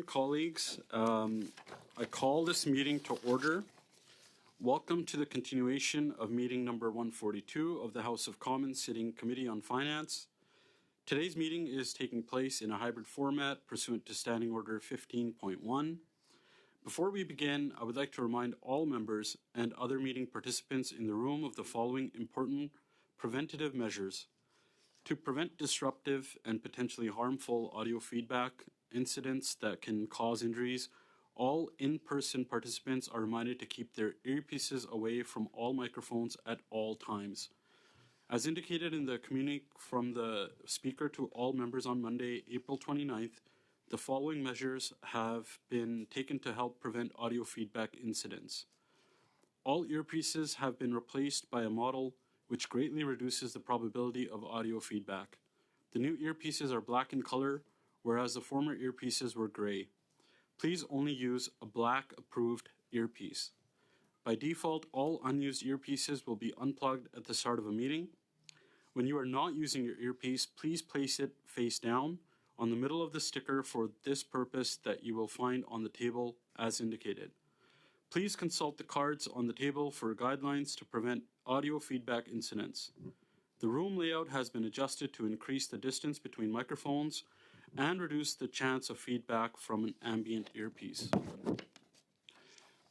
colleagues. I call this meeting to order. Welcome to the continuation of meeting number 142 of the House of Commons Sitting Committee on Finance. Today's meeting is taking place in a hybrid format pursuant to Standing Order 15.1. Before we begin, I would like to remind all members and other meeting participants in the room of the following important preventative measures. To prevent disruptive and potentially harmful audio feedback incidents that can cause injuries, all in-person participants are reminded to keep their earpieces away from all microphones at all times. As indicated in the communique from the speaker to all members on Monday, April 29th, the following measures have been taken to help prevent audio feedback incidents. All earpieces have been replaced by a model which greatly reduces the probability of audio feedback. The new earpieces are black in color, whereas the former earpieces were gray. Please only use a black approved earpiece. By default, all unused earpieces will be unplugged at the start of a meeting. When you are not using your earpiece, please place it face down on the middle of the sticker for this purpose that you will find on the table as indicated. Please consult the cards on the table for guidelines to prevent audio feedback incidents. The room layout has been adjusted to increase the distance between microphones and reduce the chance of feedback from an ambient earpiece.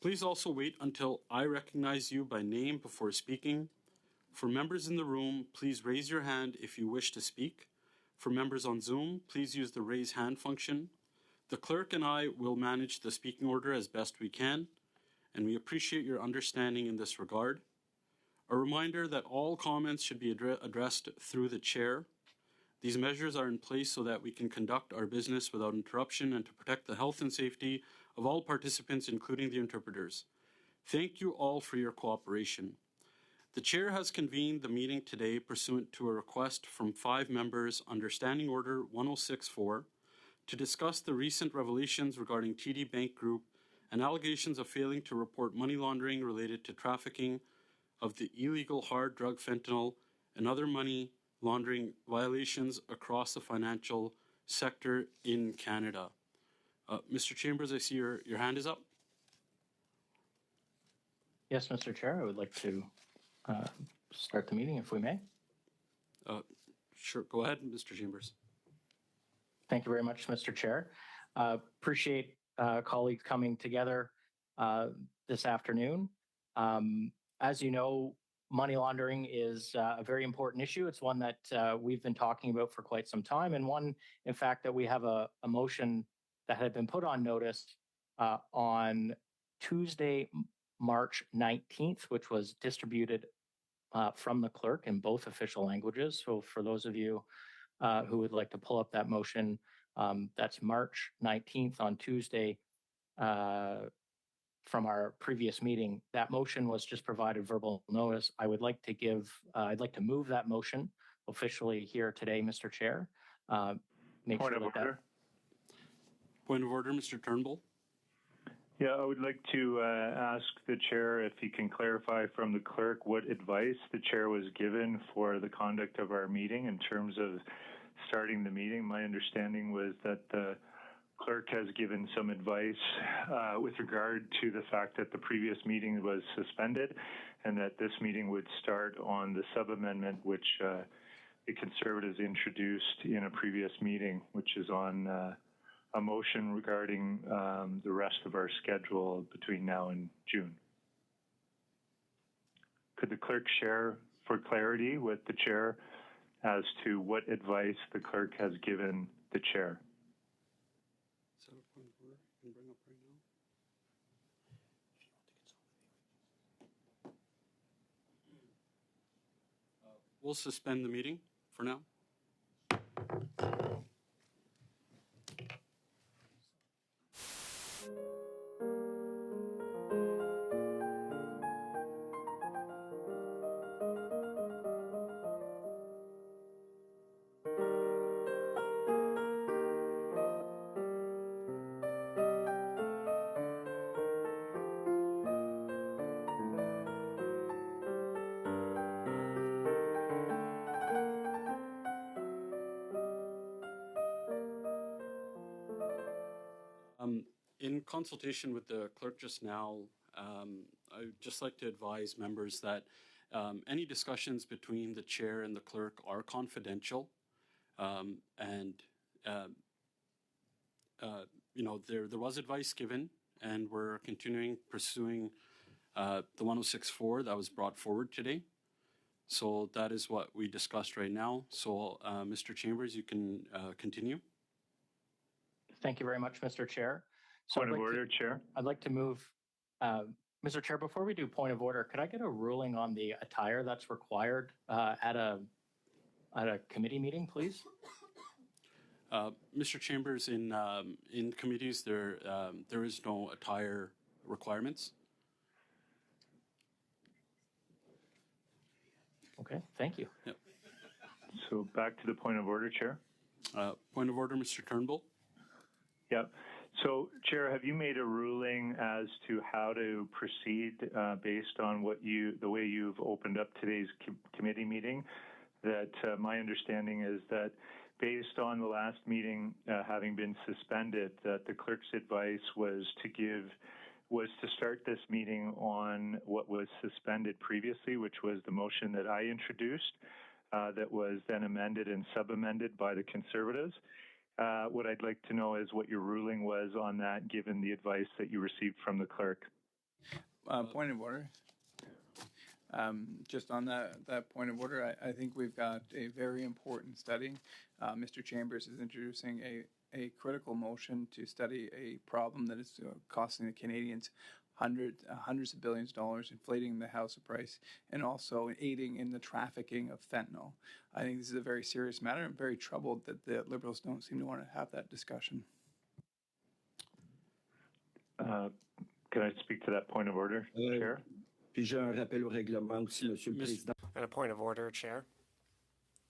Please also wait until I recognize you by name before speaking. For members in the room, please raise your hand if you wish to speak. For members on Zoom, please use the raise hand function. The clerk and I will manage the speaking order as best we can, and we appreciate your understanding in this regard. A reminder that all comments should be addressed through the chair. These measures are in place so that we can conduct our business without interruption and to protect the health and safety of all participants, including the interpreters. Thank you all for your cooperation. The chair has convened the meeting today pursuant to a request from 5 members under Standing Order 106.4 to discuss the recent revelations regarding TD Bank Group and allegations of failing to report money laundering related to trafficking of the illegal hard drug fentanyl and other money laundering violations across the financial sector in Canada. Mr. Chambers, I see your hand is up. Yes, Mr. Chair, I would like to start the meeting if we may. Sure, go ahead, Mr. Chambers. Thank you very much, Mr. Chair. Appreciate colleagues coming together this afternoon. As you know, money laundering is a very important issue. It's one that we've been talking about for quite some time, and one, in fact, that we have a motion that had been put on notice on Tuesday, March 19th, which was distributed from the clerk in both official languages. So for those of you who would like to pull up that motion, that's March 19th on Tuesday from our previous meeting. That motion was just provided verbal notice. I would like to I'd like to move that motion officially here today, Mr. Chair. Point of order. Point of order, Mr. Turnbull. Yeah, I would like to ask the chair if he can clarify from the clerk what advice the chair was given for the conduct of our meeting in terms of starting the meeting. My understanding was that the clerk has given some advice with regard to the fact that the previous meeting was suspended and that this meeting would start on the sub-amendment which the Conservatives introduced in a previous meeting, which is on a motion regarding the rest of our schedule between now and June. Could the clerk share for clarity with the chair as to what advice the clerk has given the chair? Is that a point of order you can bring up right now? We'll suspend the meeting for now. In consultation with the clerk just now, I'd just like to advise members that any discussions between the chair and the clerk are confidential. And, you know, there was advice given, and we're continuing pursuing the 106.4 that was brought forward today. So that is what we discussed right now. So, Mr. Chambers, you can continue. Thank you very much, Mr. Chair. So Point of order, Chair. I'd like to move, Mr. Chair, before we do point of order, could I get a ruling on the attire that's required at a committee meeting, please? Mr. Chambers, in committees, there is no attire requirements. Okay, thank you. Yep. So back to the point of order, Chair. Point of order, Mr. Turnbull. Yep. So, Chair, have you made a ruling as to how to proceed based on the way you've opened up today's committee meeting? That my understanding is that based on the last meeting having been suspended, that the clerk's advice was to start this meeting on what was suspended previously, which was the motion that I introduced that was then amended and sub-amended by the Conservatives. What I'd like to know is what your ruling was on that, given the advice that you received from the clerk. Point of order. Just on that point of order, I think we've got a very important study. Mr. Chambers is introducing a critical motion to study a problem that is costing the Canadians hundreds of billions of dollars, inflating the house price, and also aiding in the trafficking of fentanyl. I think this is a very serious matter. I'm very troubled that the Liberals don't seem to want to have that discussion. Can I speak to that point of order, Chair? Puis-je un rappel au règlement aussi, Monsieur le Président? And a point of order, Chair.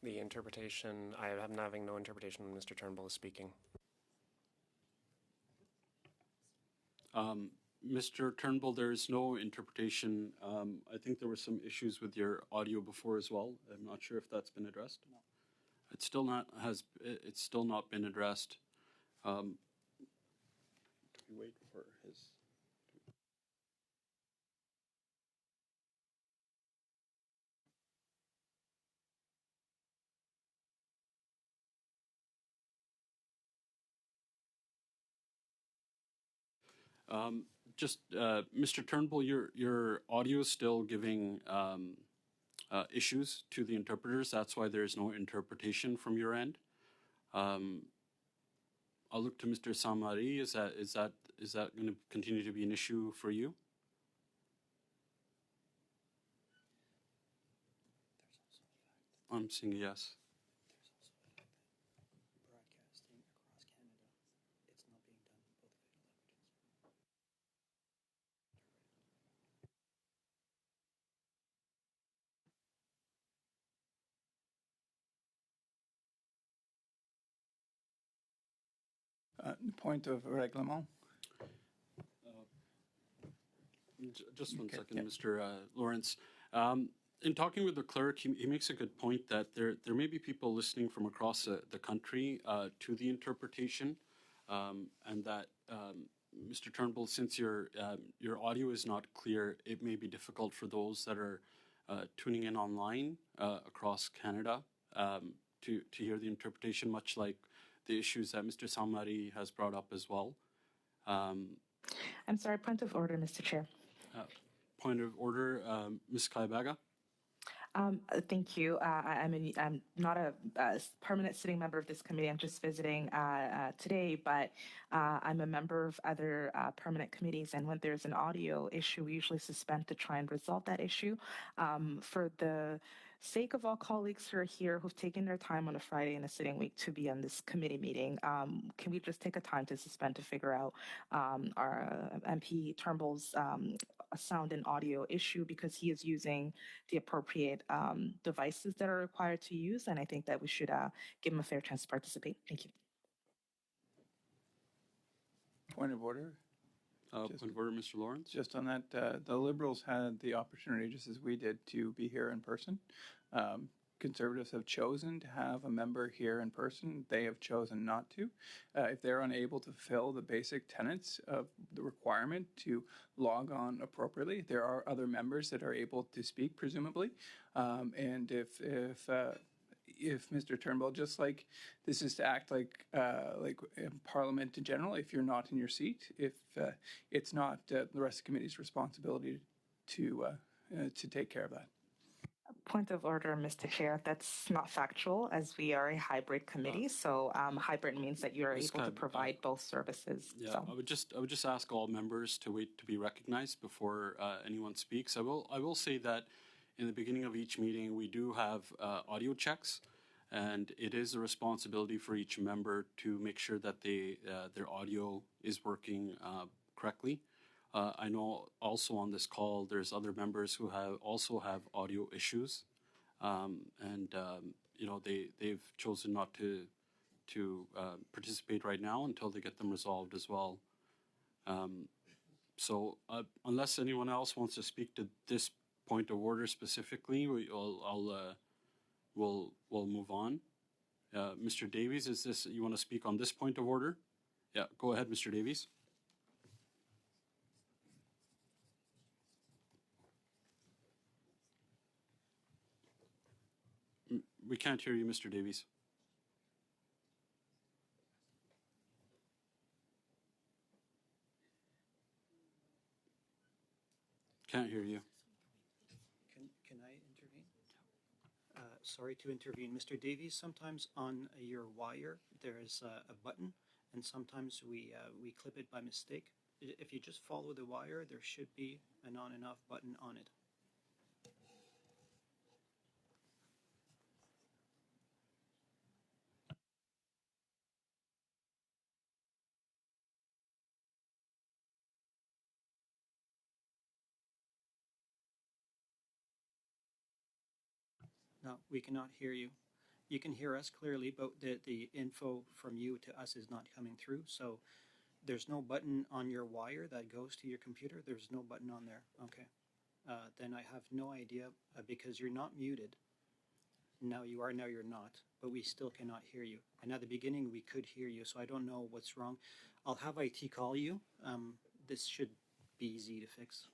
The interpretation, I am having no interpretation when Mr. Turnbull is speaking. Mr. Turnbull, there is no interpretation. I think there were some issues with your audio before as well. I'm not sure if that's been addressed. No. It's still not been addressed. Wait for his. Mr. Turnbull, your audio is still giving issues to the interpreters. That's why there is no interpretation from your end. I'll look to Mr. Samari. Is that going to continue to be an issue for you? I'm seeing a yes. Point of reglement. Just one Okay, second, yeah. Mr. Lawrence. In talking with the clerk, he makes a good point that there may be people listening from across the country to the interpretation, and that Mr. Turnbull, since your audio is not clear, it may be difficult for those that are tuning in online across Canada to hear the interpretation, much like the issues that Mr. Samari has brought up as well. I'm sorry, point of order, Mr. Chair. Point of order, Ms. Kaibaga. Thank you. I'm not a permanent sitting member of this committee. I'm just visiting today, but I'm a member of other permanent committees. And when there's an audio issue, we usually suspend to try and resolve that issue. For the sake of all colleagues who are here, who've taken their time on a Friday in a sitting week to be on this committee meeting, can we just take a time to suspend to figure out our MP Turnbull's sound and audio issue, because he is using the appropriate devices that are required to use, and I think that we should give him a fair chance to participate. Thank you. Point of order. Point of order, Mr. Lawrence. Just on that, the Liberals had the opportunity, just as we did, to be here in person. Conservatives have chosen to have a member here in person. They have chosen not to. If they're unable to fill the basic tenets of the requirement to log on appropriately, there are other members that are able to speak, presumably. And if Mr. Turnbull, just like this is to act like in Parliament in general, if you're not in your seat, if it's not the rest of the committee's responsibility to take care of that. Point of order, Mr. Chair. That's not factual, as we are a hybrid committee. So hybrid means that you're Ms. able to Cobb, provide both services. Yeah, So. I would just ask all members to wait to be recognized before anyone speaks. I will say that in the beginning of each meeting we do have audio checks, and it is a responsibility for each member to make sure that their audio is working correctly. I know also on this call there's other members who also have audio issues, and you know they've chosen not to participate right now until they get them resolved as well. So unless anyone else wants to speak to this point of order specifically, we'll move on. Mr. Davies, is this you want to speak on this point of order? Yeah, go ahead, Mr. Davies. We can't hear you, Mr. Davies. Can't hear you. Can I intervene? Sorry to intervene. Mr. Davies, sometimes on your wire there is a button, and sometimes we clip it by mistake. If you just follow the wire, there should be an on and off button on it. No, we cannot hear you. You can hear us clearly, but the info from you to us is not coming through. So there's no button on your wire that goes to your computer. There's no button on there. Okay. Then I have no idea because you're not muted. Now you are, now you're not, but we still cannot hear you. And at the beginning we could hear you, so I don't know what's wrong. I'll have IT call you. This should be easy to fix.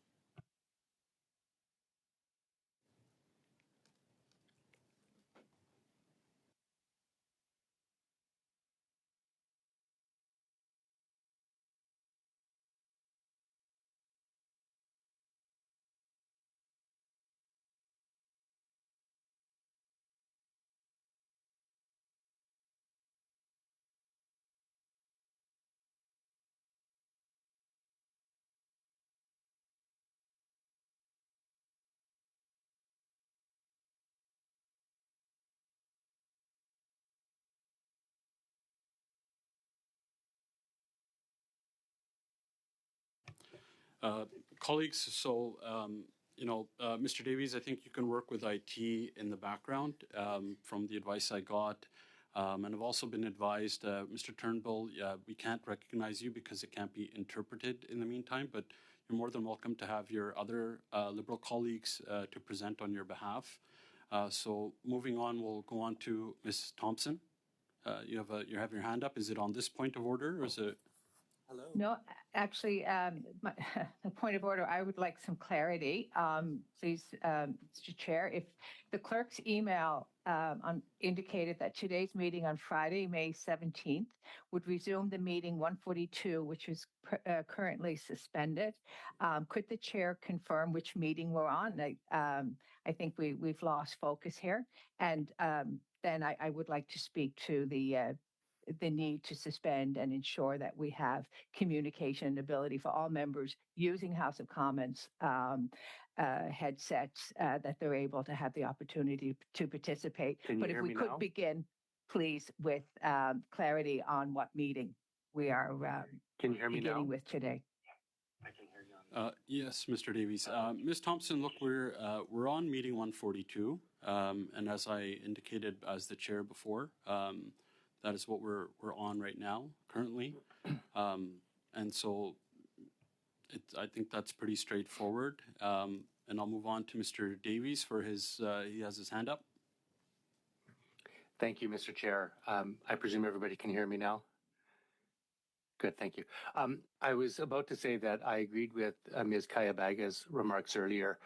Colleagues, so Mr. Davies, I think you can work with IT in the background from the advice I got. And I've also been advised, Mr. Turnbull, we can't recognize you because it can't be interpreted in the meantime, but you're more than welcome to have your other Liberal colleagues to present on your behalf. So moving on, we'll go on to Ms. Thompson. You have your hand up. Is it on this point of order or is it? Hello. No, actually, the point of order, I would like some clarity. Please, Mr. Chair, if the clerk's email indicated that today's meeting on Friday, May 17th, would resume the meeting 142, which is currently suspended. Could the chair confirm which meeting we're on? I think we've lost focus here. And then I would like to speak to the need to suspend and ensure that we have communication and ability for all members using House of Commons headsets, that they're able to have the opportunity to participate. But if we could begin, please, with clarity on what meeting we are beginning with today. Yes, Mr. Davies. Ms. Thompson, look, we're on meeting 142, and as I indicated as the chair before, that is what we're on right now, currently. And so I think that's pretty straightforward. And I'll move on to Mr. Davies for his, he has his hand up. Thank you, Mr. Chair. I presume everybody can hear me now? Good, thank you. I was about to say that I agreed with Ms. Kayabaga's remarks earlier.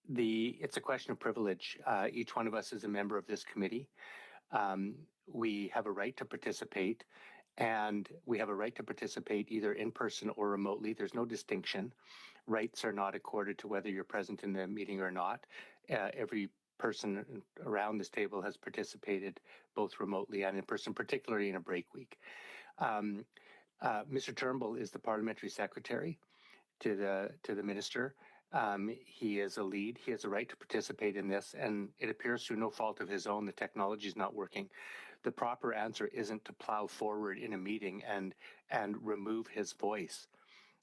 It's a question of privilege. Each one of us is a member of this committee. We have a right to participate, and we have a right to participate either in person or remotely. There's no distinction. Rights are not accorded to whether you're present in the meeting or not. Every person around this table has participated both remotely and in person, particularly in a break week. Mr. Turnbull is the parliamentary secretary to the minister. He is a lead. He has a right to participate in this, and it appears through no fault of his own the technology is not working. The proper answer isn't to plow forward in a meeting and remove his voice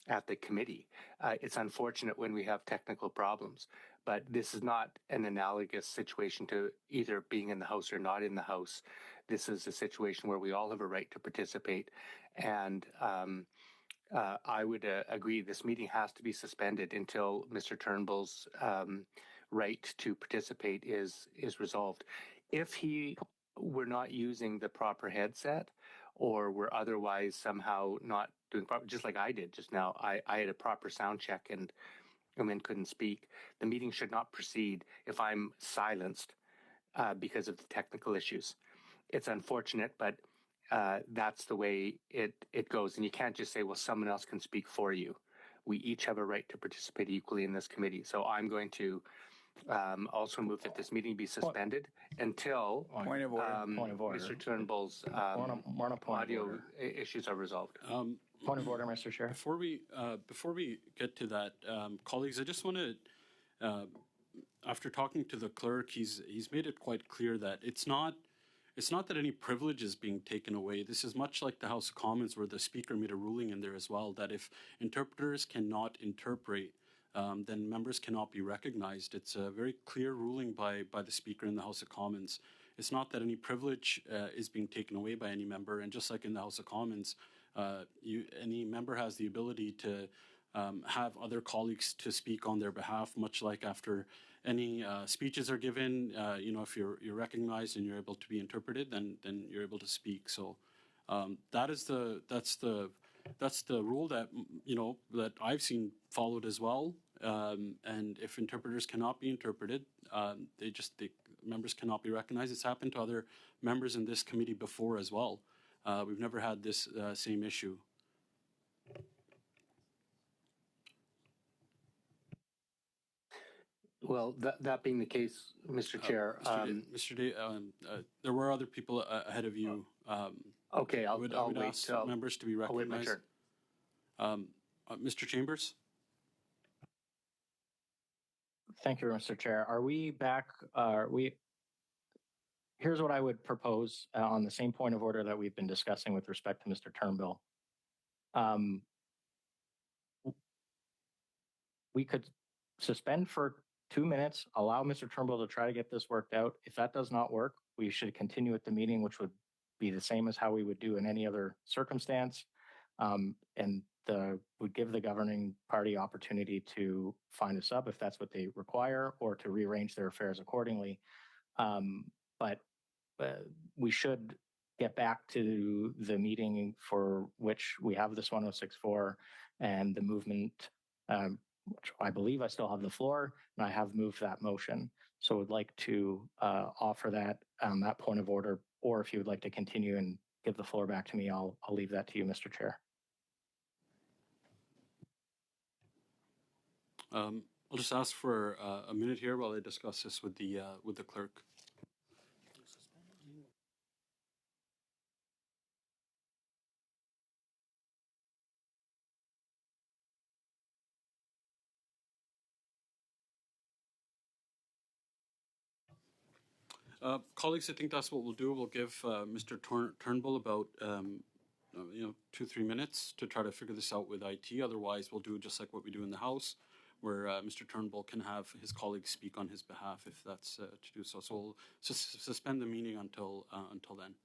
at the committee. It's unfortunate when we have technical problems, but this is not an analogous situation to either being in the House or not in the House. This is a situation where we all have a right to participate, and I would agree this meeting has to be suspended until Mr. Turnbull's right to participate is resolved. If he were not using the proper headset or were otherwise somehow not doing proper, just like I did just now, I had a proper sound check and then couldn't speak. The meeting should not proceed if I'm silenced because of the technical issues. It's unfortunate, but that's the way it goes. And you can't just say, well, someone else can speak for you. We each have a right to participate equally in this committee. So I'm going to also move that this meeting be suspended until Point of order. Mr. Turnbull's audio issues are resolved. Point of order, Mr. Chair. Before we get to that, colleagues, I just want to, after talking to the clerk, he's made it quite clear that it's not that any privilege is being taken away. This is much like the House of Commons, where the Speaker made a ruling in there as well, that if interpreters cannot interpret, then members cannot be recognized. It's a very clear ruling by the Speaker in the House of Commons. It's not that any privilege is being taken away by any member, and just like in the House of Commons, any member has the ability to have other colleagues to speak on their behalf, much like after any speeches are given, if you're recognized and you're able to be interpreted, then you're able to speak. So that's the rule that that I've seen followed as well. And if interpreters cannot be interpreted, the members cannot be recognized. It's happened to other members in this committee before as well. We've never had this same issue. Well, that being the case, Mr. Chair. Mr. Day, there were other people ahead of you. Okay, I'll would wait ask till members to be I'll wait my recognized. turn. Mr. Chambers? Thank you, Mr. Chair. Are we back? Here's what I would propose on the same point of order that we've been discussing with respect to Mr. Turnbull. We could suspend for 2 minutes, allow Mr. Turnbull to try to get this worked out. If that does not work, we should continue with the meeting, which would be the same as how we would do in any other circumstance. And would give the governing party opportunity to find a sub if that's what they require, or to rearrange their affairs accordingly. But we should get back to the meeting for which we have this 1064 and the movement, which I believe I still have the floor, and I have moved that motion. So would like to offer that point of order, or if you would like to continue and give the floor back to me, I'll leave that to you, Mr. Chair. I'll just ask for a minute here while I discuss this with the clerk. Colleagues, I think that's what we'll do. We'll give Mr. Turnbull about 2-3 minutes to try to figure this out with IT. Otherwise, we'll do just like what we do in the House, where Mr. Turnbull can have his colleagues speak on his behalf if that's to do so. So we'll suspend the meeting until then.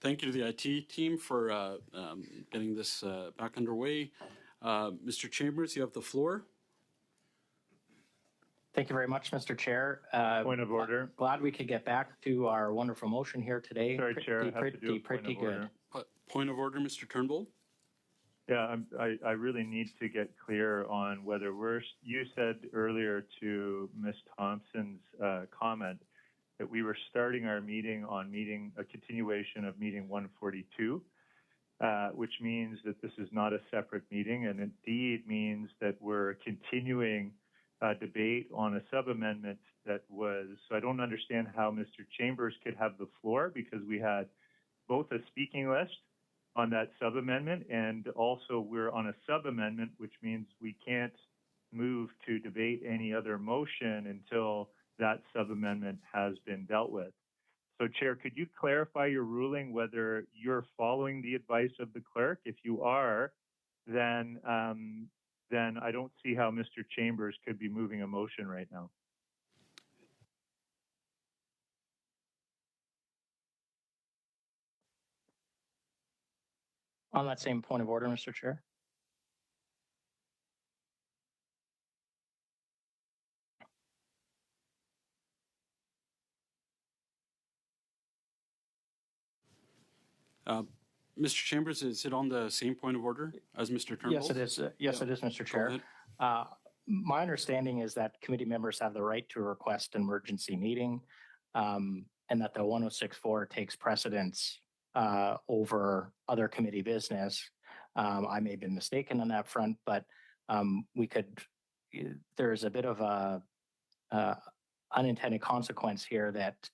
Thank you to the IT team for getting this back underway. Mr. Chambers, you have the floor. Thank you very much, Mr. Chair. Point of order. Glad we could get back to our wonderful motion here today. Sorry, Chair, I have to do a point pretty of good. order. Point of order, Mr. Turnbull. Yeah, I really need to get clear on whether you said earlier to Ms. Thompson's comment that we were starting our meeting on a continuation of meeting 142, which means that this is not a separate meeting, and indeed means that we're continuing debate on a sub-amendment that was, so I don't understand how Mr. Chambers could have the floor, because we had both a speaking list on that sub-amendment, and also we're on a sub-amendment, which means we can't move to debate any other motion until that sub-amendment has been dealt with. So, Chair, could you clarify your ruling whether you're following the advice of the clerk? If you are, then I don't see how Mr. Chambers could be moving a motion right now. On that same point of order, Mr. Chair. Mr. Chambers, is it on the same point of order as Mr. Turnbull? Yes, it is. Yes, it is, Mr. Go Chair. ahead. My understanding is that committee members have the right to request an emergency meeting, and that the 1064 takes precedence over other committee business. I may have been mistaken on that front, but there's a bit of a unintended consequence here that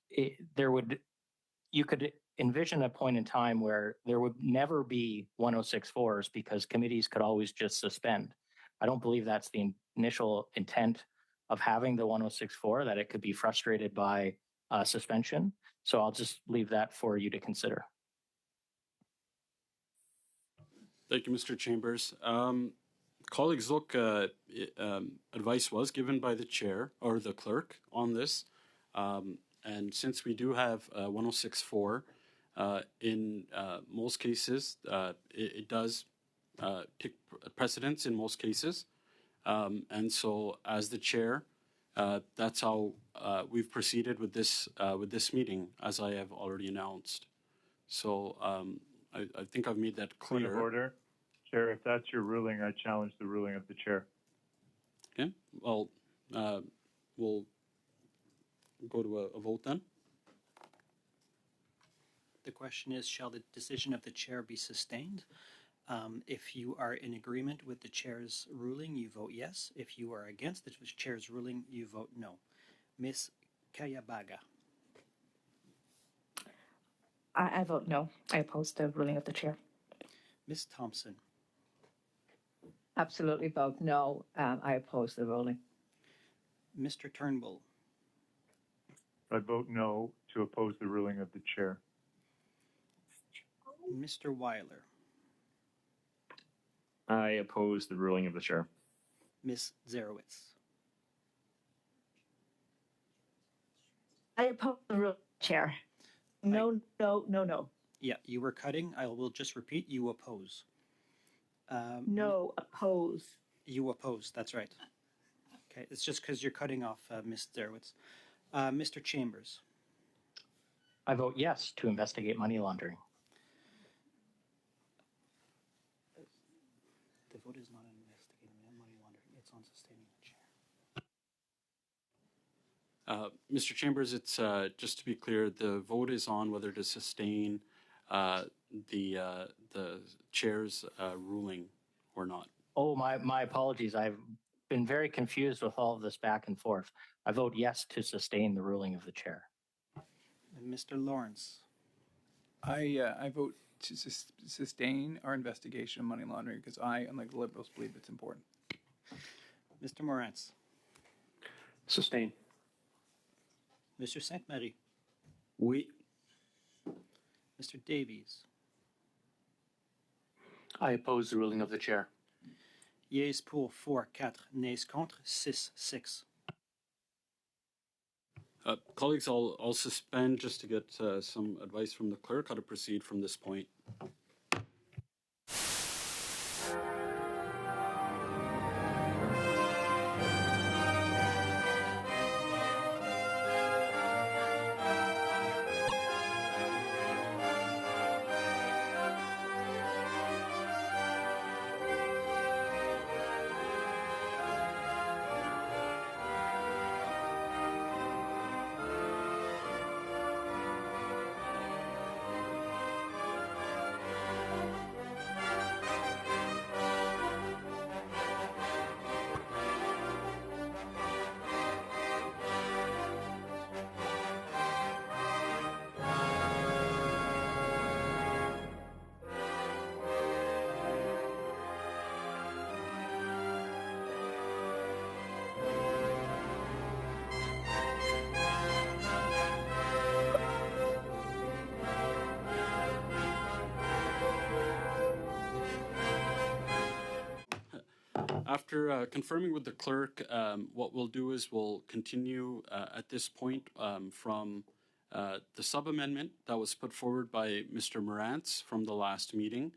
you could envision a point in time where there would never be 1064s because committees could always just suspend. I don't believe that's the initial intent of having the 1064, that it could be frustrated by suspension. So I'll just leave that for you to consider. Thank you, Mr. Chambers. Colleagues, look, advice was given by the chair or the clerk on this. And since we do have 1064, in most cases, it does take precedence in most cases. And so as the chair, that's how we've proceeded with this meeting, as I have already announced. So I think I've made that clear. Point of order. Chair, if that's your ruling, I challenge the ruling of the chair. Okay, well, we'll go to a vote then. The question is, shall the decision of the chair be sustained? If you are in agreement with the chair's ruling, you vote yes. If you are against the chair's ruling, you vote no. Ms. Kayabaga. I vote no. I oppose the ruling of the chair. Ms. Thompson. Absolutely vote no. I oppose the ruling. Mr. Turnbull. I vote no to oppose the ruling of the chair. Mr. Weiler. I oppose the ruling of the chair. Ms. Zarowitz. I oppose the ruling, Chair. No, no, no, no. Yeah, you were cutting. I will just repeat. You oppose. No, oppose. You oppose. That's right. Okay, it's just because you're cutting off Ms. Zarowitz. Mr. Chambers. I vote yes to investigate money laundering. The vote is not on investigating money laundering. It's on sustaining the chair. Mr. Chambers, it's just to be clear, the vote is on whether to sustain the chair's ruling or not. Oh, my apologies. I've been very confused with all of this back and forth. I vote yes to sustain the ruling of the chair. And Mr. Lawrence. I vote to sustain our investigation of money laundering because I, unlike the Liberals, believe it's important. Mr. Morantz, Sustain. Mr. Sainte-Marie, Oui. Mr. Davies, I oppose the ruling of the chair. Yeas pour 4-4, nays contre 6-6. Colleagues, I'll suspend just to get some advice from the clerk how to proceed from this point. After confirming with the clerk, what we'll do is we'll continue at this point from the sub-amendment that was put forward by Mr. Morantz from the last meeting.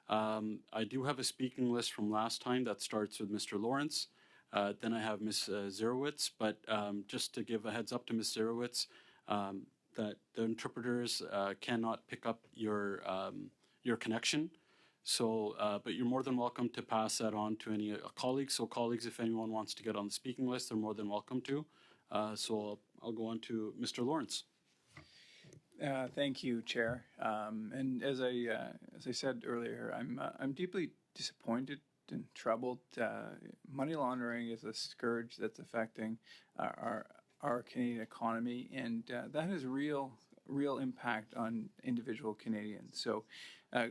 I do have a speaking list from last time that starts with Mr. Lawrence. Then I have Ms. Zerowitz, but just to give a heads up to Ms. Zerowitz, that the interpreters cannot pick up your connection. So, but you're more than welcome to pass that on to any colleagues. So colleagues, if anyone wants to get on the speaking list, they're more than welcome to. So I'll go on to Mr. Lawrence. Thank you, Chair. And as I said earlier, I'm deeply disappointed and troubled. Money laundering is a scourge that's affecting our Canadian economy, and that has real impact on individual Canadians. So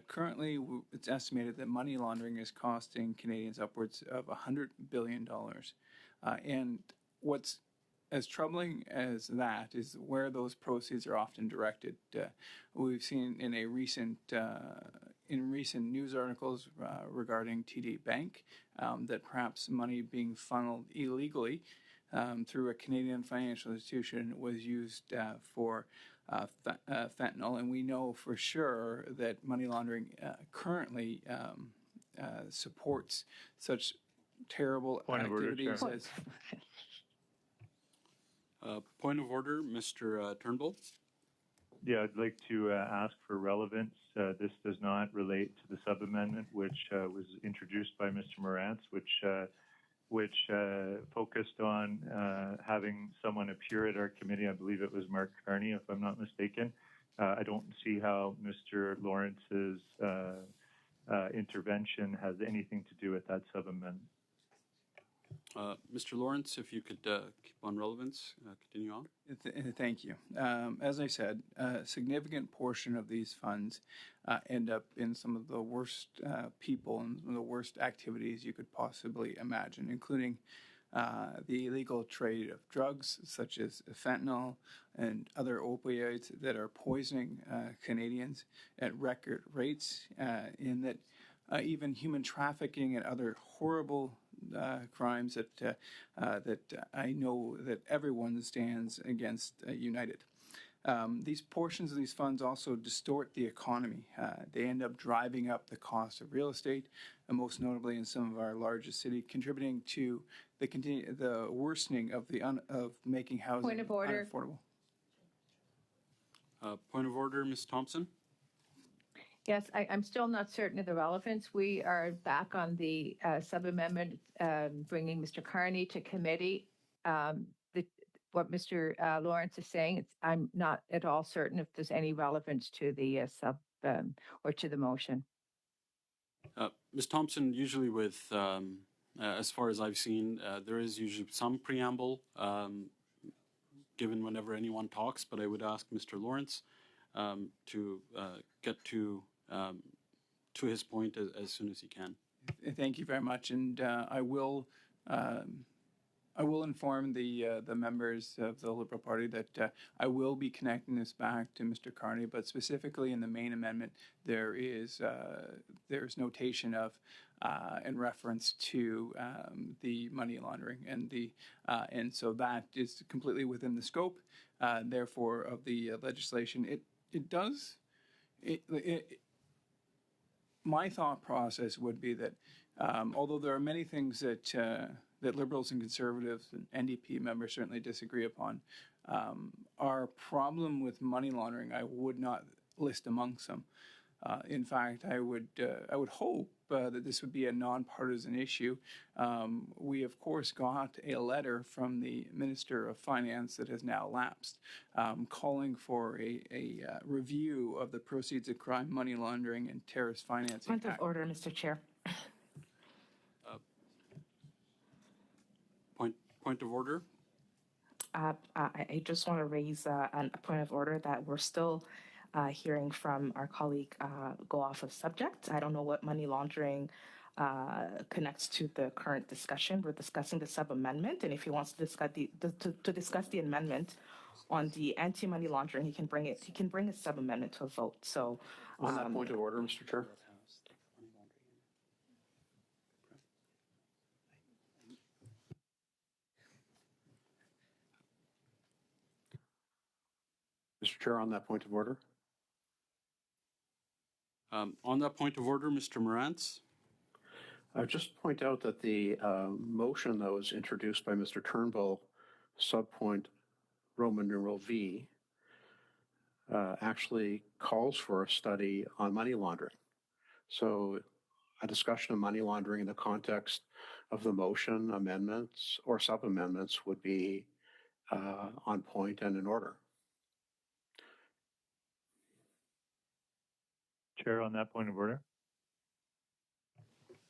currently, it's estimated that money laundering is costing Canadians upwards of $100 billion. And what's as troubling as that is where those proceeds are often directed. We've seen in recent news articles regarding TD Bank that perhaps money being funneled illegally through a Canadian financial institution was used for fentanyl, and we know for sure that money laundering currently supports such terrible activities as. Point of order, Mr. Turnbull. Yeah, I'd like to ask for relevance. This does not relate to the sub-amendment which was introduced by Mr. Morantz, which focused on having someone appear at our committee. I believe it was Mark Carney, if I'm not mistaken. I don't see how Mr. Lawrence's intervention has anything to do with that sub-amendment. Mr. Lawrence, if you could keep on relevance, continue on. Thank you. As I said, a significant portion of these funds end up in some of the worst people and some of the worst activities you could possibly imagine, including the illegal trade of drugs such as fentanyl and other opioids that are poisoning Canadians at record rates, in that even human trafficking and other horrible crimes that I know that everyone stands against united. These portions of these funds also distort the economy. They end up driving up the cost of real estate, and most notably in some of our largest cities, contributing to the worsening of making housing Point of order. unaffordable. Point of order, Ms. Thompson. Yes, I'm still not certain of the relevance. We are back on the sub-amendment bringing Mr. Carney to committee. What Mr. Lawrence is saying, I'm not at all certain if there's any relevance to the or to the motion. Ms. Thompson, usually with, as far as I've seen, there is usually some preamble given whenever anyone talks, but I would ask Mr. Lawrence to get to his point as soon as he can. Thank you very much, and I will inform the members of the Liberal Party that I will be connecting this back to Mr. Carney, but specifically in the main amendment, there's notation of in reference to the money laundering, and so that is completely within the scope, therefore, of the legislation. My thought process would be that although there are many things that Liberals and Conservatives and NDP members certainly disagree upon, our problem with money laundering I would not list amongst them. In fact, I would hope that this would be a nonpartisan issue. We, of course, got a letter from the Minister of Finance that has now lapsed, calling for a review of the Proceeds of Crime, Money Laundering, and Terrorist Financing Point of Act. order, Mr. Chair. Point of order. I just want to raise a point of order that we're still hearing from our colleague go off of subject. I don't know what money laundering connects to the current discussion. We're discussing the sub-amendment, and if he wants to discuss the amendment on the anti-money laundering, he can bring a sub-amendment to a vote. So On that point of order, Mr. Chair. Mr. Chair, on that point of order. On that point of order, Mr. Morantz. I would just point out that the motion that was introduced by Mr. Turnbull, subpoint Roman numeral V, actually calls for a study on money laundering. So a discussion of money laundering in the context of the motion, amendments, or sub-amendments would be on point and in order. Chair, on that point of order.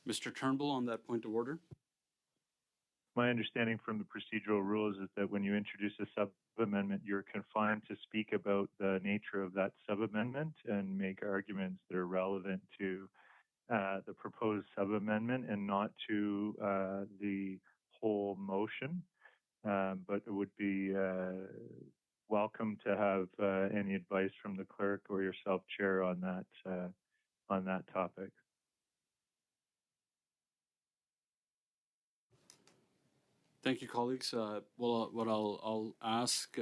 Mr. Turnbull, on that point of order. My understanding from the procedural rules is that when you introduce a sub-amendment, you're confined to speak about the nature of that sub-amendment and make arguments that are relevant to the proposed sub-amendment and not to the whole motion. But it would be welcome to have any advice from the clerk or yourself, Chair, on that topic. Thank you, colleagues. Well, what I'll ask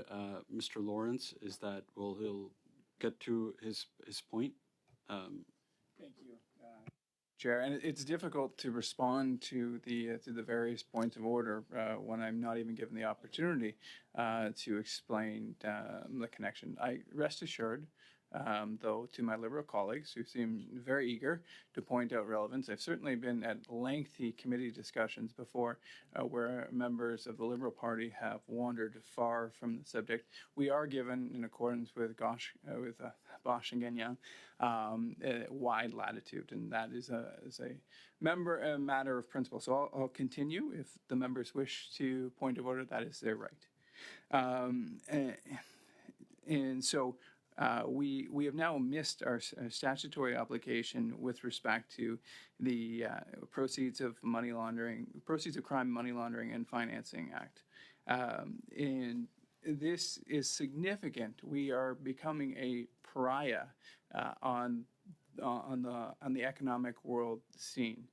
Mr. Lawrence is that he'll get to his point. Thank you, Chair. And it's difficult to respond to the various points of order when I'm not even given the opportunity to explain the connection. I rest assured, though, to my Liberal colleagues who seem very eager to point out relevance. I've certainly been at lengthy committee discussions before where members of the Liberal Party have wandered far from the subject. We are given, in accordance with Bosch and Gagnon, wide latitude, and that is a matter of principle. So I'll continue. If the members wish to point of order, that is their right. And so we have now missed our statutory obligation with respect to the Proceeds of Crime, Money Laundering, and Financing Act. And this is significant. We are becoming a pariah on the economic world scene.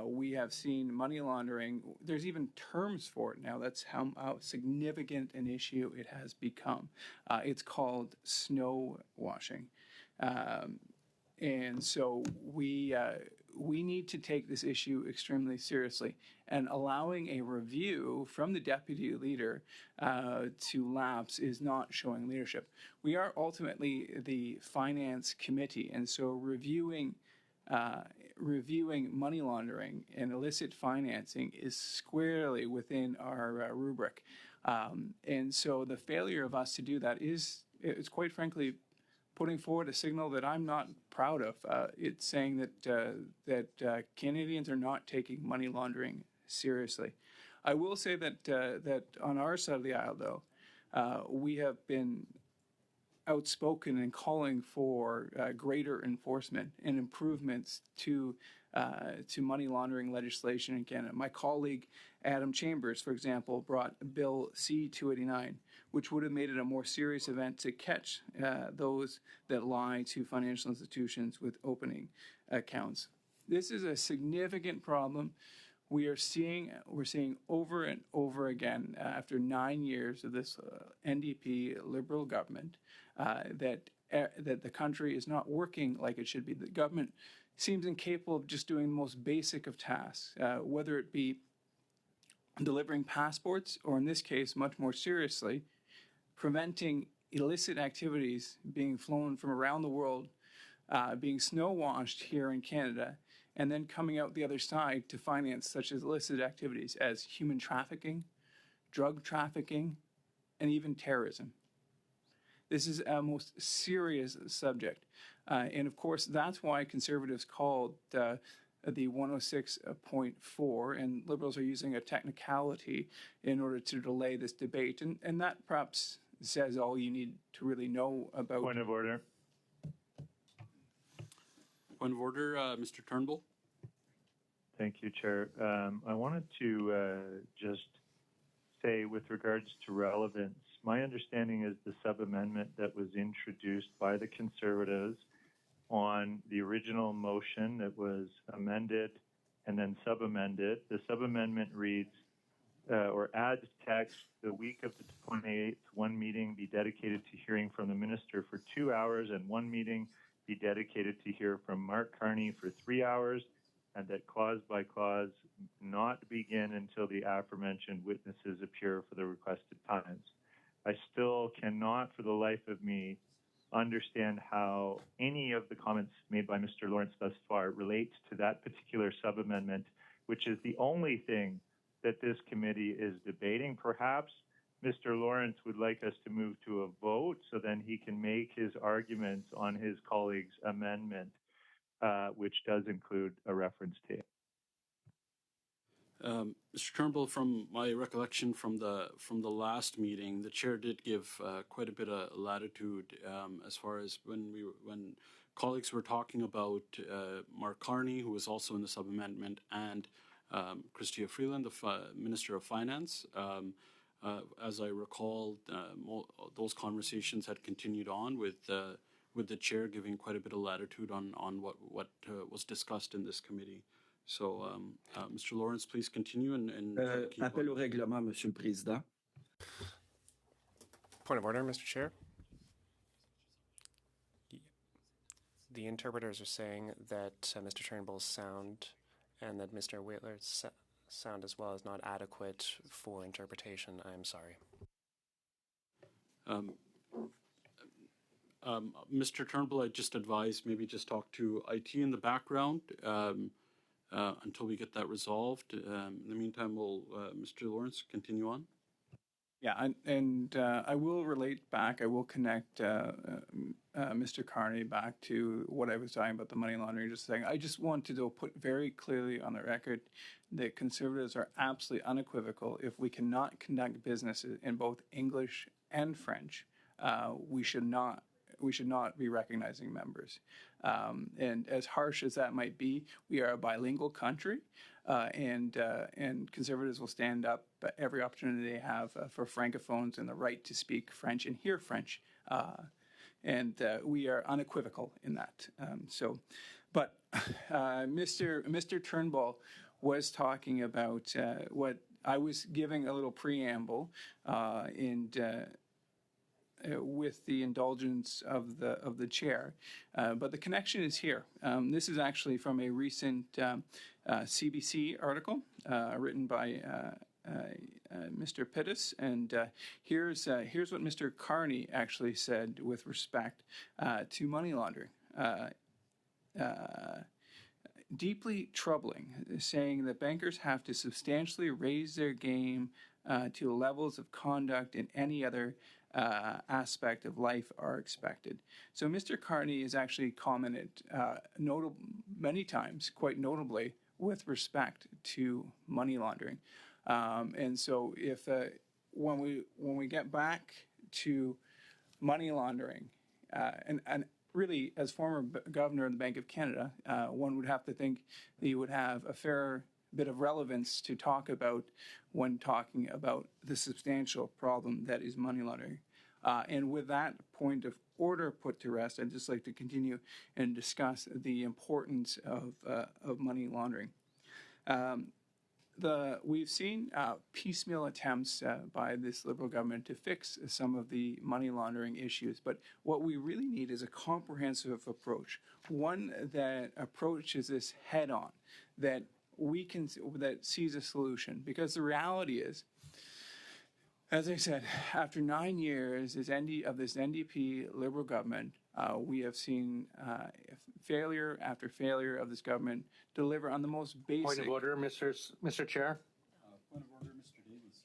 We have seen money laundering. There's even terms for it now. That's how significant an issue it has become. It's called snow washing. And so we need to take this issue extremely seriously, and allowing a review from the deputy leader to lapse is not showing leadership. We are ultimately the finance committee, and so reviewing money laundering and illicit financing is squarely within our rubric. And so the failure of us to do that is quite frankly putting forward a signal that I'm not proud of. It's saying that Canadians are not taking money laundering seriously. I will say that on our side of the aisle, though, we have been outspoken in calling for greater enforcement and improvements to money laundering legislation in Canada. My colleague Adam Chambers, for example, brought Bill C-289, which would have made it a more serious event to catch those that lie to financial institutions with opening accounts. This is a significant problem. We're seeing over and over again after 9 years of this NDP Liberal government that the country is not working like it should be. The government seems incapable of just doing the most basic of tasks, whether it be delivering passports or, in this case, much more seriously, preventing illicit activities being flown from around the world, being snow-washed here in Canada, and then coming out the other side to finance such as illicit activities as human trafficking, drug trafficking, and even terrorism. This is a most serious subject. And of course, that's why Conservatives called the 106.4, and Liberals are using a technicality in order to delay this debate. And that perhaps says all you need to really know about. Point of order. Point of order, Mr. Turnbull. Thank you, Chair. I wanted to just say, with regards to relevance, my understanding is the sub-amendment that was introduced by the Conservatives on the original motion that was amended and then sub-amended. The sub-amendment reads, or adds text, the week of the 28th, one meeting be dedicated to hearing from the minister for 2 hours and one meeting be dedicated to hear from Mark Carney for 3 hours, and that clause by clause not begin until the aforementioned witnesses appear for the requested times. I still cannot for the life of me understand how any of the comments made by Mr. Lawrence thus far relates to that particular sub-amendment, which is the only thing that this committee is debating. Perhaps Mr. Lawrence would like us to move to a vote so then he can make his arguments on his colleague's amendment, which does include a reference to it. Mr. Turnbull, from my recollection from the last meeting, the chair did give quite a bit of latitude as far as when colleagues were talking about Mark Carney, who was also in the sub-amendment, and Chrystia Freeland, the Minister of Finance. As I recall, those conversations had continued on with the chair giving quite a bit of latitude on what was discussed in this committee. So, Mr. Lawrence, please continue and Appel au règlement, Monsieur le Président. Point of order, Mr. Chair. The interpreters are saying that Mr. Turnbull's sound and that Mr. Whitler's sound as well is not adequate for interpretation. I am sorry. Mr. Turnbull, I just advise maybe just talk to IT in the background until we get that resolved. In the meantime, will Mr. Lawrence continue on? Yeah, and I will relate back. I will connect Mr. Carney back to what I was talking about, the money laundering. Just saying, I just wanted to put very clearly on the record that Conservatives are absolutely unequivocal. If we cannot conduct business in both English and French, we should not be recognizing members. And as harsh as that might be, we are a bilingual country, and Conservatives will stand up every opportunity they have for Francophones and the right to speak French and hear French. And we are unequivocal in that. But Mr. Turnbull was talking about what I was giving a little preamble with the indulgence of the chair, but the connection is here. This is actually from a recent CBC article written by Mr. Pittis, and here's what Mr. Carney actually said with respect to money laundering. Deeply troubling, saying that bankers have to substantially raise their game to levels of conduct in any other aspect of life are expected. So Mr. Carney has actually commented many times, quite notably, with respect to money laundering. And so if when we get back to money laundering, and really, as former governor of the Bank of Canada, one would have to think that you would have a fair bit of relevance to talk about when talking about the substantial problem that is money laundering. And with that point of order put to rest, I'd just like to continue and discuss the importance of money laundering. We've seen piecemeal attempts by this Liberal government to fix some of the money laundering issues, but what we really need is a comprehensive approach, one that approaches this head on, that sees a solution. Because the reality is, as I said, after 9 years of this NDP Liberal government, we have seen failure after failure of this government deliver on the most basic. Point of order, Mr. Chair. Point of order, Mr. Davies.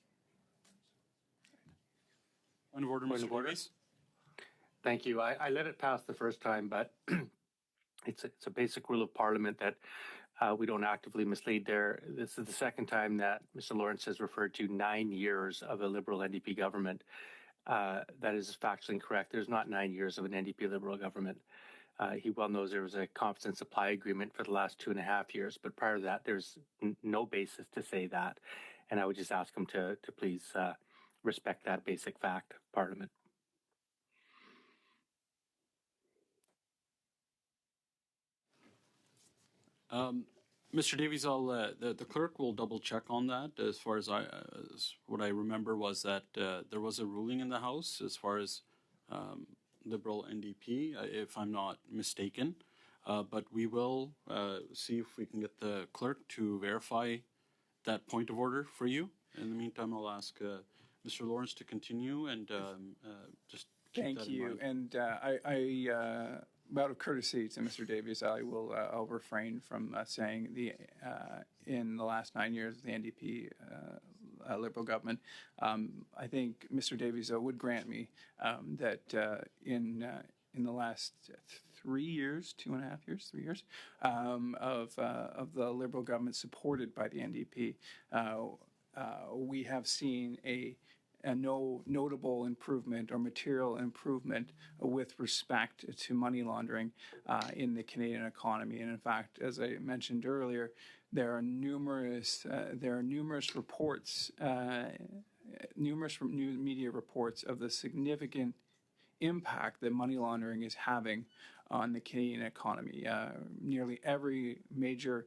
Point of order, Mr. Davies. Thank you. I let it pass the first time, but it's a basic rule of Parliament that we don't actively mislead there. This is the second time that Mr. Lawrence has referred to 9 years of a Liberal NDP government. That is factually incorrect. There's not 9 years of an NDP Liberal government. He well knows there was a confidence supply agreement for the last 2.5 years, but prior to that, there's no basis to say that. And I would just ask him to please respect that basic fact, Parliament. Mr. Davies, the clerk will double check on that. As far as what I remember was that there was a ruling in the House as far as Liberal NDP, if I'm not mistaken. But we will see if we can get the clerk to verify that point of order for you. In the meantime, I'll ask Mr. Lawrence to continue and just keep Thank that in you. mind. And out of courtesy to Mr. Davies, I'll refrain from saying in the last 9 years of the NDP Liberal government, I think Mr. Davies would grant me that in the last 3 years, 2.5 years, 3 years of the Liberal government supported by the NDP, we have seen a no notable improvement or material improvement with respect to money laundering in the Canadian economy. And in fact, as I mentioned earlier, there are numerous reports, numerous new media reports of the significant impact that money laundering is having on the Canadian economy. Nearly every major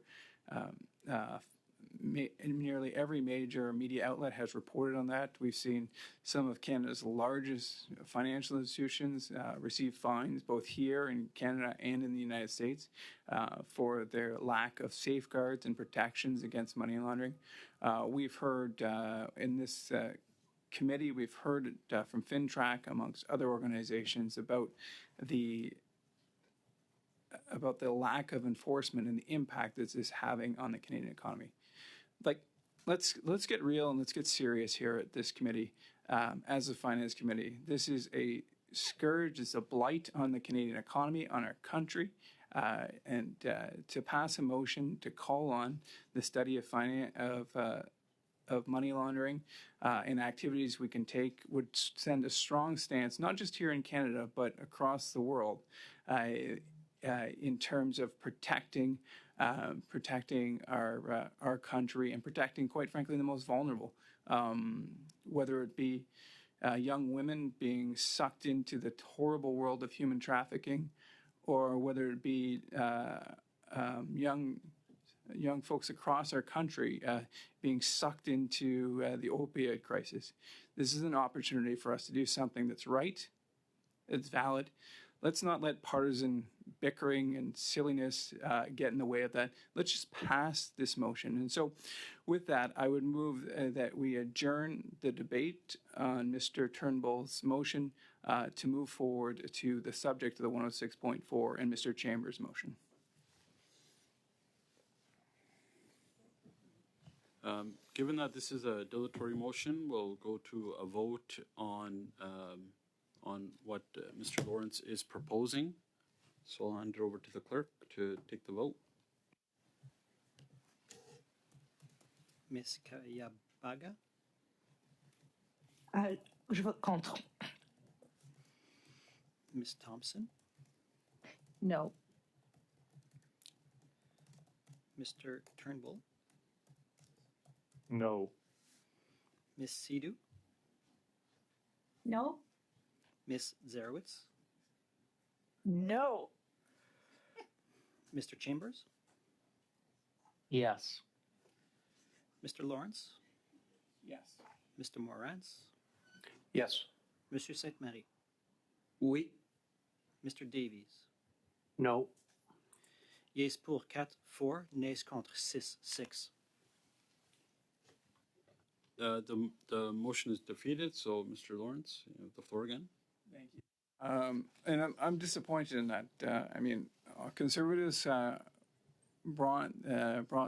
media outlet has reported on that. We've seen some of Canada's largest financial institutions receive fines both here in Canada and in the United States for their lack of safeguards and protections against money laundering. We've heard in this committee, we've heard from FinTrack, amongst other organizations, about the lack of enforcement and the impact that this is having on the Canadian economy. Like, let's get real and let's get serious here at this committee. As a finance committee, this is a scourge, it's a blight on the Canadian economy, on our country, and to pass a motion to call on the study of money laundering and activities we can take would send a strong stance, not just here in Canada, but across the world, in terms of protecting our country and protecting, quite frankly, the most vulnerable, whether it be young women being sucked into the horrible world of human trafficking, or whether it be young folks across our country being sucked into the opioid crisis. This is an opportunity for us to do something that's right, it's valid. Let's not let partisan bickering and silliness get in the way of that. Let's just pass this motion. And so with that, I would move that we adjourn the debate on Mr. Turnbull's motion to move forward to the subject of the 106.4 and Mr. Chambers' motion. Given that this is a dilatory motion, we'll go to a vote on what Mr. Lawrence is proposing. So I'll hand it over to the clerk to take the vote. Ms. Kayabaga? Je vote contre. Ms. Thompson, No. Mr. Turnbull, No. Ms. Sidhu, No? Ms. Zarowitz, No. Mr. Chambers, Yes. Mr. Lawrence, Yes. Mr. Morans, Yes. Monsieur Sainte-Marie, Oui. Mr. Davies. No. Yes pour 4, nays contre 6. The motion is defeated, so Mr. Lawrence, you have the floor again. Thank you. And I'm disappointed in that. Conservatives brought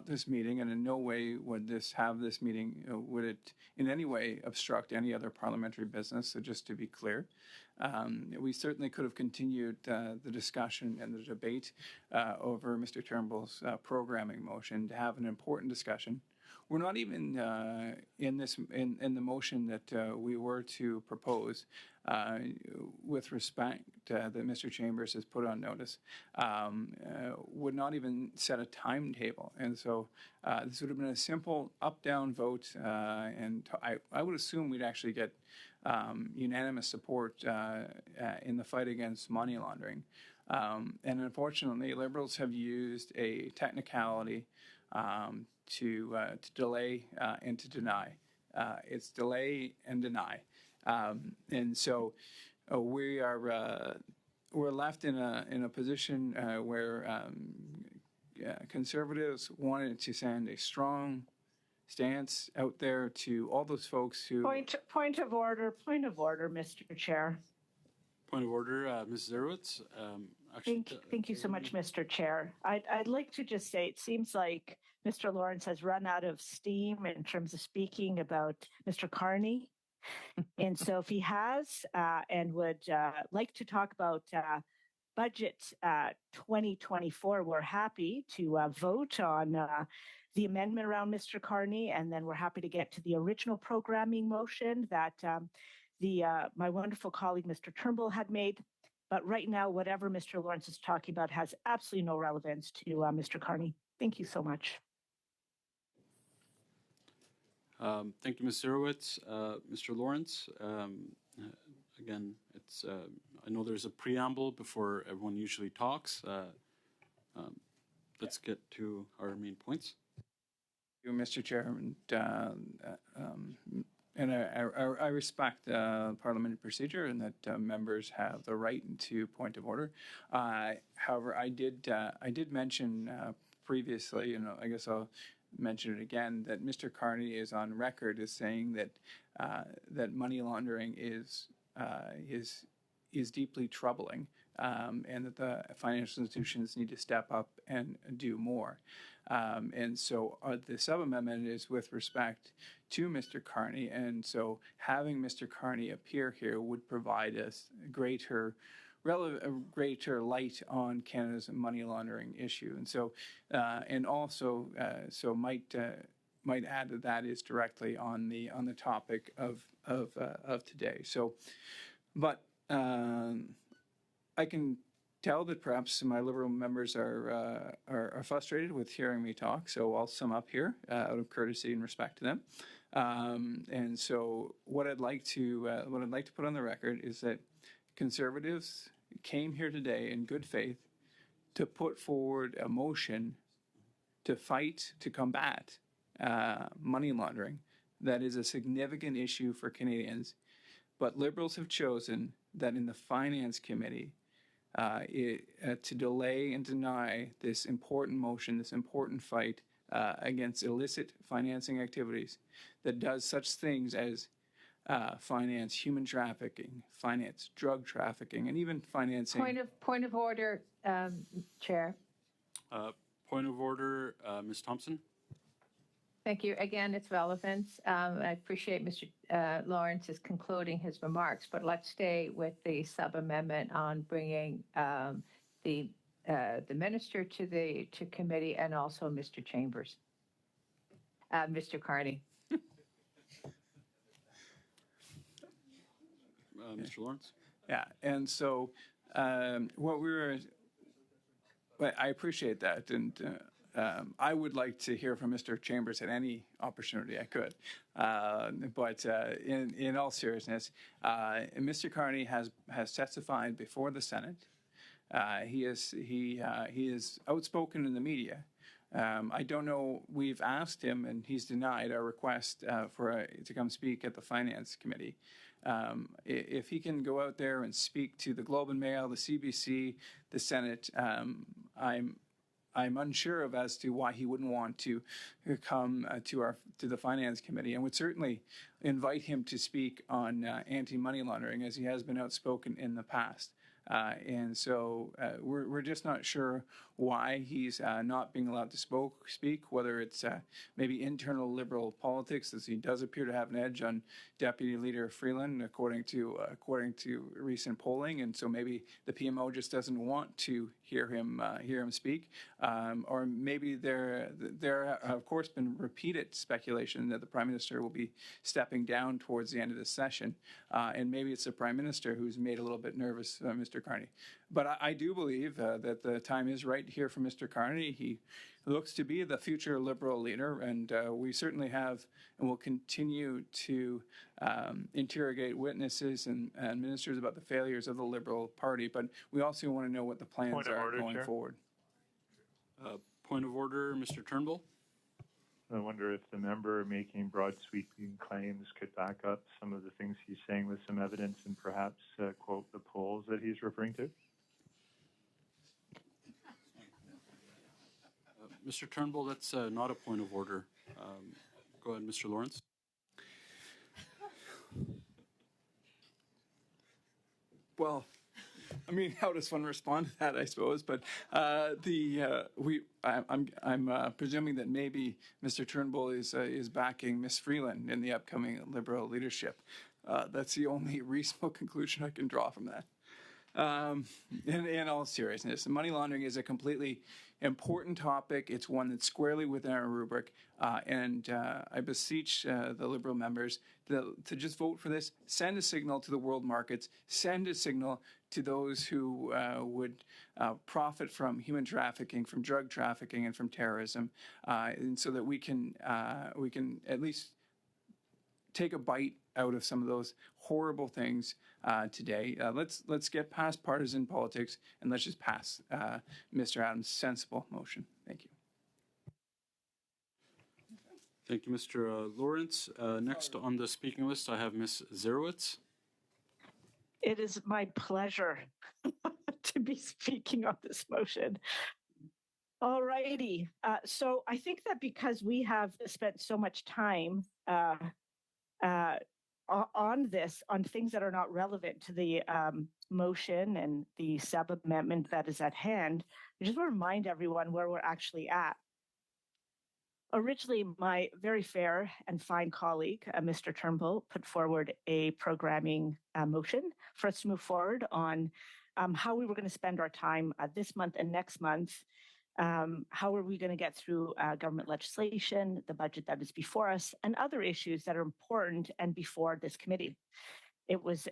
this meeting, and in no way would this meeting would it in any way obstruct any other parliamentary business. So just to be clear, we certainly could have continued the discussion and the debate over Mr. Turnbull's programming motion to have an important discussion. We're not even in the motion that we were to propose with respect that Mr. Chambers has put on notice, would not even set a timetable. And so this would have been a simple up-down vote, and I would assume we'd actually get unanimous support in the fight against money laundering. And unfortunately, Liberals have used a technicality to delay and to deny. It's delay and deny. And so we're left in a position where Conservatives wanted to send a strong stance out there to all those folks who... Point of order, Mr. Chair. Point of order, Ms. Zarowitz. Thank you so much, Mr. Chair. I'd like to just say it seems like Mr. Lawrence has run out of steam in terms of speaking about Mr. Carney. And so if he has and would like to talk about budget 2024, we're happy to vote on the amendment around Mr. Carney, and then we're happy to get to the original programming motion that my wonderful colleague, Mr. Turnbull, had made. But right now, whatever Mr. Lawrence is talking about has absolutely no relevance to Mr. Carney. Thank you so much. Thank you, Ms. Zarowitz. Mr. Lawrence, again, it's I know there's a preamble before everyone usually talks. Let's get to our main points. Thank you, Mr. Chair, and I respect parliamentary procedure and that members have the right to point of order. However, I did mention previously, and I guess I'll mention it again, that Mr. Carney is on record as saying that that money laundering is deeply troubling, and that the financial institutions need to step up and do more. And so the sub-amendment is with respect to Mr. Carney, and so having Mr. Carney appear here would provide us greater light on Canada's money laundering issue. And so, and also, so might add that is directly on the topic of today. So, but I can tell that perhaps my Liberal members are frustrated with hearing me talk. So I'll sum up here out of courtesy and respect to them. And so what I'd like to put on the record is that Conservatives came here today in good faith to put forward a motion to fight, to combat money laundering. That is a significant issue for Canadians. But Liberals have chosen that in the Finance Committee to delay and deny this important motion, this important fight against illicit financing activities that does such things as finance human trafficking, finance drug trafficking, and even financing. Point of order, Chair. Point of order, Ms. Thompson. Thank you. Again, it's relevance. I appreciate Mr. Lawrence's concluding his remarks, but let's stay with the sub-amendment on bringing the minister to committee, and also Mr. Chambers, Mr. Carney. Mr. Lawrence. Yeah, and so What we were, well, I appreciate that, and I would like to hear from Mr. Chambers at any opportunity I could. But in all seriousness, Mr. Carney has testified before the Senate. He is outspoken in the media. I don't know. We've asked him, and he's denied our request to come speak at the Finance Committee. If he can go out there and speak to the Globe and Mail, the CBC, the Senate, I'm unsure of as to why he wouldn't want to come to the Finance Committee, and would certainly invite him to speak on anti-money laundering, as he has been outspoken in the past. And so we're just not sure why he's not being allowed to speak, whether it's maybe internal Liberal politics, as he does appear to have an edge on Deputy Leader Freeland, according to recent polling, and so maybe the PMO just doesn't want to hear him speak, or maybe there have, of course, been repeated speculation that the Prime Minister will be stepping down towards the end of the session, and maybe it's the Prime Minister who's made a little bit nervous, Mr. Carney. But I do believe that the time is right to hear from Mr. Carney. He looks to be the future Liberal leader, and we certainly have and will continue to interrogate witnesses and ministers about the failures of the Liberal Party. But we also want to know what the plans are going forward. Point of order, Mr. Turnbull. I wonder if the member making broad sweeping claims could back up some of the things he's saying with some evidence and perhaps quote the polls that he's referring to. Mr. Turnbull, that's not a point of order. Go ahead, Mr. Lawrence. Well, I mean, how does one respond to that, I suppose? But I'm presuming that maybe Mr. Turnbull is backing Miss Freeland in the upcoming Liberal leadership. That's the only reasonable conclusion I can draw from that. In all seriousness, money laundering is a completely important topic. It's one that's squarely within our rubric, and I beseech the Liberal members to just vote for this. Send a signal to the world markets. Send a signal to those who would profit from human trafficking, from drug trafficking, and from terrorism, and so that we can at least take a bite out of some of those horrible things today. Let's get past partisan politics and let's just pass Mr. Adams' sensible motion. Thank you. Thank you, Mr. Lawrence. Next on the speaking list, I have Ms. Zerowitz. It is my pleasure to be speaking on this motion. All righty. So I think that because we have spent so much time on things that are not relevant to the motion and the sub-amendment that is at hand, I just want to remind everyone where we're actually at. Originally, my very fair and fine colleague, Mr. Turnbull, put forward a programming motion for us to move forward on how we were going to spend our time this month and next month. How are we going to get through government legislation, the budget that is before us, and other issues that are important and before this committee? It was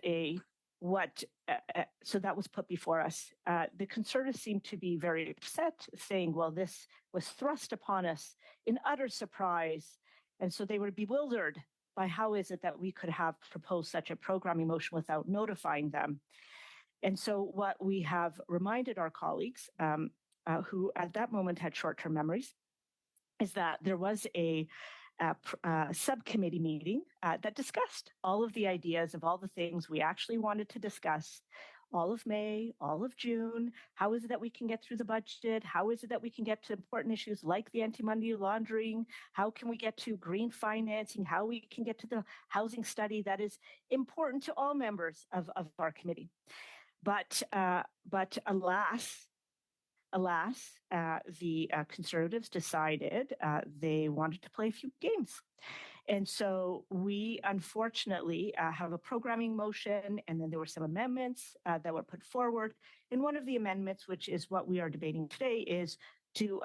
so that was put before us. The Conservatives seemed to be very upset, saying, well, this was thrust upon us in utter surprise. And so they were bewildered by how is it that we could have proposed such a programming motion without notifying them. And so what we have reminded our colleagues, who at that moment had short-term memories, is that there was a subcommittee meeting that discussed all of the ideas of all the things we actually wanted to discuss, all of May, all of June. How is it that we can get through the budget? How is it that we can get to important issues like the anti-money laundering? How can we get to green financing? How we can get to the housing study that is important to all members of our committee. But alas, the Conservatives decided they wanted to play a few games. And so we unfortunately have a programming motion, and then there were some amendments that were put forward. And one of the amendments, which is what we are debating today, is to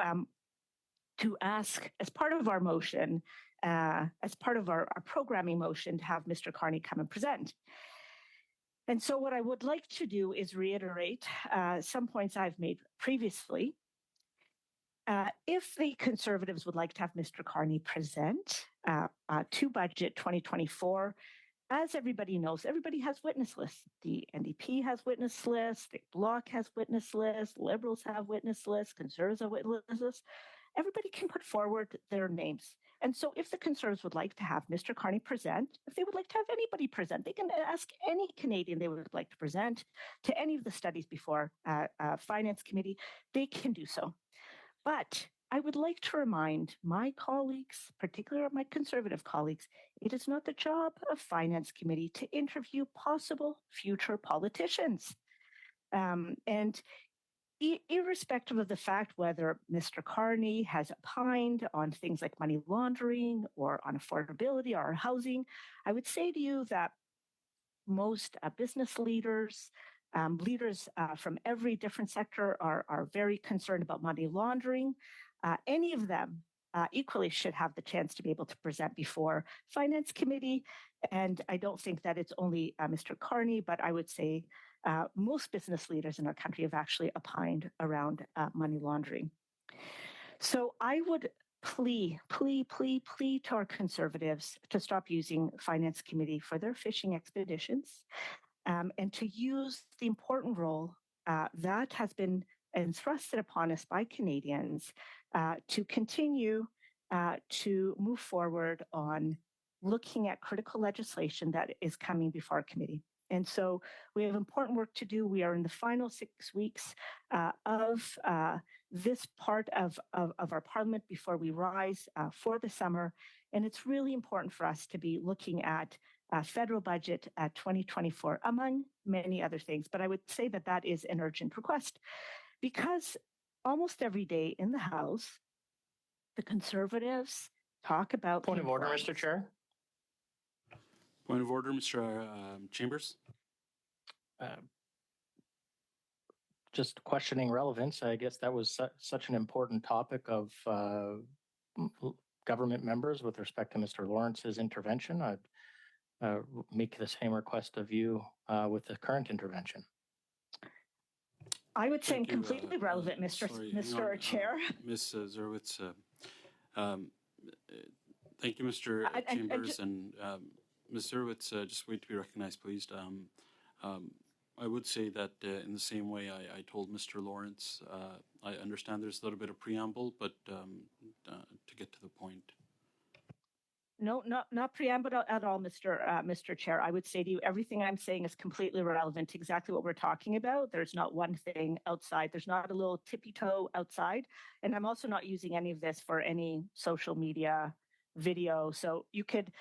ask, as part of our motion, as part of our programming motion, to have Mr. Carney come and present. And so what I would like to do is reiterate some points I've made previously. If the Conservatives would like to have Mr. Carney present to Budget 2024, as everybody knows, everybody has witness lists. The NDP has witness lists, the Bloc has witness lists, Liberals have witness lists, Conservatives have witness lists. Everybody can put forward their names. And so if the Conservatives would like to have Mr. Carney present, if they would like to have anybody present, they can ask any Canadian they would like to present to any of the studies before Finance Committee. They can do so. But I would like to remind my colleagues, particularly my Conservative colleagues, it is not the job of Finance Committee to interview possible future politicians. And irrespective of the fact whether Mr. Carney has opined on things like money laundering or on affordability or housing, I would say to you that most business leaders, leaders from every different sector are very concerned about money laundering. Any of them equally should have the chance to be able to present before Finance Committee. And I don't think that it's only Mr. Carney, but I would say most business leaders in our country have actually opined around money laundering. So I would plea to our Conservatives to stop using Finance Committee for their fishing expeditions and to use the important role that has been entrusted upon us by Canadians to continue to move forward on looking at critical legislation that is coming before our committee. And so we have important work to do. We are in the final 6 weeks of this part of our parliament before we rise for the summer. And it's really important for us to be looking at federal budget 2024, among many other things. But I would say that that is an urgent request because almost every day in the House, the Conservatives talk about... Point of order, Mr. Chair. Point of order, Mr. Chambers. Just questioning relevance. I guess that was such an important topic of government members with respect to Mr. Lawrence's intervention. I'd make the same request of you with the current intervention. I would say completely relevant, Mr. Chair. Ms. Zurwitz, thank you, Mr. Chambers. And Ms. Zurwitz, just wait to be recognized, please. I would say that in the same way I told Mr. Lawrence, I understand there's a little bit of preamble, but to get to the point. No, not preamble at all, Mr. Chair. I would say to you, everything I'm saying is completely relevant to exactly what we're talking about. There's not one thing outside. There's not a little tippy toe outside. And I'm also not using any of this for any social media video. So you could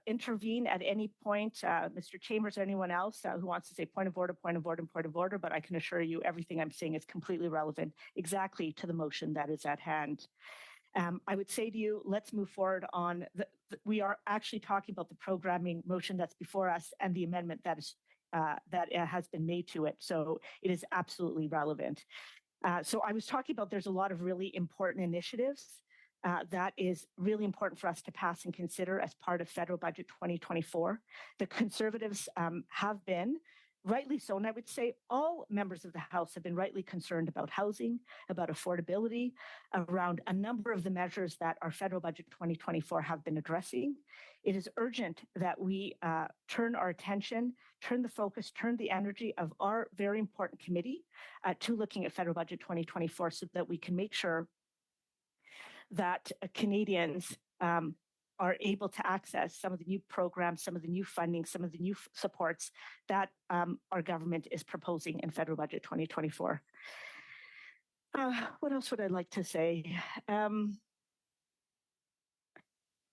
intervene at any point, Mr. Chambers or anyone else who wants to say point of order, but I can assure you everything I'm saying is completely relevant exactly to the motion that is at hand. I would say to you, let's move forward on we are actually talking about the programming motion that's before us and the amendment that has been made to it. So it is absolutely relevant. So I was talking about there's a lot of really important initiatives that is really important for us to pass and consider as part of federal budget 2024. The Conservatives have been, rightly so, and I would say all members of the House have been rightly concerned about housing, about affordability, around a number of the measures that our federal budget 2024 have been addressing. It is urgent that we turn our attention, turn the focus, turn the energy of our very important committee to looking at federal budget 2024 so that we can make sure that Canadians are able to access some of the new programs, some of the new funding, some of the new supports that our government is proposing in federal budget 2024. What else would I like to say?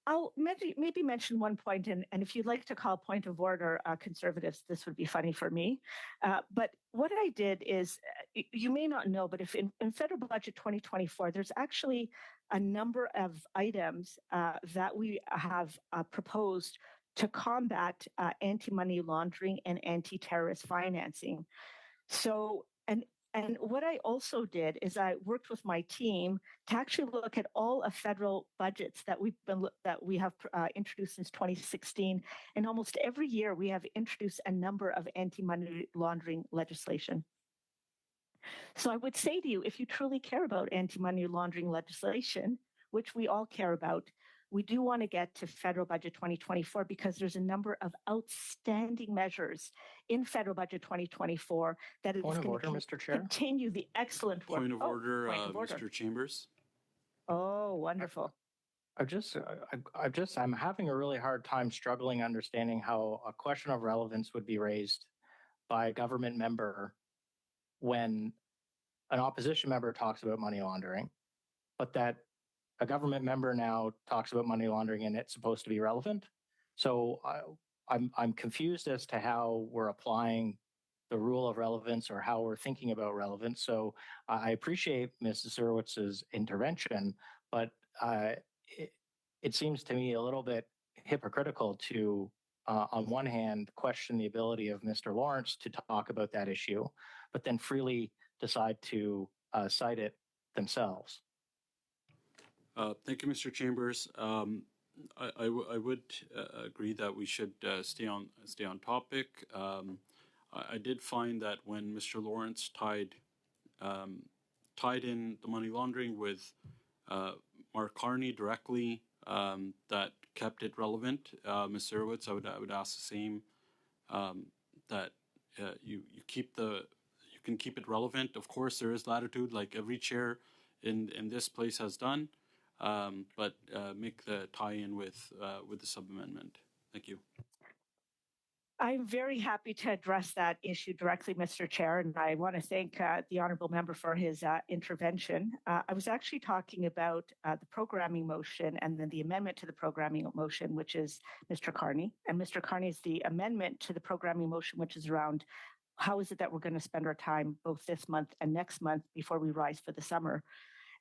I'll maybe mention one point, and if you'd like to call point of order, Conservatives, this would be funny for me. But what I did is, you may not know, but if in federal budget 2024, there's actually a number of items that we have proposed to combat anti-money laundering and anti-terrorist financing. So, and And what I also did is I worked with my team to actually look at all of federal budgets that we have introduced since 2016. And almost every year we have introduced a number of anti-money laundering legislation. So I would say to you, if you truly care about anti-money laundering legislation, which we all care about, we do want to get to federal budget 2024 because there's a number of outstanding measures in federal budget 2024 that is Point of going order, to Mr. Chair. continue the excellent work. Point of order, point of order. Mr. Chambers. Oh, wonderful. I'm having a really hard time struggling understanding how a question of relevance would be raised by a government member when an opposition member talks about money laundering, but that a government member now talks about money laundering and it's supposed to be relevant. So I'm confused as to how we're applying the rule of relevance or how we're thinking about relevance. So I appreciate Mrs. Hurwitz's intervention, but it seems to me a little bit hypocritical to, on one hand, question the ability of Mr. Lawrence to talk about that issue, but then freely decide to cite it themselves. Thank you, Mr. Chambers. I would agree that we should stay on topic. I did find that when Mr. Lawrence tied in the money laundering with Mark Carney directly, that kept it relevant. Ms. Hurwitz, I would ask the same. That you can keep it relevant. Of course, there is latitude, like every chair in this place has done. But make the tie-in with the sub-amendment. Thank you. I'm very happy to address that issue directly, Mr. Chair, and I want to thank the honourable member for his intervention. I was actually talking about the programming motion and then the amendment to the programming motion, which is Mr. Carney. And Mr. Carney is the amendment to the programming motion, which is around how is it that we're going to spend our time both this month and next month before we rise for the summer.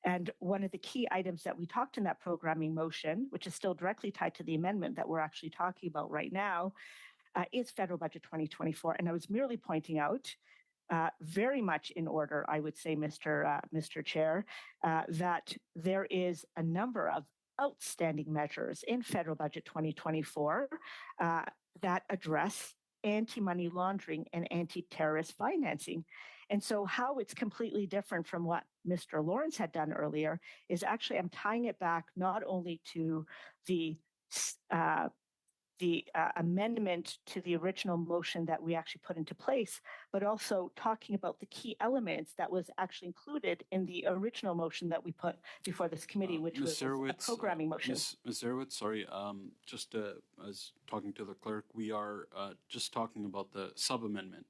And one of the key items that we talked in that programming motion, which is still directly tied to the amendment that we're actually talking about right now, is federal budget 2024. And I was merely pointing out, very much in order, I would say, Mr. Chair, that there is a number of outstanding measures in federal budget 2024 that address anti-money laundering and anti-terrorist financing. And so how it's completely different from what Mr. Lawrence had done earlier is actually I'm tying it back not only to the amendment to the original motion that we actually put into place, but also talking about the key elements that was actually included in the original motion that we put before this committee, which was a programming motion. Ms. Hurwitz, sorry, just as talking to the clerk, we are just talking about the sub-amendment,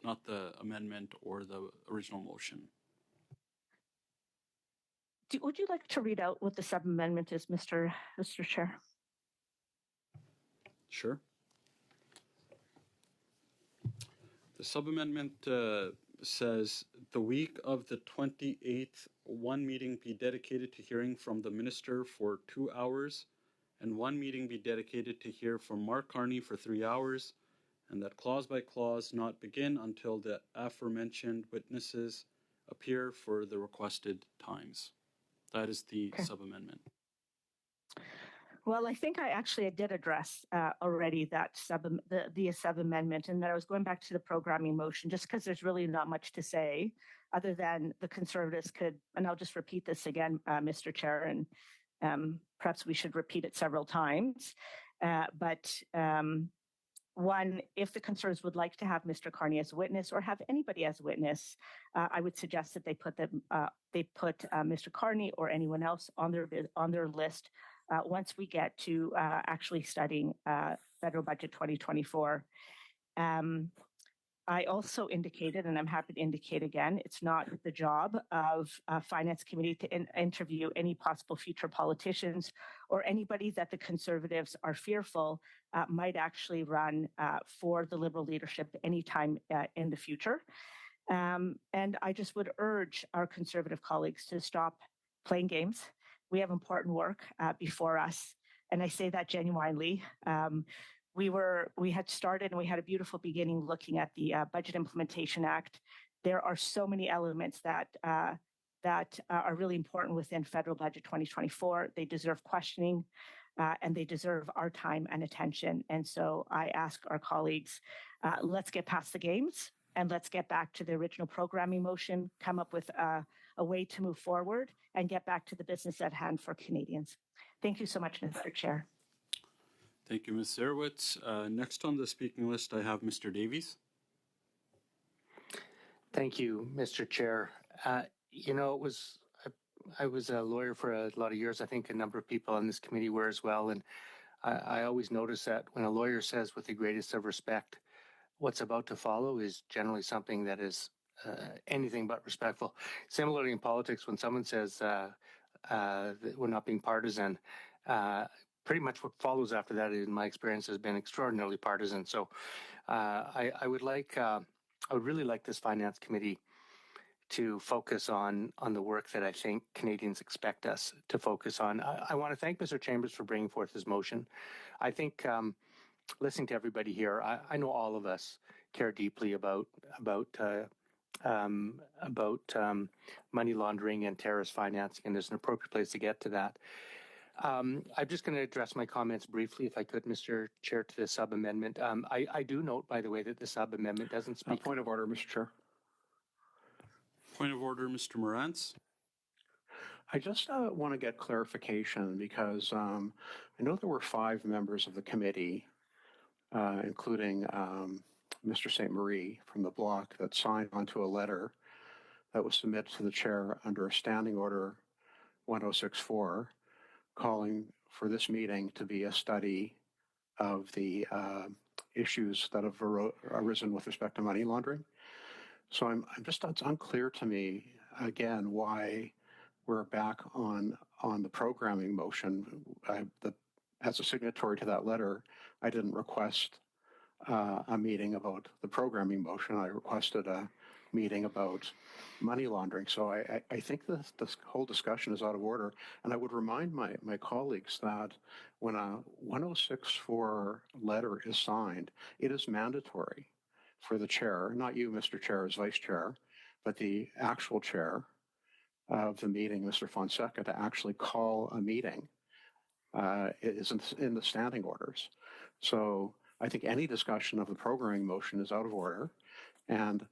not the amendment or the original motion. Would you like to read out what the sub-amendment is, Mr. Chair? Sure. The sub-amendment says the week of the 28th, one meeting be dedicated to hearing from the minister for 2 hours, and one meeting be dedicated to hear from Mark Carney for 3 hours, and that clause by clause not begin until the aforementioned witnesses appear for the requested times. That is the sub-amendment. Well, I think I did address already that the sub-amendment, and that I was going back to the programming motion just because there's really not much to say other than the Conservatives could, and I'll just repeat this again, Mr. Chair, and perhaps we should repeat it several times. One, if the Conservatives would like to have Mr. Carney as a witness or have anybody as a witness, I would suggest that they put Mr. Carney or anyone else on their list once we get to actually studying federal budget 2024. I also indicated, and I'm happy to indicate again, it's not the job of Finance Committee to interview any possible future politicians or anybody that the Conservatives are fearful might actually run for the Liberal leadership anytime in the future. And I just would urge our Conservative colleagues to stop playing games. We have important work before us, and I say that genuinely. We had started and we had a beautiful beginning looking at the Budget Implementation Act. there are so many elements that are really important within federal budget 2024. They deserve questioning, and they deserve our time and attention. And so I ask our colleagues, let's get past the games and let's get back to the original programming motion, come up with a way to move forward and get back to the business at hand for Canadians. Thank you so much, Mr. Chair. Thank you, Ms. Zerwitz. Next on the speaking list, I have Mr. Davies. Thank you, Mr. Chair. You know, I was a lawyer for a lot of years. I think a number of people on this committee were as well. And I always notice that when a lawyer says with the greatest of respect, what's about to follow is generally something that is anything but respectful. Similarly in politics, when someone says that we're not being partisan, pretty much what follows after that, in my experience, has been extraordinarily partisan. So I would really like this finance committee to focus on the work that I think Canadians expect us to focus on. I want to thank Mr. Chambers for bringing forth his motion. I think listening to everybody here, I know all of us care deeply about money laundering and terrorist financing, and there's an appropriate place to get to that. I'm just going to address my comments briefly, if I could, Mr. Chair, to the sub-amendment. I do note, by the way, that the sub-amendment doesn't speak... Point of order, Mr. Chair. Point of order, Mr. Morantz. I just want to get clarification because I know there were 5 members of the committee, including Mr. St. Marie from the bloc, that signed onto a letter that was submitted to the chair under Standing Order 1064, calling for this meeting to be a study of the issues that have arisen with respect to money laundering. So it's unclear to me, again, why we're back on the programming motion. As a signatory to that letter, I didn't request a meeting about the programming motion. I requested a meeting about money laundering. So I think this whole discussion is out of order. And I would remind my colleagues that when a 1064 letter is signed, it is mandatory for the chair, not you, Mr. Chair, as vice chair, but the actual chair of the meeting, Mr. Fonseca, to actually call a meeting. It is in the standing orders. So I think any discussion of the programming motion is out of order, and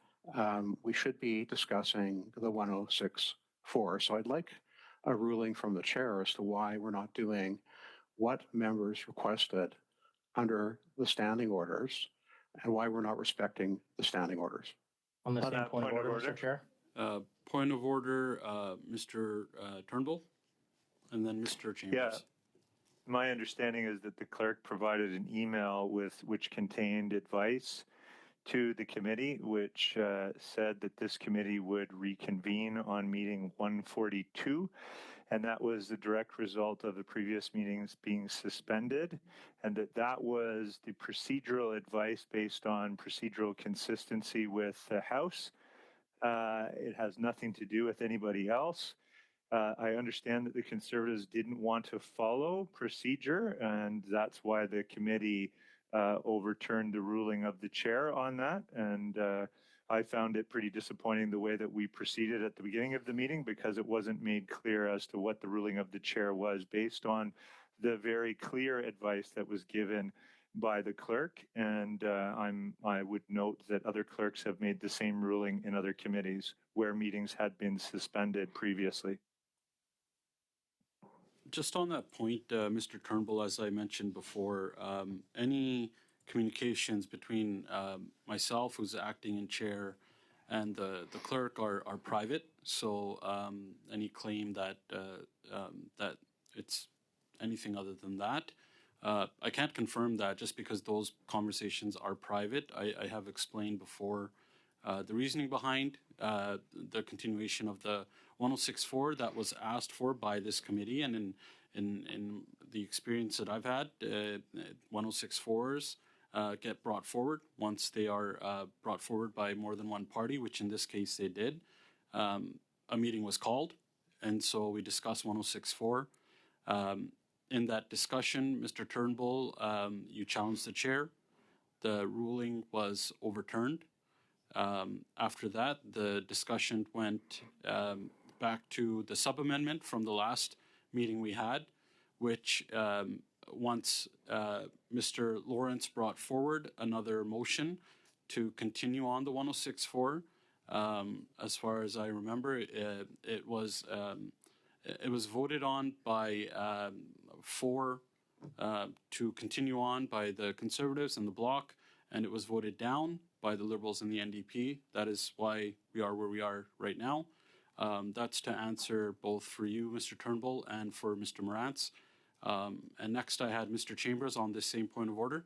we should be discussing the 1064. So I'd like a ruling from the chair as to why we're not doing what members requested under the standing orders and why we're not respecting the standing orders. On the same point of order, Mr. Chair. Point of order, Mr. Turnbull, and then Mr. Chambers. Yeah. My understanding is that the clerk provided an email which contained advice to the committee, which said that this committee would reconvene on meeting 142, and that was the direct result of the previous meetings being suspended, and that was the procedural advice based on procedural consistency with the House. It has nothing to do with anybody else. I understand that the Conservatives didn't want to follow procedure, and that's why the committee overturned the ruling of the chair on that. And I found it pretty disappointing the way that we proceeded at the beginning of the meeting, because it wasn't made clear as to what the ruling of the chair was based on the very clear advice that was given by the clerk. And I would note that other clerks have made the same ruling in other committees where meetings had been suspended previously. Just on that point, Mr. Turnbull, as I mentioned before, any communications between myself, who's acting in chair, and the clerk are private. So any claim that that it's anything other than that, I can't confirm that just because those conversations are private. I have explained before the reasoning behind the continuation of the 1064 that was asked for by this committee, and in the experience that I've had, 1064s get brought forward once they are brought forward by more than one party, which in this case they did. A meeting was called, and so we discussed 1064. In that discussion, Mr. Turnbull, you challenged the chair. The ruling was overturned. After that, the discussion went back to the sub-amendment from the last meeting we had, which once Mr. Lawrence brought forward another motion to continue on the 106.4. As far as I remember, it was voted on by 4 to continue on by the Conservatives and the Bloc, and it was voted down by the Liberals and the NDP. That is why we are where we are right now. That's to answer both for you, Mr. Turnbull, and for Mr. Morantz. And next I had Mr. Chambers on this same point of order.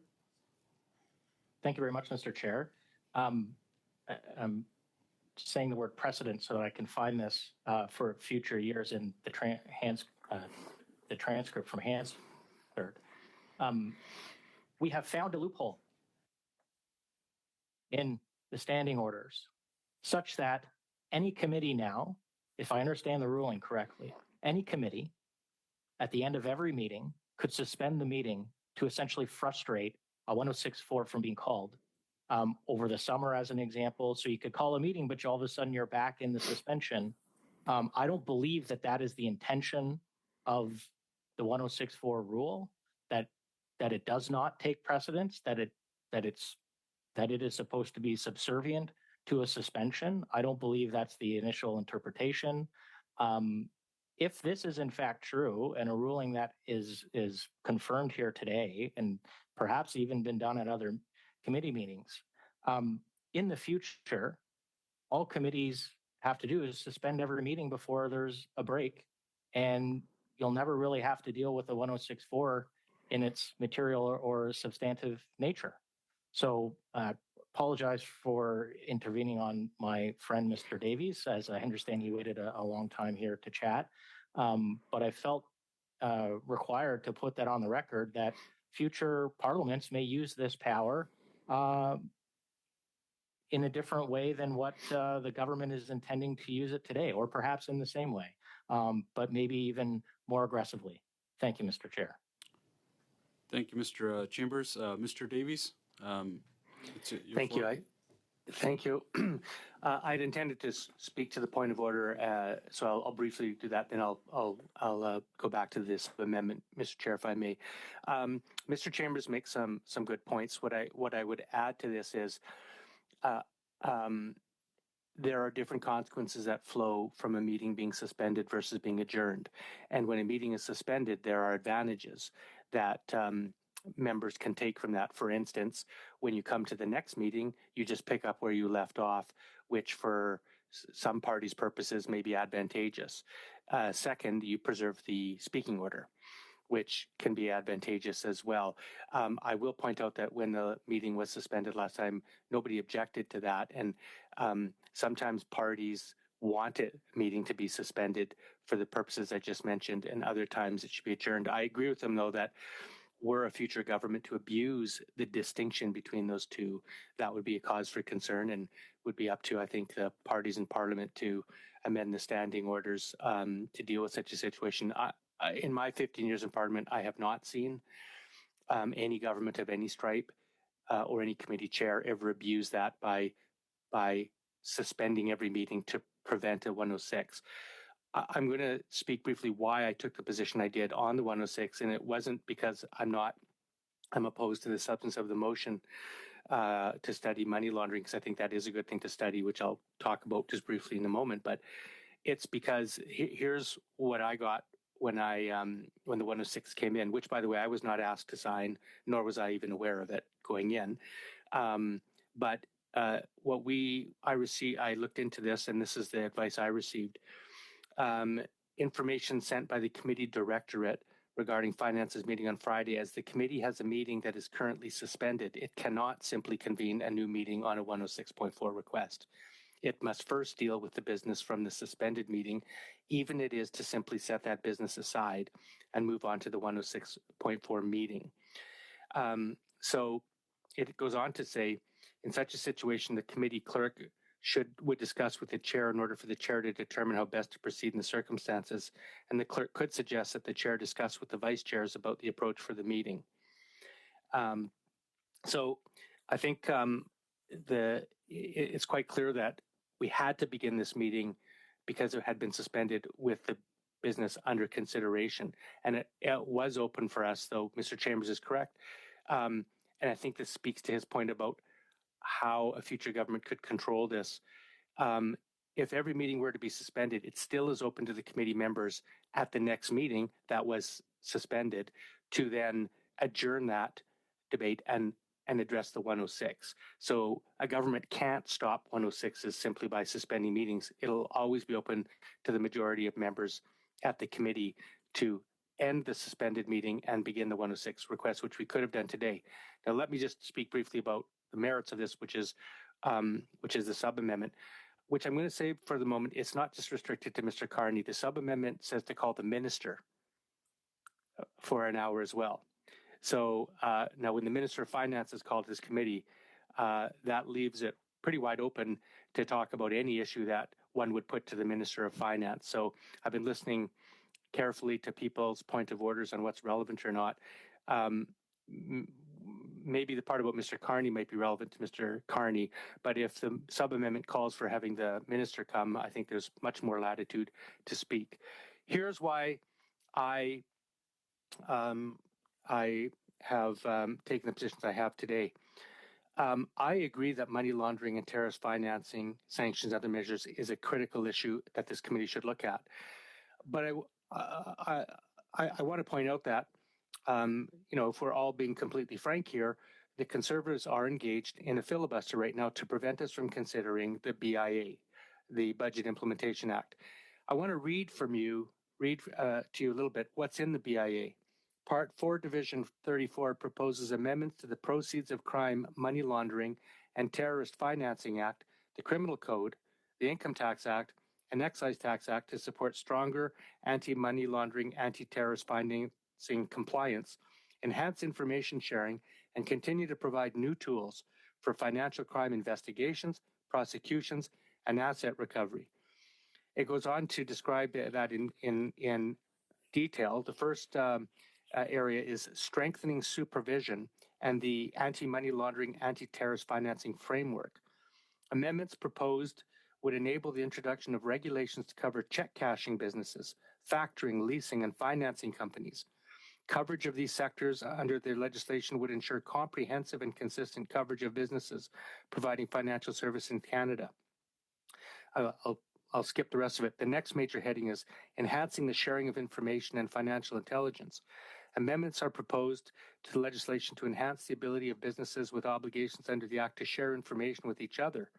Thank you very much, Mr. Chair. I'm saying the word precedent so that I can find this for future years in the transcript from Hansford. We have found a loophole in the standing orders such that any committee now, if I understand the ruling correctly, any committee at the end of every meeting could suspend the meeting to essentially frustrate a 106.4 from being called over the summer, as an example. So you could call a meeting, but all of a sudden you're back in the suspension. I don't believe that that is the intention of the 106.4 rule, that it does not take precedence, that it is supposed to be subservient to a suspension. I don't believe that's the initial interpretation. If this is in fact true, and a ruling that is confirmed here today, and perhaps even been done at other committee meetings, in the future, all committees have to do is suspend every meeting before there's a break, and you'll never really have to deal with the 106.4 in its material or substantive nature. So apologize for intervening on my friend, Mr. Davies, as I understand he waited a long time here to chat. But I felt required to put that on the record that future parliaments may use this power in a different way than what the government is intending to use it today, or perhaps in the same way, but maybe even more aggressively. Thank you, Mr. Chair. Thank you, Mr. Chambers. Mr. Davies, Thank you. Thank you. I'd intended to speak to the point of order, so I'll briefly do that. Then I'll go back to this amendment, Mr. Chair, if I may. Mr. Chambers makes some good points. What I would add to this is there are different consequences that flow from a meeting being suspended versus being adjourned. And when a meeting is suspended, there are advantages that members can take from that. For instance, when you come to the next meeting, you just pick up where you left off, which for some parties' purposes may be advantageous. Second, you preserve the speaking order, which can be advantageous as well. I will point out that when the meeting was suspended last time, nobody objected to that. And sometimes parties want a meeting to be suspended for the purposes I just mentioned, and other times it should be adjourned. I agree with them, though, that were a future government to abuse the distinction between those two, that would be a cause for concern, and would be up to, I think, the parties in Parliament to amend the standing orders to deal with such a situation. In my 15 years in Parliament, I have not seen any government of any stripe or any committee chair ever abuse that by suspending every meeting to prevent a 106. I'm going to speak briefly why I took the position I did on the 106, and it wasn't because I'm opposed to the substance of the motion to study money laundering, because I think that is a good thing to study, which I'll talk about just briefly in a moment. But it's because here's what I got when the 106 came in, which, by the way, I was not asked to sign, nor was I even aware of it going in. But I looked into this, and this is the advice I received. Information sent by the committee directorate regarding finances meeting on Friday. As the committee has a meeting that is currently suspended, it cannot simply convene a new meeting on a 106.4 request. It must first deal with the business from the suspended meeting, even it is to simply set that business aside and move on to the 106.4 meeting. So it goes on to say, in such a situation, the committee clerk would discuss with the chair in order for the chair to determine how best to proceed in the circumstances, and the clerk could suggest that the chair discuss with the vice chairs about the approach for the meeting. So I think it's quite clear that we had to begin this meeting because it had been suspended with the business under consideration. And it was open for us, though Mr. Chambers is correct. And I think this speaks to his point about how a future government could control this. If every meeting were to be suspended, it still is open to the committee members at the next meeting that was suspended to then adjourn that debate and address the 106. So a government can't stop 106s simply by suspending meetings. It'll always be open to the majority of members at the committee to end the suspended meeting and begin the 106 request, which we could have done today. Now, let me just speak briefly about the merits of this, which is the sub-amendment, which I'm going to say for the moment, it's not just restricted to Mr. Carney. The sub-amendment says to call the minister for an hour as well. So now when the Minister of Finance is called to this committee, that leaves it pretty wide open to talk about any issue that one would put to the Minister of Finance. So I've been listening carefully to people's point of orders on what's relevant or not. Maybe the part about Mr. Carney might be relevant to Mr. Carney, but if the sub-amendment calls for having the minister come, I think there's much more latitude to speak. Here's why I have taken the positions I have today. I agree that money laundering and terrorist financing, sanctions, other measures is a critical issue that this committee should look at. But I want to point out that, if we're all being completely frank here, the Conservatives are engaged in a filibuster right now to prevent us from considering the BIA, the Budget Implementation Act. I want to read to you a little bit what's in the BIA. Part 4, Division 34 proposes amendments to the Proceeds of Crime, Money Laundering, and Terrorist Financing Act, the Criminal Code, the Income Tax Act, and Excise Tax Act to support stronger anti-money laundering, anti-terrorist financing compliance, enhance information sharing, and continue to provide new tools for financial crime investigations, prosecutions, and asset recovery. It goes on to describe that in detail. The first area is strengthening supervision and the anti-money laundering, anti-terrorist financing framework. Amendments proposed would enable the introduction of regulations to cover check cashing businesses, factoring, leasing, and financing companies. Coverage of these sectors under the legislation would ensure comprehensive and consistent coverage of businesses providing financial service in Canada. I'll skip the rest of it. The next major heading is enhancing the sharing of information and financial intelligence. Amendments are proposed to the legislation to enhance the ability of businesses with obligations under the Act to share information with each other.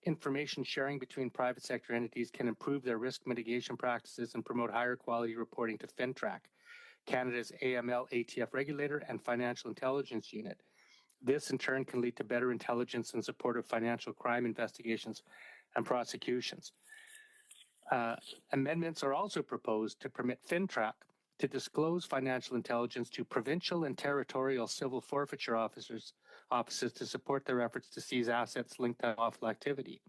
Information sharing between private sector entities can improve their risk mitigation practices and promote higher quality reporting to FINTRAC, Canada's AML/ATF regulator and financial intelligence unit. This, in turn, can lead to better intelligence in support of financial crime investigations and prosecutions. Amendments are also proposed to permit FINTRAC to disclose financial intelligence to provincial and territorial civil forfeiture offices to support their efforts to seize assets linked to unlawful activity.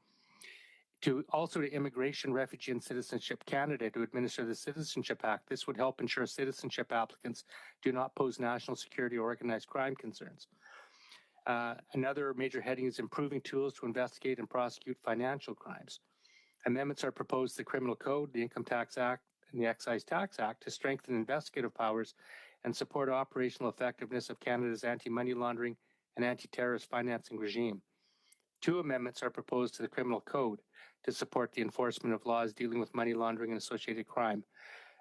Also to Immigration, Refugee and Citizenship Canada to administer the Citizenship Act. This would help ensure citizenship applicants do not pose national security or organized crime concerns. Another major heading is improving tools to investigate and prosecute financial crimes. Amendments are proposed to the Criminal Code, the Income Tax Act, and the Excise Tax Act to strengthen investigative powers and support operational effectiveness of Canada's anti-money laundering and anti-terrorist financing regime. 2 amendments are proposed to the Criminal Code to support the enforcement of laws dealing with money laundering and associated crime.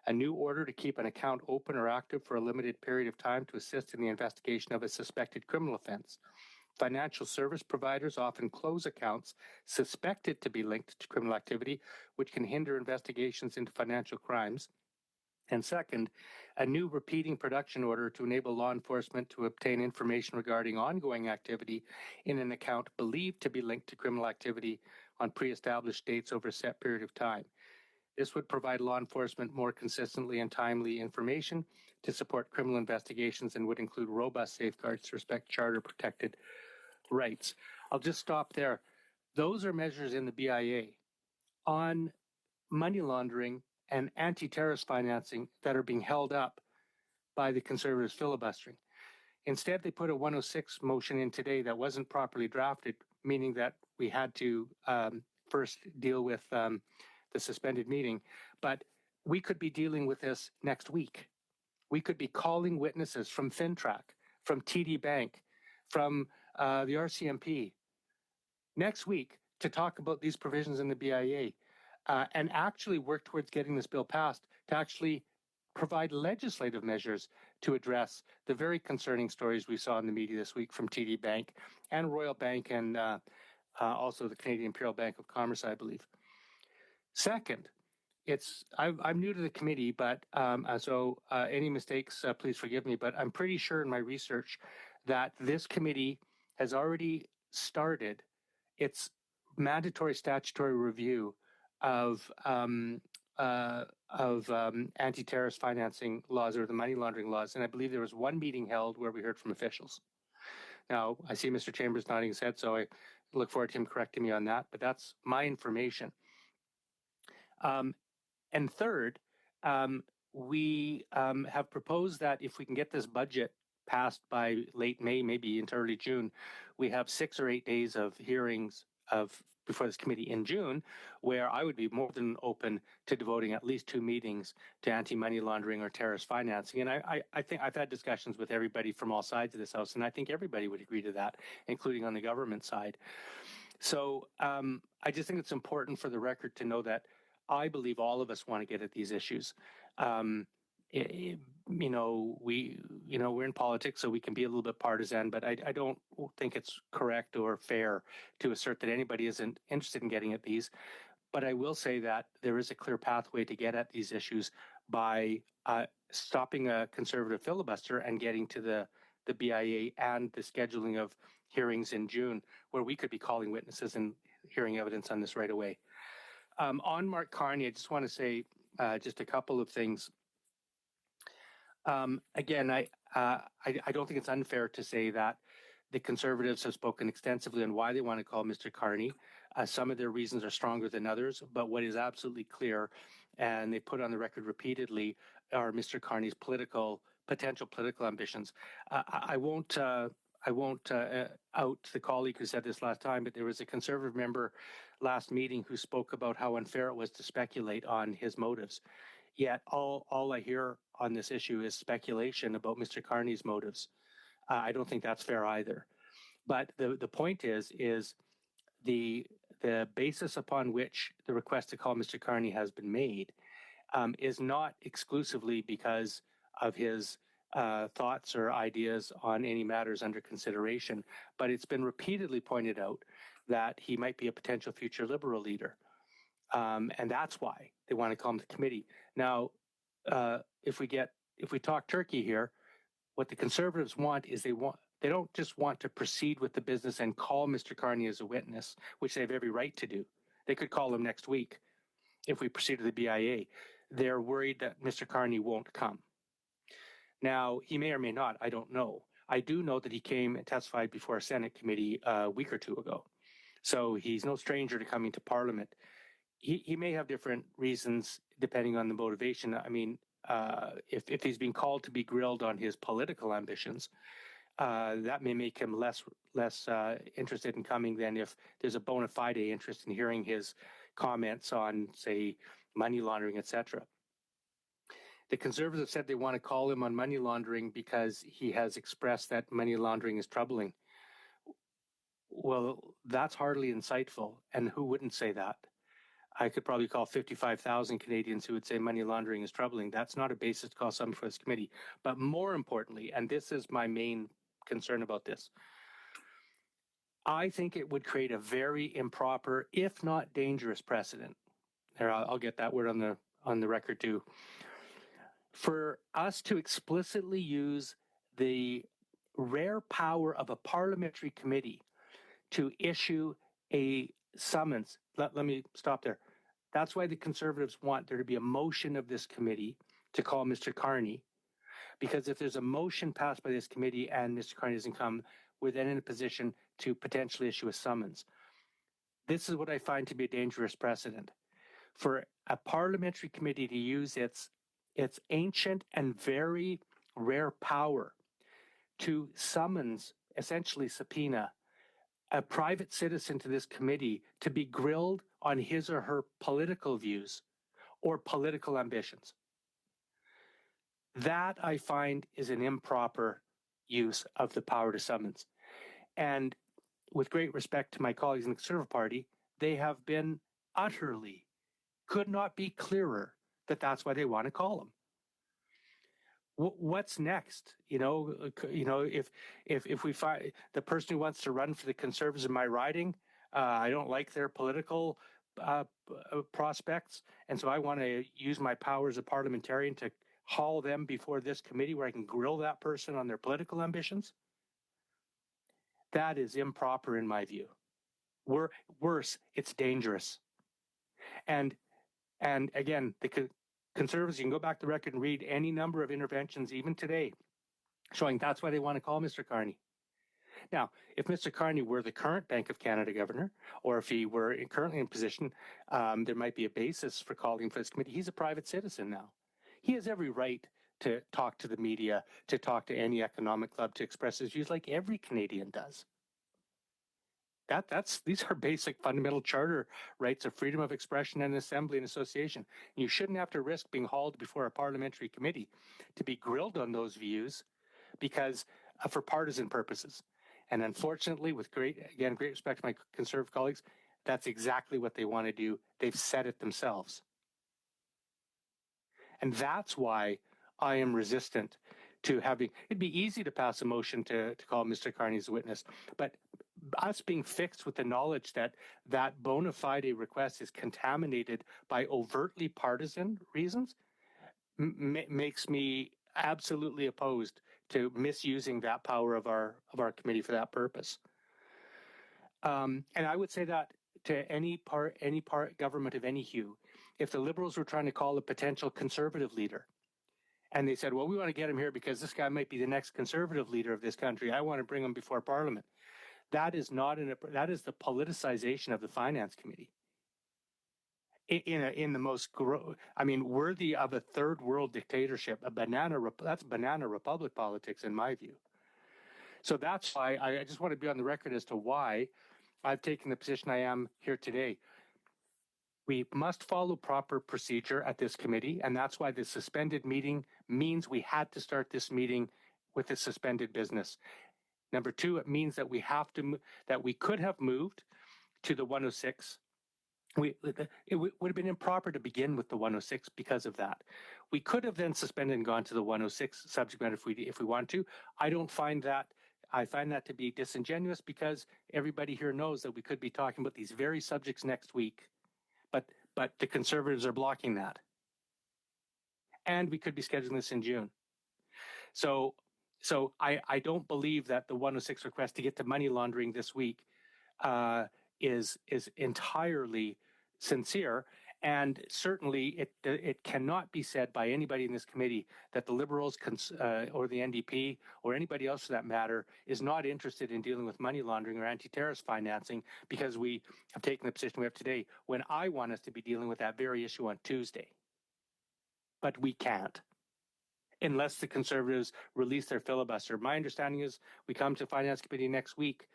A new order to keep an account open or active for a limited period of time to assist in the investigation of a suspected criminal offense. Financial service providers often close accounts suspected to be linked to criminal activity, which can hinder investigations into financial crimes. And second, a new repeating production order to enable law enforcement to obtain information regarding ongoing activity in an account believed to be linked to criminal activity on pre-established dates over a set period of time. This would provide law enforcement more consistently and timely information to support criminal investigations and would include robust safeguards to respect charter-protected rights. I'll just stop there. Those are measures in the BIA on money laundering and anti-terrorist financing that are being held up by the Conservatives filibustering. Instead, they put a 106 motion in today that wasn't properly drafted, meaning that we had to first deal with the suspended meeting, but we could be dealing with this next week. We could be calling witnesses from FinTrack, from TD Bank, from the RCMP next week to talk about these provisions in the BIA and actually work towards getting this bill passed to actually provide legislative measures to address the very concerning stories we saw in the media this week from TD Bank and Royal Bank and also the Canadian Imperial Bank of Commerce, I believe. Second, I'm new to the committee, but so any mistakes, please forgive me, but I'm pretty sure in my research that this committee has already started its mandatory statutory review of anti-terrorist financing laws or the money laundering laws. And I believe there was one meeting held where we heard from officials. Now, I see Mr. Chambers nodding his head, so I look forward to him correcting me on that, but that's my information. And third, we have proposed that if we can get this budget passed by late May, maybe into early June, we have 6 or 8 days of hearings before this committee in June, where I would be more than open to devoting at least 2 meetings to anti-money laundering or terrorist financing. And I think I've had discussions with everybody from all sides of this House, and I think everybody would agree to that, including on the government side. So I just think it's important for the record to know that I believe all of us want to get at these issues. We're in politics, so we can be a little bit partisan, but I don't think it's correct or fair to assert that anybody isn't interested in getting at these. But I will say that there is a clear pathway to get at these issues by stopping a conservative filibuster and getting to the BIA and the scheduling of hearings in June, where we could be calling witnesses and hearing evidence on this right away. On Mark Carney, I just want to say just a couple of things. Again, I don't think it's unfair to say that the Conservatives have spoken extensively on why they want to call Mr. Carney. Some of their reasons are stronger than others, but what is absolutely clear, and they put on the record repeatedly, are Mr. Carney's potential political ambitions. I won't out the colleague who said this last time, but there was a Conservative member last meeting who spoke about how unfair it was to speculate on his motives. Yet all I hear on this issue is speculation about Mr. Carney's motives. I don't think that's fair either. But the point is the basis upon which the request to call Mr. Carney has been made is not exclusively because of his thoughts or ideas on any matters under consideration, but it's been repeatedly pointed out that he might be a potential future Liberal leader. And that's why they want to call him to committee. Now, if we talk turkey here, what the Conservatives want is they don't just want to proceed with the business and call Mr. Carney as a witness, which they have every right to do. They could call him next week if we proceed to the BIA. They're worried that Mr. Carney won't come. Now, he may or may not, I don't know. I do know that he came and testified before a Senate committee a week or two ago. So he's no stranger to coming to Parliament. He may have different reasons depending on the motivation. I mean, if he's being called to be grilled on his political ambitions, that may make him less interested in coming than if there's a bona fide interest in hearing his comments on, say, money laundering, etc. The Conservatives said they want to call him on money laundering because he has expressed that money laundering is troubling. Well, that's hardly insightful, and who wouldn't say that? I could probably call 55,000 Canadians who would say money laundering is troubling. That's not a basis to call someone for this committee. But more importantly, and this is my main concern about this, I think it would create a very improper, if not dangerous precedent. There, I'll get that word on the record too. For us to explicitly use the rare power of a parliamentary committee to issue a summons. Let me stop there. That's why the Conservatives want there to be a motion of this committee to call Mr. Carney, because if there's a motion passed by this committee and Mr. Carney doesn't come, we're then in a position to potentially issue a summons. This is what I find to be a dangerous precedent. For a parliamentary committee to use its ancient and very rare power to summons, essentially subpoena, a private citizen to this committee to be grilled on his or her political views or political ambitions. That I find is an improper use of the power to summons. And with great respect to my colleagues in the Conservative Party, they have been utterly, could not be clearer that that's why they want to call them. What's next? If we find the person who wants to run for the Conservatives in my riding, I don't like their political prospects, and so I want to use my power as a parliamentarian to haul them before this committee where I can grill that person on their political ambitions. That is improper in my view. Worse, it's dangerous. And again, the Conservatives, you can go back to the record and read any number of interventions, even today, showing that's why they want to call Mr. Carney. Now, if Mr. Carney were the current Bank of Canada governor, or if he were currently in position, there might be a basis for calling for this committee. He's a private citizen now. He has every right to talk to the media, to talk to any economic club, to express his views like every Canadian does. These are basic fundamental charter rights of freedom of expression and assembly and association. And you shouldn't have to risk being hauled before a parliamentary committee to be grilled on those views because for partisan purposes. And unfortunately, with great respect to my Conservative colleagues, that's exactly what they want to do. They've said it themselves. And that's why I am resistant to having, it'd be easy to pass a motion to call Mr. Carney as a witness, but us being fixed with the knowledge that that bona fide request is contaminated by overtly partisan reasons makes me absolutely opposed to misusing that power of our committee for that purpose. And I would say that to any government of any hue, if the Liberals were trying to call a potential Conservative leader, and they said, well, we want to get him here because this guy might be the next Conservative leader of this country. I want to bring him before Parliament. That is that is the politicization of the Finance Committee. In the most, worthy of a third world dictatorship, that's banana republic politics in my view. So that's why I just want to be on the record as to why I've taken the position I am here today. We must follow proper procedure at this committee, and that's why the suspended meeting means we had to start this meeting with a suspended business. Number two, it means that we could have moved to the 106. It would have been improper to begin with the 106 because of that. We could have then suspended and gone to the 106 subject matter if we want to. I find that to be disingenuous because everybody here knows that we could be talking about these very subjects next week, but the Conservatives are blocking that. And we could be scheduling this in June. So I don't believe that the 106 request to get to money laundering this week is entirely sincere, and certainly it cannot be said by anybody in this committee that the Liberals or the NDP or anybody else for that matter is not interested in dealing with money laundering or anti-terrorist financing because we have taken the position we have today when I want us to be dealing with that very issue on Tuesday. But we can't unless the Conservatives release their filibuster. My understanding is we come to Finance Committee next week,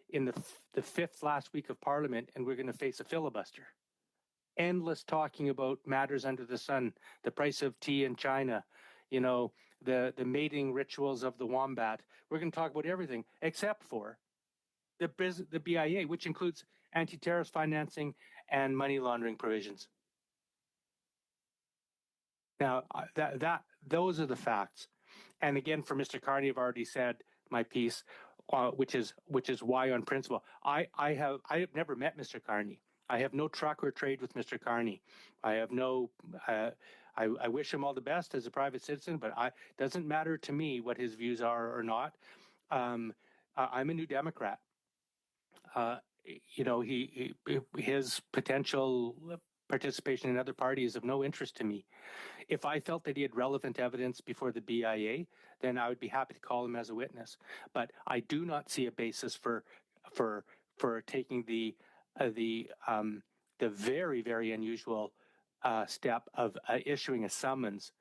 in the fifth last week of Parliament, and we're going to face a filibuster. Endless talking about matters under the sun, the price of tea in China, the mating rituals of the wombat. We're going to talk about everything except for the BIA, which includes anti-terrorist financing and money laundering provisions. Now, those are the facts. And again, for Mr. Carney, I've already said my piece, which is why on principle. I have never met Mr. Carney. I have no truck or trade with Mr. Carney. I have no, I wish him all the best as a private citizen, but it doesn't matter to me what his views are or not. I'm a New Democrat. His potential participation in other parties is of no interest to me. If I felt that he had relevant evidence before the BIA, then I would be happy to call him as a witness. But I do not see a basis for taking the very, very unusual step of issuing a summons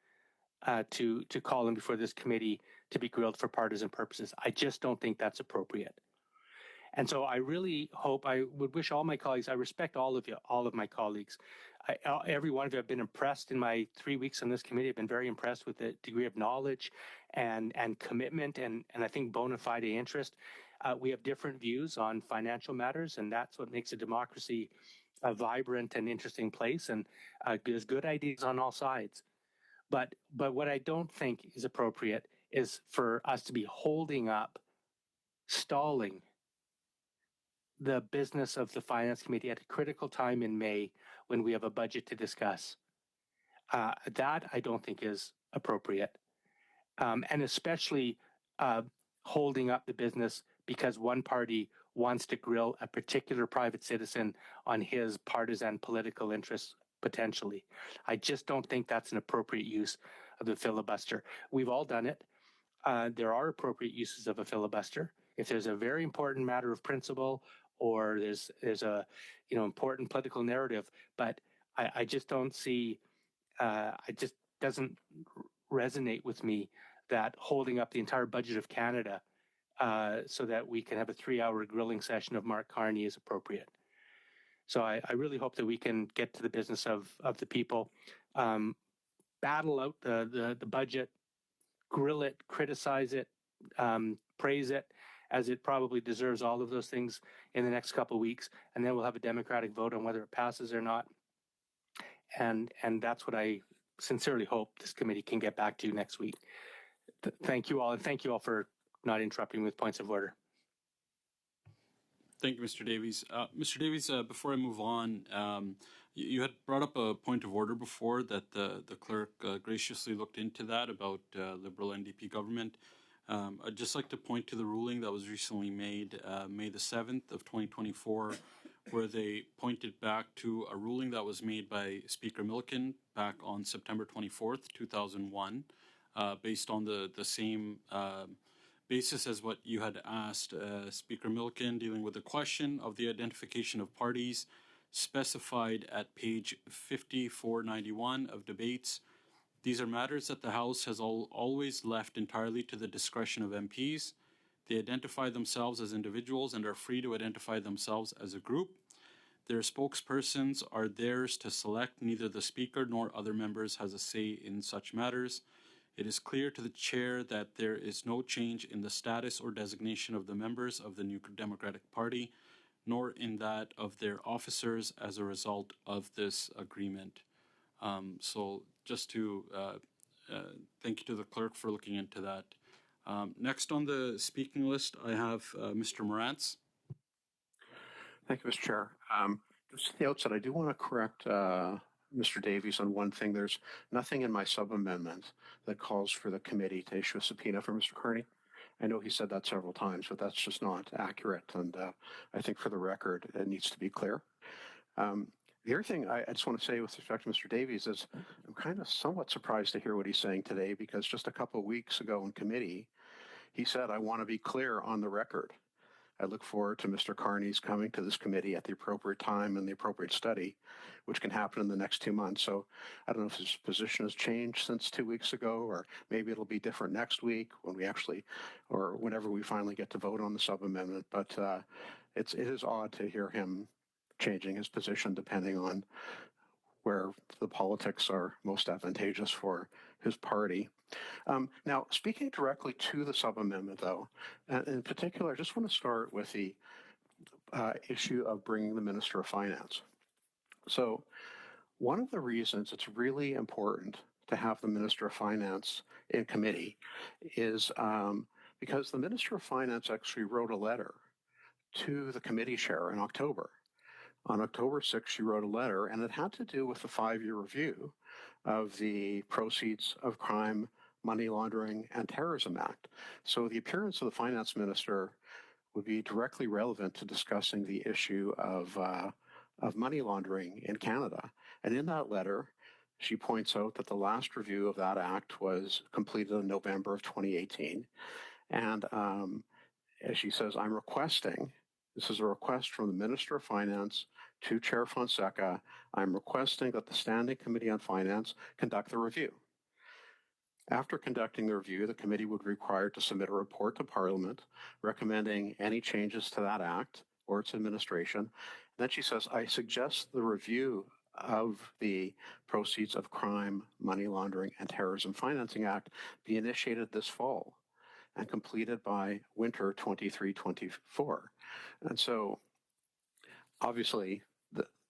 to call him before this committee to be grilled for partisan purposes. I just don't think that's appropriate. And so I really hope, I would wish all my colleagues, I respect all of you, all of my colleagues. Every one of you have been impressed in my 3 weeks on this committee. I've been very impressed with the degree of knowledge and commitment and I think bona fide interest. We have different views on financial matters, and that's what makes a democracy a vibrant and interesting place. And there's good ideas on all sides. But what I don't think is appropriate is for us to be holding up, stalling the business of the Finance Committee at a critical time in May when we have a budget to discuss. That I don't think is appropriate. And especially holding up the business because one party wants to grill a particular private citizen on his partisan political interests, potentially. I just don't think that's an appropriate use of the filibuster. We've all done it. There are appropriate uses of a filibuster. If there's a very important matter of principle or there's a important political narrative, but I just don't see, it just doesn't resonate with me that holding up the entire budget of Canada so that we can have a 3-hour grilling session of Mark Carney is appropriate. So I really hope that we can get to the business of the people, battle out the budget, grill it, criticize it, praise it, as it probably deserves all of those things in the next couple of weeks, and then we'll have a democratic vote on whether it passes or not. And that's what I sincerely hope this committee can get back to next week. Thank you all, and thank you all for not interrupting with points of order. Thank you, Mr. Davies. Mr. Davies, before I move on, you had brought up a point of order before that the clerk graciously looked into that about Liberal NDP government. I'd just like to point to the ruling that was recently made, May the 7th of 2024, where they pointed back to a ruling that was made by Speaker Milliken back on September 24th, 2001, based on the same basis as what you had asked Speaker Milliken, dealing with the question of the identification of parties specified at page 5491 of debates. These are matters that the House has always left entirely to the discretion of MPs. They identify themselves as individuals and are free to identify themselves as a group. Their spokespersons are theirs to select. Neither the Speaker nor other members has a say in such matters. It is clear to the Chair that there is no change in the status or designation of the members of the New Democratic Party, nor in that of their officers as a result of this agreement. So just to thank you to the clerk for looking into that. Next on the speaking list, I have Mr. Morantz. Thank you, Mr. Chair. Just at the outset, I do want to correct Mr. Davies on one thing. There's nothing in my sub-amendment that calls for the committee to issue a subpoena for Mr. Carney. I know he said that several times, but that's just not accurate. And I think for the record, it needs to be clear. The other thing I just want to say with respect to Mr. Davies is I'm kind of somewhat surprised to hear what he's saying today, because just a couple of weeks ago in committee, he said, I want to be clear on the record. I look forward to Mr. Carney's coming to this committee at the appropriate time and the appropriate study, which can happen in the next 2 months. So I don't know if his position has changed since 2 weeks ago, or maybe it'll be different next week when we actually, or whenever we finally get to vote on the sub-amendment. But it is odd to hear him changing his position depending on where the politics are most advantageous for his party. Now, speaking directly to the sub-amendment, though, in particular, I just want to start with the issue of bringing the Minister of Finance. So one of the reasons it's really important to have the Minister of Finance in committee is because the Minister of Finance actually wrote a letter to the committee chair in October. On October 6th, she wrote a letter, and it had to do with the 5-year review of the Proceeds of Crime, Money Laundering, and Terrorism Act. So the appearance of the finance minister would be directly relevant to discussing the issue of money laundering in Canada. And in that letter, she points out that the last review of that act was completed in November of 2018. And as she says, I'm requesting, this is a request from the Minister of Finance to Chair Fonseca, I'm requesting that the Standing Committee on Finance conduct the review. After conducting the review, the committee would be required to submit a report to Parliament recommending any changes to that act or its administration. And then she says, I suggest the review of the Proceeds of Crime, Money Laundering, and Terrorism Financing Act be initiated this fall and completed by winter 23-24. And so obviously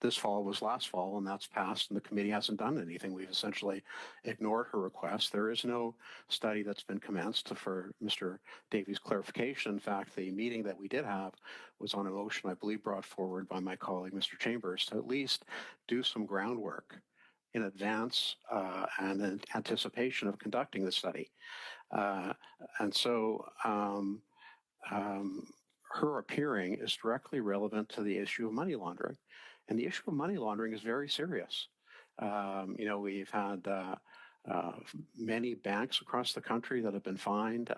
this fall was last fall, and that's passed, and the committee hasn't done anything. We've essentially ignored her request. There is no study that's been commenced for Mr. Davies' clarification. In fact, the meeting that we did have was on a motion, I believe, brought forward by my colleague, Mr. Chambers, to at least do some groundwork in advance and in anticipation of conducting the study. And so her appearing is directly relevant to the issue of money laundering. And the issue of money laundering is very serious. We've had many banks across the country that have been fined.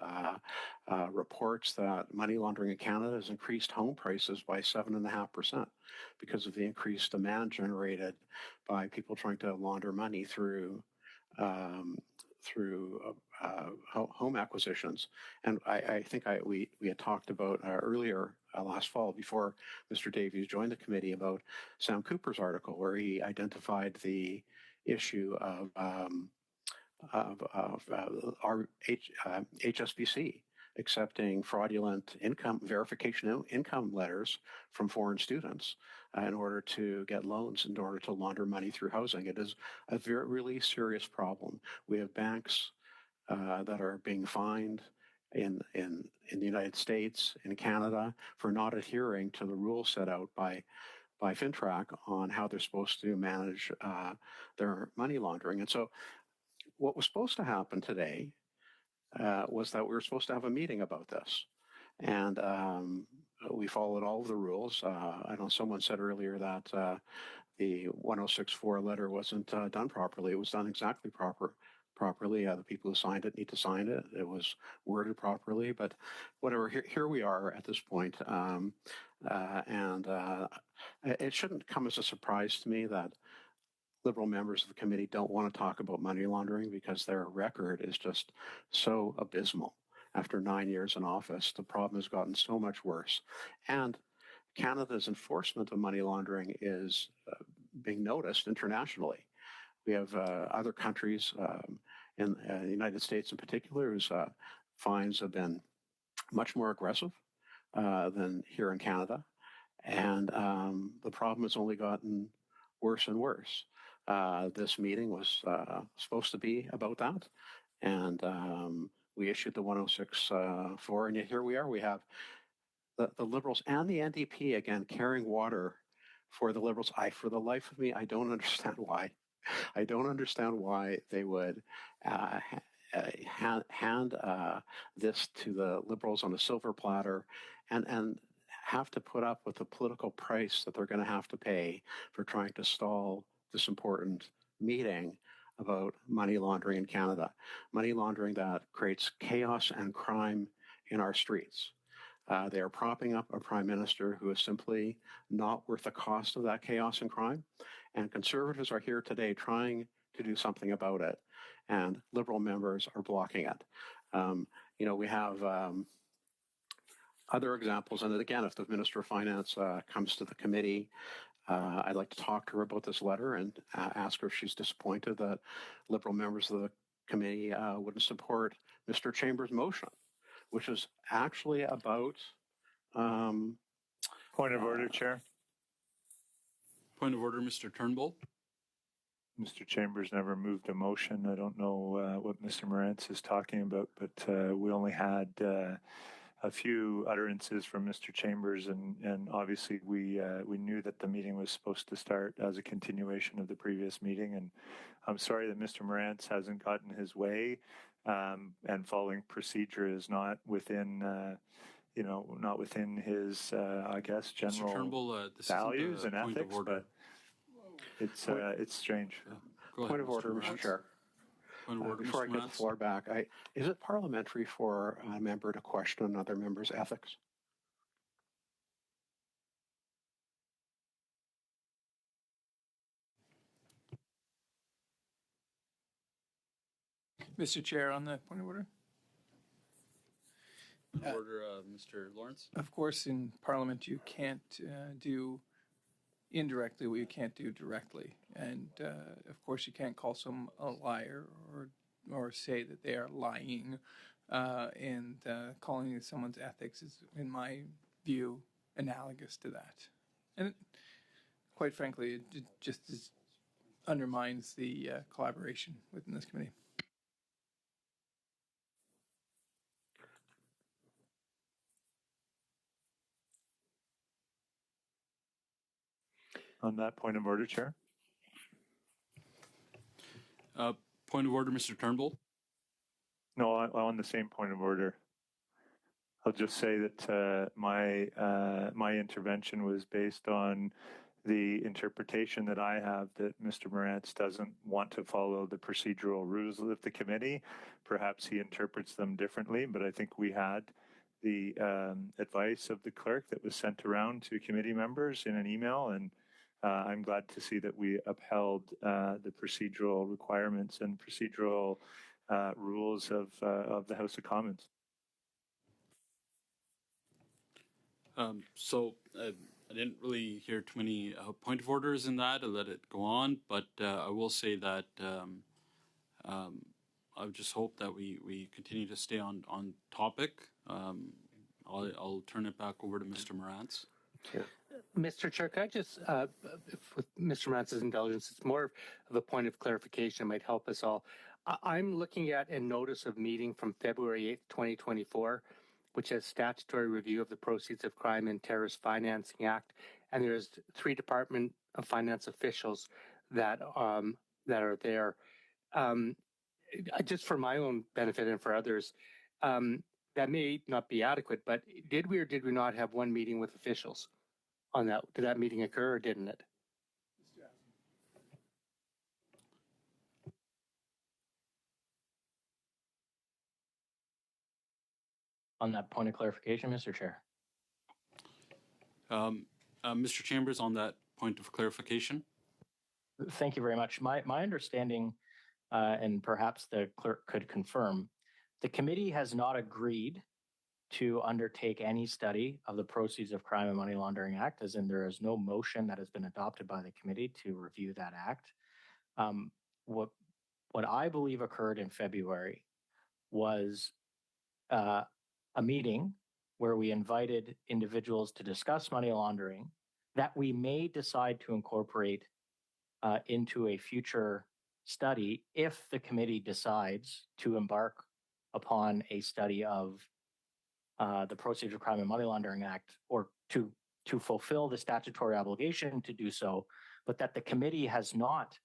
Reports that money laundering in Canada has increased home prices by 7.5% because of the increased demand generated by people trying to launder money through home acquisitions. And I think we had talked about earlier last fall, before Mr. Davies joined the committee, about Sam Cooper's article where he identified the issue of our HSBC accepting fraudulent income letters from foreign students in order to get loans, in order to launder money through housing. It is a really serious problem. We have banks that are being fined in the United States, in Canada, for not adhering to the rules set out by FINTRAC on how they're supposed to manage their money laundering. And so what was supposed to happen today was that we were supposed to have a meeting about this. And we followed all of the rules. I know someone said earlier that the 1064 letter wasn't done properly. It was done exactly properly. The people who signed it need to sign it. It was worded properly, but whatever, here we are at this point. And it shouldn't come as a surprise to me that Liberal members of the committee don't want to talk about money laundering, because their record is just so abysmal. After 9 years in office, the problem has gotten so much worse. And Canada's enforcement of money laundering is being noticed internationally. We have other countries in the United States in particular whose fines have been much more aggressive than here in Canada. And the problem has only gotten worse and worse. This meeting was supposed to be about that. And we issued the 1064, and yet here we are. We have the Liberals and the NDP again carrying water for the Liberals. For the life of me, I don't understand why. I don't understand why they would hand this to the Liberals on a silver platter and have to put up with the political price that they're going to have to pay for trying to stall this important meeting about money laundering in Canada. Money laundering that creates chaos and crime in our streets. They are propping up a prime minister who is simply not worth the cost of that chaos and crime. And Conservatives are here today trying to do something about it, and Liberal members are blocking it. We have other examples. And again, if the Minister of Finance comes to the committee, I'd like to talk to her about this letter and ask her if she's disappointed that Liberal members of the committee wouldn't support Mr. Chambers' motion, which is actually about... Point of order, Chair. Point of order, Mr. Turnbull. Mr. Chambers never moved a motion. I don't know what Mr. Morantz is talking about, but we only had a few utterances from Mr. Chambers, and obviously we knew that the meeting was supposed to start as a continuation of the previous meeting, and I'm sorry that Mr. Morantz hasn't gotten his way, and following procedure is not within not within his I guess general Mr. Turnbull, this values isn't and a point ethics, of order. but it's strange. Go ahead, Point of order, Mr. Morantz. Chair. Point of order, Before I Mr. get the Morantz. floor back, is it parliamentary for a member to question another member's ethics? Mr. Chair, on that point of order. Order, Mr. Lawrence. Of course, in Parliament, you can't do indirectly what you can't do directly, and of course, you can't call someone a liar or say that they are lying. And calling someone's ethics is, in my view, analogous to that. And quite frankly, it just undermines the collaboration within this committee. On that point of order, Chair. Point of order, Mr. Turnbull. No, on the same point of order. I'll just say that my intervention was based on the interpretation that I have that Mr. Morantz doesn't want to follow the procedural rules of the committee. Perhaps he interprets them differently, but I think we had the advice of the clerk that was sent around to committee members in an email, and I'm glad to see that we upheld the procedural requirements and procedural rules of the House of Commons. I didn't really hear too many point of orders in that. I let it go on, but I will say that I just hope that we continue to stay on topic. I'll turn it back over to Mr. Morantz. Yeah. Mr. Chair, could I just, with Mr. Morantz's indulgence, it's more of a point of clarification, might help us all. I'm looking at a notice of meeting from February 8th, 2024, which has statutory review of the Proceeds of Crime and Terrorist Financing Act. And there's 3 Department of Finance officials that are there. Just for my own benefit and for others, that may not be adequate, but did we or did we not have one meeting with officials on that? Did that meeting occur or didn't it? On that point of clarification, Mr. Chair. Mr. Chambers, on that point of clarification. Thank you very much. My understanding, and perhaps the clerk could confirm, the committee has not agreed to undertake any study of the Proceeds of Crime and Money Laundering Act, as in there is no motion that has been adopted by the committee to review that act. What I believe occurred in February was a meeting where we invited individuals to discuss money laundering that we may decide to incorporate into a future study if the committee decides to embark upon a study of the Proceeds of Crime and Money Laundering Act, or to fulfill the statutory obligation to do so, but that the committee has not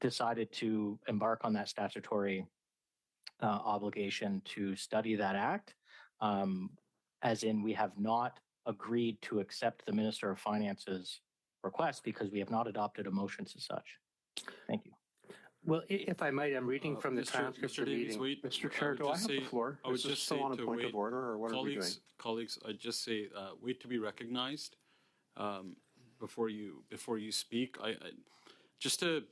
decided to embark on that statutory obligation to study that act, as in we have not agreed to accept the Minister of Finance's request because we have not adopted a motion to such. Thank you. Well, if I might, I'm reading from the transcript of the meeting. Wait, Mr. Chair, do I have the floor? I would Is this just still say on a to point wait. of order, or what are we doing? Colleagues, I'd just say wait to be recognized before you speak. I just to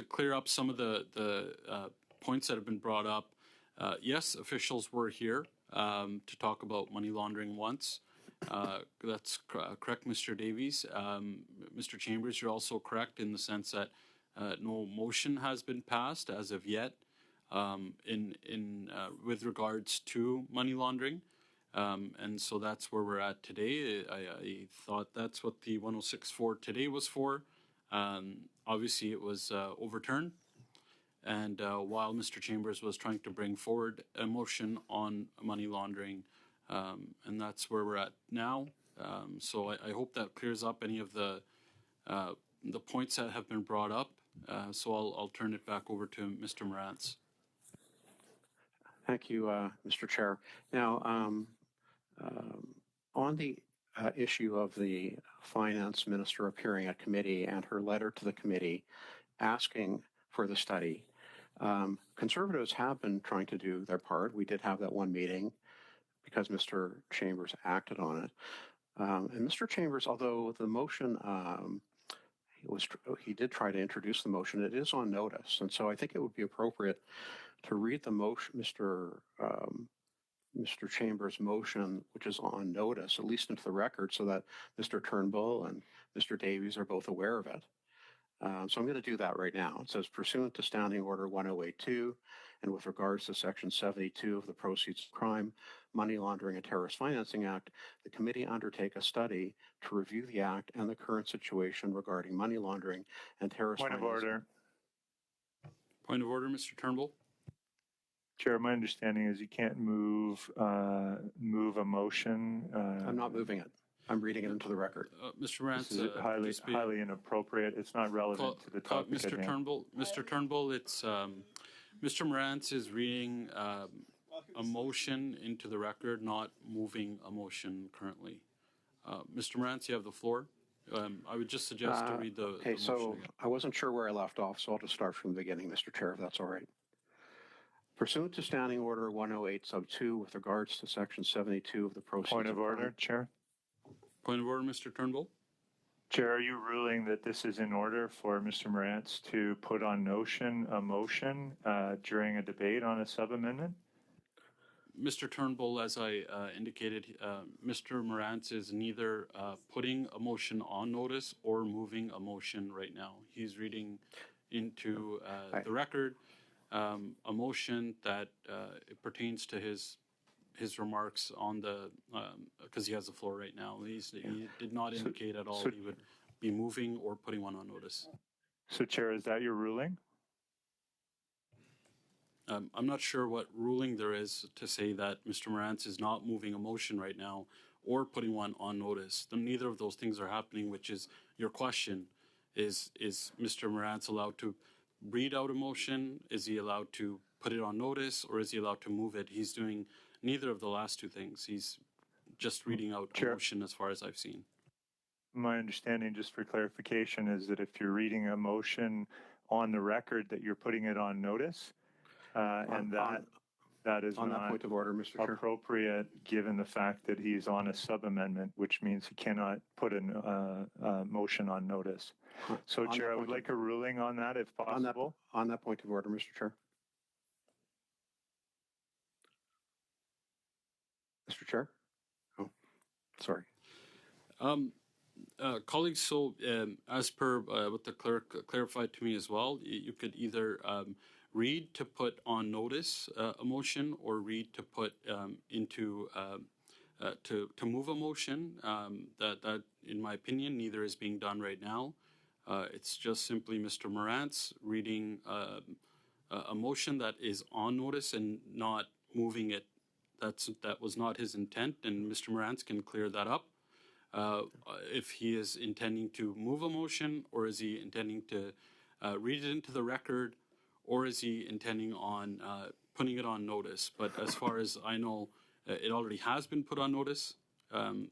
clear up some of the points that have been brought up. Yes, officials were here to talk about money laundering once. That's correct, Mr. Davies. Mr. Chambers, you're also correct in the sense that no motion has been passed as of yet with regards to money laundering. And so that's where we're at today. I thought that's what the 106.4 today was for. Obviously, it was overturned. And while Mr. Chambers was trying to bring forward a motion on money laundering, and that's where we're at now. So I hope that clears up any of the points that have been brought up. So I'll turn it back over to Mr. Morantz. Thank you, Mr. Chair. Now, on the issue of the finance minister appearing at committee and her letter to the committee asking for the study, Conservatives have been trying to do their part. We did have that one meeting because Mr. Chambers acted on it. And Mr. Chambers, although the motion he did try to introduce the motion. It is on notice, and so I think it would be appropriate to read the motion, Mr. Chambers' motion, which is on notice, at least into the record, so that Mr. Turnbull and Mr. Davies are both aware of it. So I'm going to do that right now. It says, pursuant to Standing Order 1082, and with regards to Section 72 of the Proceeds of Crime, Money Laundering and Terrorist Financing Act, the committee undertake a study to review the act and the current situation regarding money laundering and terrorist Point of financing. order. Point of order, Mr. Turnbull. Chair, my understanding is you can't move a motion. I'm not moving it. I'm reading it into the record. Mr. Morantz, This is highly inappropriate. It's not relevant to the topic Mr. at hand. Turnbull, Mr. Turnbull, it's Mr. Morantz is reading a motion into the record, not moving a motion currently. Mr. Morantz, you have the floor. I would just suggest to read the Okay, motion so again. I wasn't sure where I left off, so I'll just start from the beginning, Mr. Chair, if that's all right. Pursuant to Standing Order 108 sub 2, with regards to Section 72 of the Proceeds Point of Crime- order, Chair. Point of order, Mr. Turnbull. Chair, are you ruling that this is in order for Mr. Morantz to put on a motion during a debate on a sub-amendment? Mr. Turnbull, as I indicated, Mr. Morantz is neither putting a motion on notice or moving a motion right now. He's reading into the record a motion that it pertains to his remarks on the because he has the floor right now. He did not indicate at all he would be moving or putting one on notice. So, Chair, is that your ruling? I'm not sure what ruling there is to say that Mr. Morantz is not moving a motion right now or putting one on notice. Neither of those things are happening, which is your question. Is Mr. Morantz allowed to read out a motion? Is he allowed to put it on notice, or is he allowed to move it? He's doing neither of the last two things. He's just reading out a motion as far as I've seen. My understanding, just for clarification, is that if you're reading a motion on the record, that you're putting it on notice, and that is on that not point of order, Mr. Chair. appropriate given the fact that he's on a sub-amendment, which means he cannot put a motion on notice. So, On Chair, that I would point like a ruling on that if possible. On that point of order, Mr. Chair. Mr. Chair? Oh, sorry. Colleagues, so as per what the clerk clarified to me as well, you could either read to put on notice a motion or read to put into to move a motion. That, in my opinion, neither is being done right now. It's just simply Mr. Morantz reading a motion that is on notice and not moving it. That was not his intent, and Mr. Morantz can clear that up. If he is intending to move a motion, or is he intending to read it into the record, or is he intending on putting it on notice? But as far as I know, it already has been put on notice, and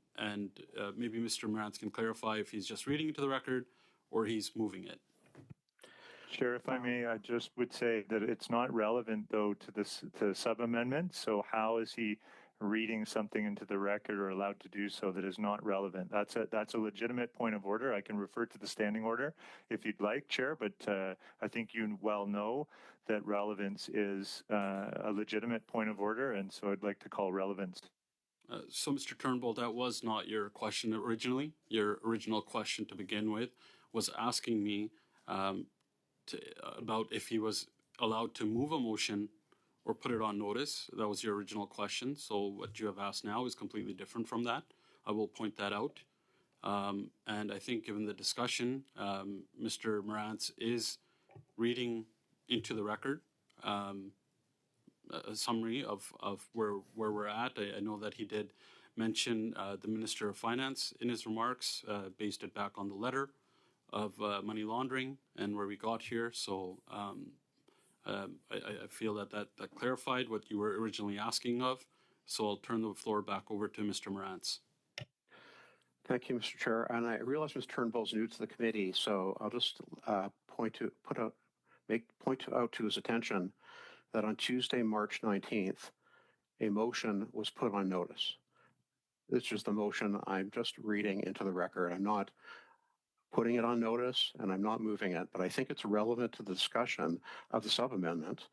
maybe Mr. Morantz can clarify if he's just reading it to the record or he's moving it. Chair, if I may, I just would say that it's not relevant, though, to this to sub-amendment. So how is he reading something into the record or allowed to do so that is not relevant? That's a legitimate point of order. I can refer to the standing order if you'd like, Chair, but I think you well know that relevance is a legitimate point of order, and so I'd like to call relevance. So, Mr. Turnbull, that was not your question originally. Your original question to begin with was asking me about if he was allowed to move a motion or put it on notice. That was your original question. So what you have asked now is completely different from that. I will point that out. And I think given the discussion, Mr. Morantz is reading into the record a summary of where we're at. I know that he did mention the Minister of Finance in his remarks, based it back on the letter of money laundering and where we got here. So I feel that clarified what you were originally asking of. So I'll turn the floor back over to Mr. Morantz. Thank you, Mr. Chair. And I realize Mr. Turnbull's new to the committee, so I'll just point out to his attention that on Tuesday, March 19th, a motion was put on notice. This is the motion I'm just reading into the record. I'm not putting it on notice, and I'm not moving it, but I think it's relevant to the discussion of the sub-amendment,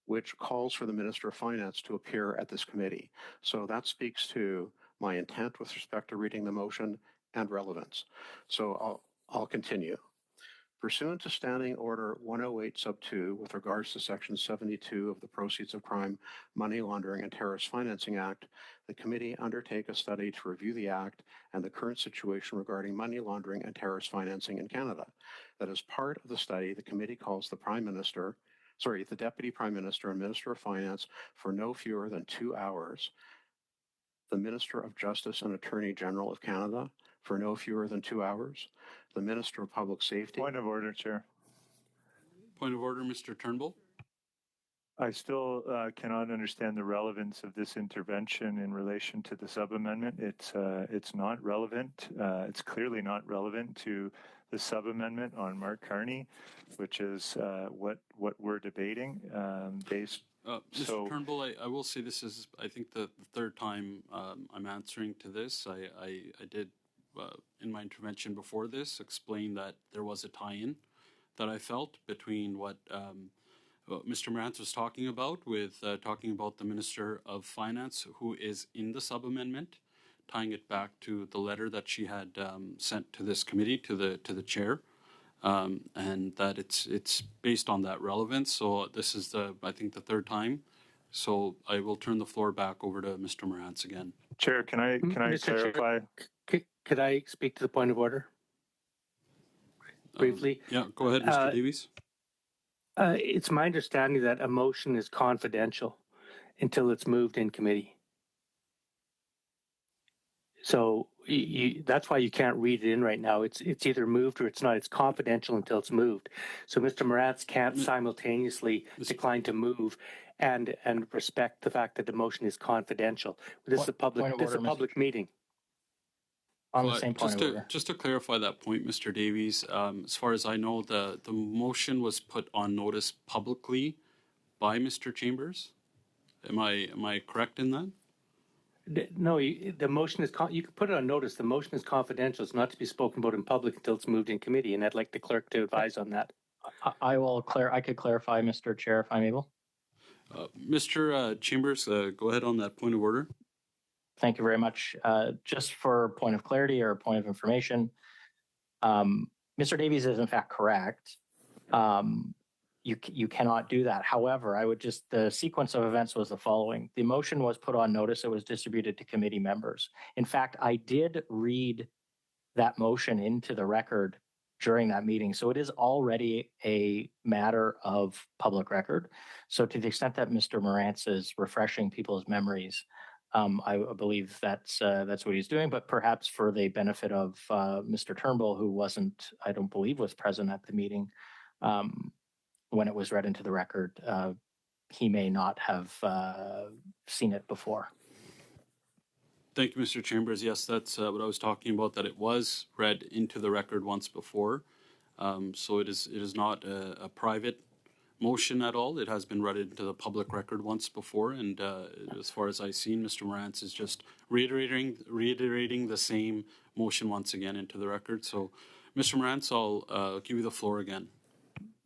which calls for the Minister of Finance to appear at this committee. So that speaks to my intent with respect to reading the motion and relevance. So I'll continue. Pursuant to Standing Order 108 Sub 2, with regards to Section 72 of the Proceeds of Crime, Money Laundering and Terrorist Financing Act, the committee undertake a study to review the Act and the current situation regarding money laundering and terrorist financing in Canada. That as part of the study, the committee calls the the Deputy Prime Minister and Minister of Finance for no fewer than 2 hours, the Minister of Justice and Attorney General of Canada for no fewer than 2 hours, the Minister of Public Safety. Point of order, Chair. Point of order, Mr. Turnbull. I still cannot understand the relevance of this intervention in relation to the sub-amendment. It's not relevant. It's clearly not relevant to the sub-amendment on Mark Carney, which is what we're debating. Mr. Turnbull, I will say this is, I think, the third time I'm answering to this. I did, in my intervention before this, explain that there was a tie-in that I felt between what Mr. Morantz was talking about with talking about the Minister of Finance, who is in the sub-amendment, tying it back to the letter that she had sent to this committee, to the chair, and that it's based on that relevance. So this is I think the third time. So I will turn the floor back over to Mr. Morantz again. Chair, can I clarify? Could I speak to the point of order briefly? Yeah, go ahead, Mr. Davies. It's my understanding that a motion is confidential until it's moved in committee. So that's why you can't read it in right now. It's either moved or it's not. It's confidential until it's moved. So Mr. Morantz can't simultaneously decline to move and respect the fact that the motion is confidential. This is a public meeting. On the same point of order. Just to clarify that point, Mr. Davies, as far as I know, the motion was put on notice publicly by Mr. Chambers. Am I correct in that? No, the motion is, you can put it on notice. The motion is confidential. It's not to be spoken about in public until it's moved in committee, and I'd like the clerk to advise on that. I could clarify, Mr. Chair, if I'm able. Mr. Chambers, go ahead on that point of order. Thank you very much. Just for point of clarity or point of information, Mr. Davies is in fact correct. You cannot do that. However, the sequence of events was the following. The motion was put on notice. It was distributed to committee members. In fact, I did read that motion into the record during that meeting. So it is already a matter of public record. So to the extent that Mr. Morantz is refreshing people's memories, I believe that's what he's doing, but perhaps for the benefit of Mr. Turnbull, who I don't believe was present at the meeting when it was read into the record, he may not have seen it before. Thank you, Mr. Chambers. Yes, that's what I was talking about, that it was read into the record once before. So it is not a private motion at all. It has been read into the public record once before, and as far as I've seen, Mr. Morantz is just reiterating the same motion once again into the record. So, Mr. Morantz, I'll give you the floor again.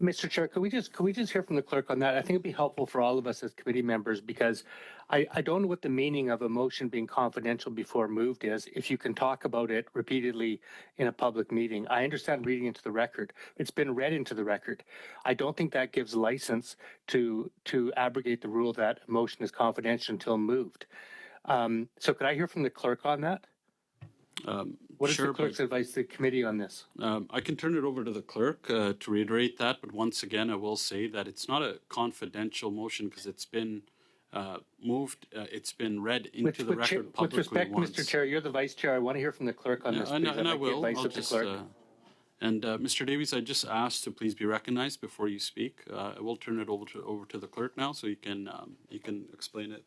Mr. Chair, could we just hear from the clerk on that? I think it'd be helpful for all of us as committee members, because I don't know what the meaning of a motion being confidential before moved is. If you can talk about it repeatedly in a public meeting, I understand reading into the record. It's been read into the record. I don't think that gives license to abrogate the rule that a motion is confidential until moved. So could I hear from the clerk on that? What is the clerk's advice to the committee on this? I can turn it over to the clerk to reiterate that, but once again, I will say that it's not a confidential motion because it's been moved. It's been read into the record publicly. With respect, once. Mr. Chair, you're the vice chair. I want to hear from the clerk on this. And I will. I'll just, Mr. Davies, I just asked to please be recognized before you speak. I will turn it over to the clerk now, so you can explain it.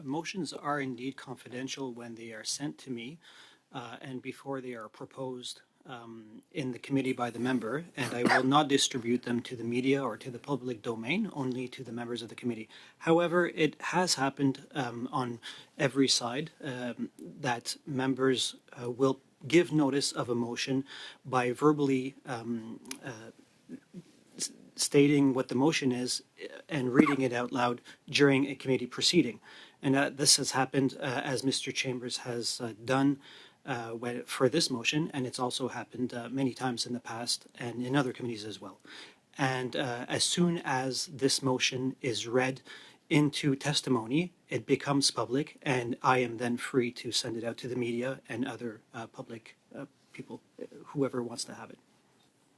Motions are indeed confidential when they are sent to me and before they are proposed in the committee by the member, and I will not distribute them to the media or to the public domain, only to the members of the committee. However, it has happened on every side that members will give notice of a motion by verbally stating what the motion is and reading it out loud during a committee proceeding. And this has happened, as Mr. Chambers has done for this motion, and it's also happened many times in the past and in other committees as well. And as soon as this motion is read into testimony, it becomes public, and I am then free to send it out to the media and other public people, whoever wants to have it.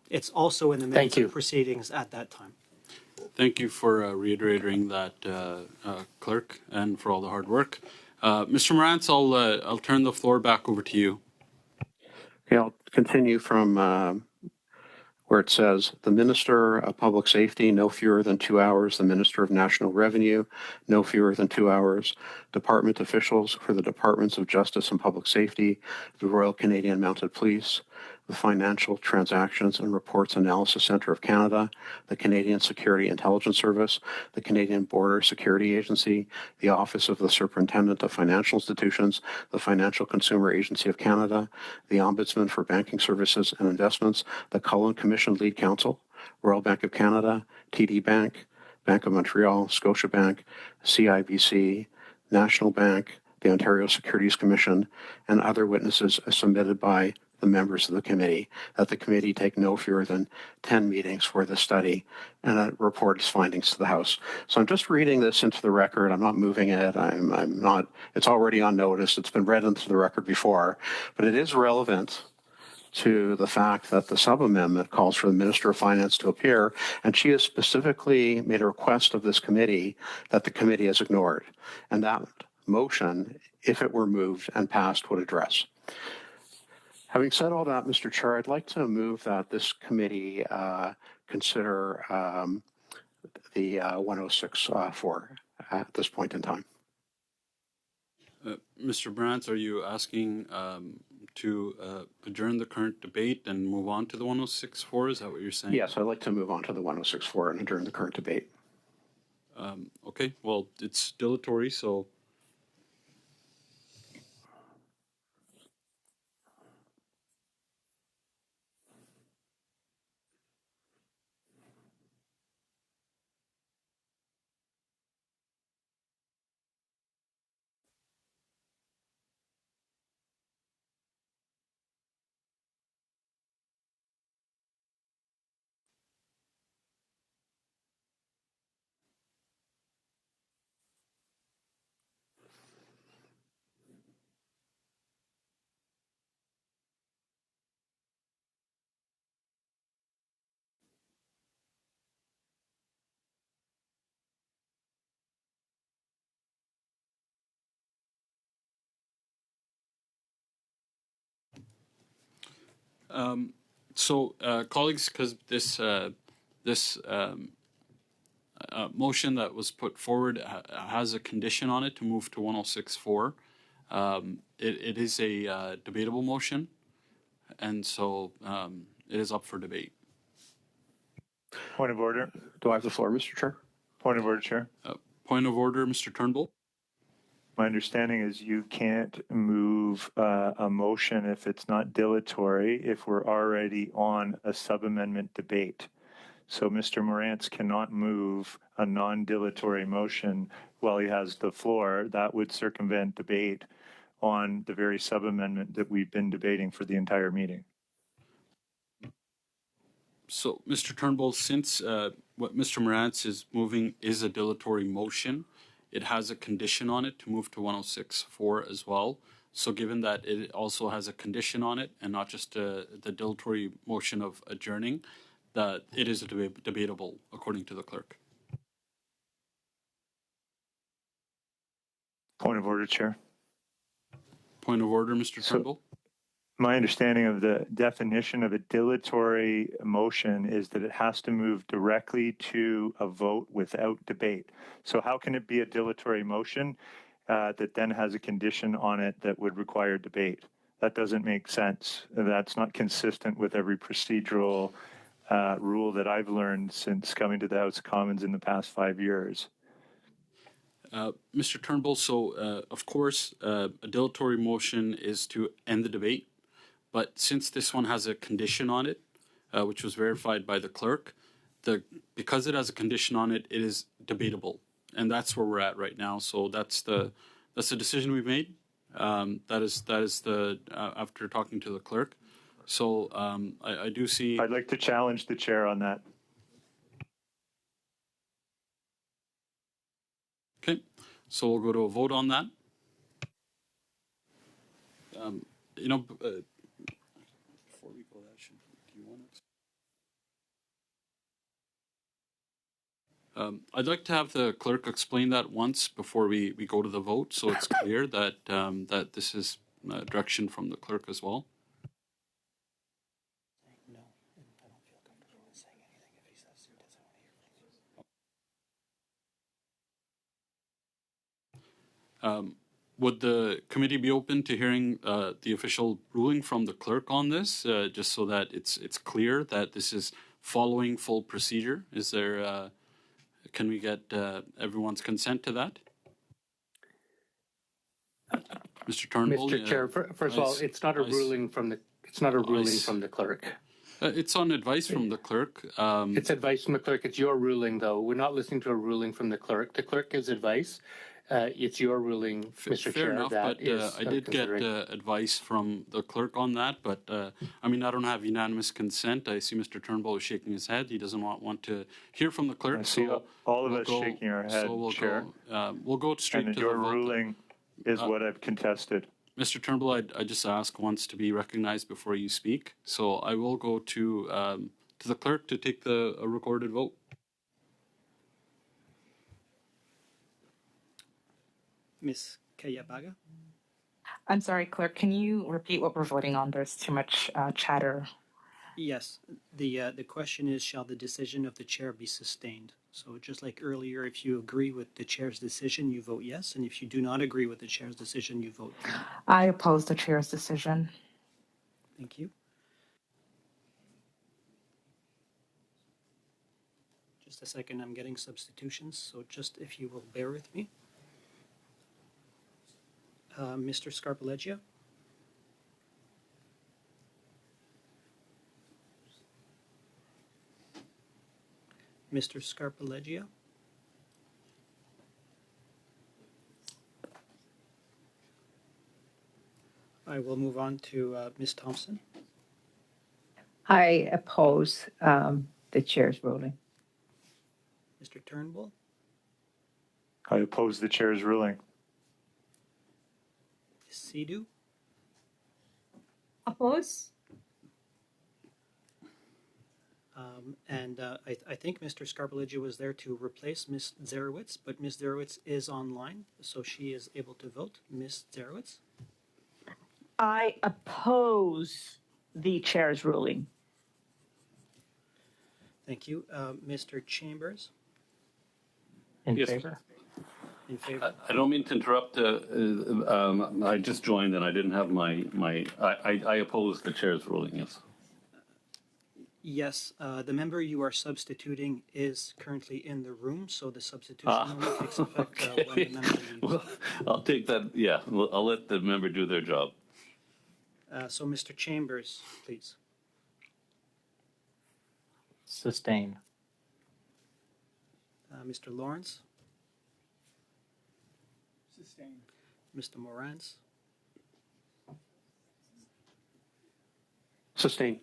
It's also in the minutes of proceedings at that time. Thank you for reiterating that, Clerk, and for all the hard work. Mr. Morantz, I'll turn the floor back over to you. Okay, I'll continue from where it says, the Minister of Public Safety, no fewer than 2 hours. The Minister of National Revenue, no fewer than 2 hours. Department officials for the Departments of Justice and Public Safety, the Royal Canadian Mounted Police, the Financial Transactions and Reports Analysis Centre of Canada, the Canadian Security Intelligence Service, the Canadian Border Security Agency, the Office of the Superintendent of Financial Institutions, the Financial Consumer Agency of Canada, the Ombudsman for Banking Services and Investments, the Cullen Commission Lead Counsel, Royal Bank of Canada, TD Bank, Bank of Montreal, Scotiabank, CIBC, National Bank, the Ontario Securities Commission, and other witnesses submitted by the members of the committee, that the committee take no fewer than 10 meetings for the study and report its findings to the House. So I'm just reading this into the record. I'm not moving it. I'm not, it's already on notice. It's been read into the record before, but it is relevant to the fact that the sub-amendment calls for the Minister of Finance to appear, and she has specifically made a request of this committee that the committee has ignored. And that motion, if it were moved and passed, would address. Having said all that, Mr. Chair, I'd like to move that this committee consider the 106.4 at this point in time. Mr. Brandt, are you asking to adjourn the current debate and move on to the 106.4? Is that what you're saying? Yes, I'd like to move on to the 106.4 and adjourn the current debate. Okay, well, it's dilatory, so. Colleagues, because this motion that was put forward has a condition on it to move to 106.4. It is a debatable motion, and so it is up for debate. Point of order. Do I have the floor, Mr. Chair? Point of order, Chair. Point of order, Mr. Turnbull. My understanding is you can't move a motion if it's not dilatory if we're already on a sub-amendment debate. So Mr. Morantz cannot move a non-dilatory motion while he has the floor. That would circumvent debate on the very sub-amendment that we've been debating for the entire meeting. So, Mr. Turnbull, since what Mr. Morantz is moving is a dilatory motion, it has a condition on it to move to 106.4 as well. So given that it also has a condition on it and not just the dilatory motion of adjourning, that it is debatable according to the clerk. Point of order, Chair. Point of order, Mr. Turnbull. My understanding of the definition of a dilatory motion is that it has to move directly to a vote without debate. So how can it be a dilatory motion that then has a condition on it that would require debate? That doesn't make sense. That's not consistent with every procedural rule that I've learned since coming to the House of Commons in the past 5 years. Mr. Turnbull, so of course, a dilatory motion is to end the debate. But since this one has a condition on it, which was verified by the clerk, because it has a condition on it, it is debatable, and that's where we're at right now. So that's the decision we've made. That is the after talking to the clerk. So I do see. I'd like to challenge the chair on that. Okay, so we'll go to a vote on that. Before we go, do you want to? I'd like to have the clerk explain that once before we go to the vote, so it's clear that that this is direction from the clerk as well. No, I don't feel comfortable saying anything if he says he doesn't want to hear from you. Would the committee be open to hearing the official ruling from the clerk on this, just so that it's clear that this is following full procedure? Is there? Can we get everyone's consent to that? Mr. Turnbull. Mr. Chair, first of all, it's not a ruling from the clerk. It's on advice from the clerk. It's advice from the clerk. It's your ruling, though. We're not listening to a ruling from the clerk. The clerk gives advice. It's your ruling, Mr. Fair Chair. enough, that but is I did get advice from the clerk on that. But I mean, I don't have unanimous consent. I see Mr. Turnbull is shaking his head. He doesn't want to hear from the clerk. I see all of us shaking our head, Chair. We'll go straight and to your the vote. ruling is what I've contested. Mr. Turnbull, I just ask once to be recognized before you speak. So I will go to the clerk to take a recorded vote. Ms. Kayabaga? I'm sorry, clerk, can you repeat what we're voting on? There's too much chatter. Yes. The question is, shall the decision of the chair be sustained? So just like earlier, if you agree with the chair's decision, you vote yes. And if you do not agree with the chair's decision, you vote no. I oppose the chair's decision. Thank you. Just a second, I'm getting substitutions, so just if you will bear with me. Mr. Scarpaleggia? Mr. Scarpaleggia? I will move on to Ms. Thompson. I oppose the chair's ruling. Mr. Turnbull? I oppose the chair's ruling. Sidhu? Oppose. I think Mr. Scarpaleggia was there to replace Ms. Zarowitz, but Ms. Zarowitz is online, so she is able to vote. Ms. Zarowitz? I oppose the chair's ruling. Thank you. Mr. Chambers? In Yes. favor? In favor? I don't mean to interrupt. I just joined and I didn't have I oppose the chair's ruling, yes. Yes, the member you are substituting is currently in the room, so the substitution only takes effect when the member leaves. Well, I'll take that. Yeah, I'll let the member do their job. So Mr. Chambers, please. Sustain. Mr. Lawrence? Sustain. Mr. Morans? Sustain.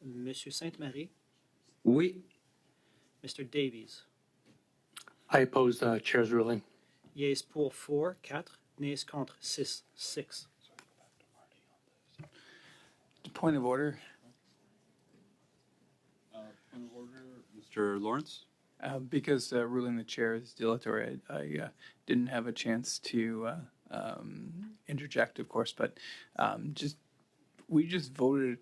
Monsieur Sainte-Marie? Oui. Mr. Davies? I oppose the chair's ruling. Yeas pour 4, 4. Nays contre 6, 6. Point of order. Point of order, Mr. Lawrence? Because ruling the chair is dilatory, I didn't have a chance to interject, of course, but we just voted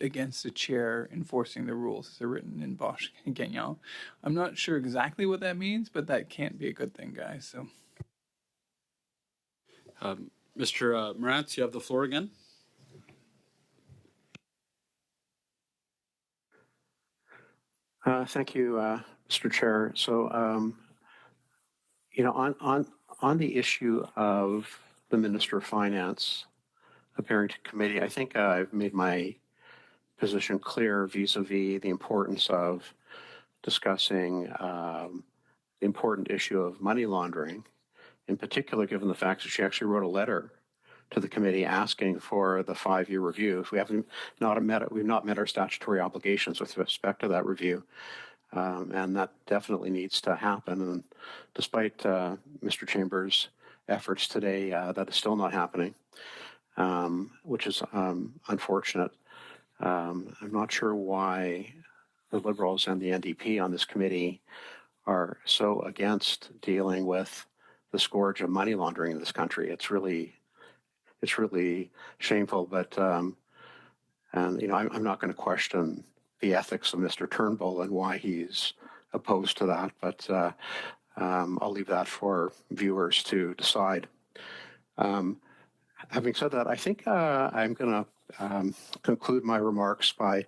against the chair enforcing the rules as they're written in Bosch and Gagnon. I'm not sure exactly what that means, but that can't be a good thing, guys. So, Mr. Morantz, you have the floor again. Thank you, Mr. Chair. So, on the issue of the Minister of Finance appearing to committee. I think I've made my position clear vis-a-vis the importance of discussing the important issue of money laundering, in particular, given the fact that she actually wrote a letter to the committee asking for the 5-year review. If we haven't we've not met our statutory obligations with respect to that review. And that definitely needs to happen. And despite Mr. Chambers' efforts today, that is still not happening, which is unfortunate. I'm not sure why the Liberals and the NDP on this committee are so against dealing with the scourge of money laundering in this country. It's really shameful. But and you know, I'm not going to question the ethics of Mr. Turnbull and why he's opposed to that, but I'll leave that for viewers to decide. Having said that, I think I'm going to conclude my remarks by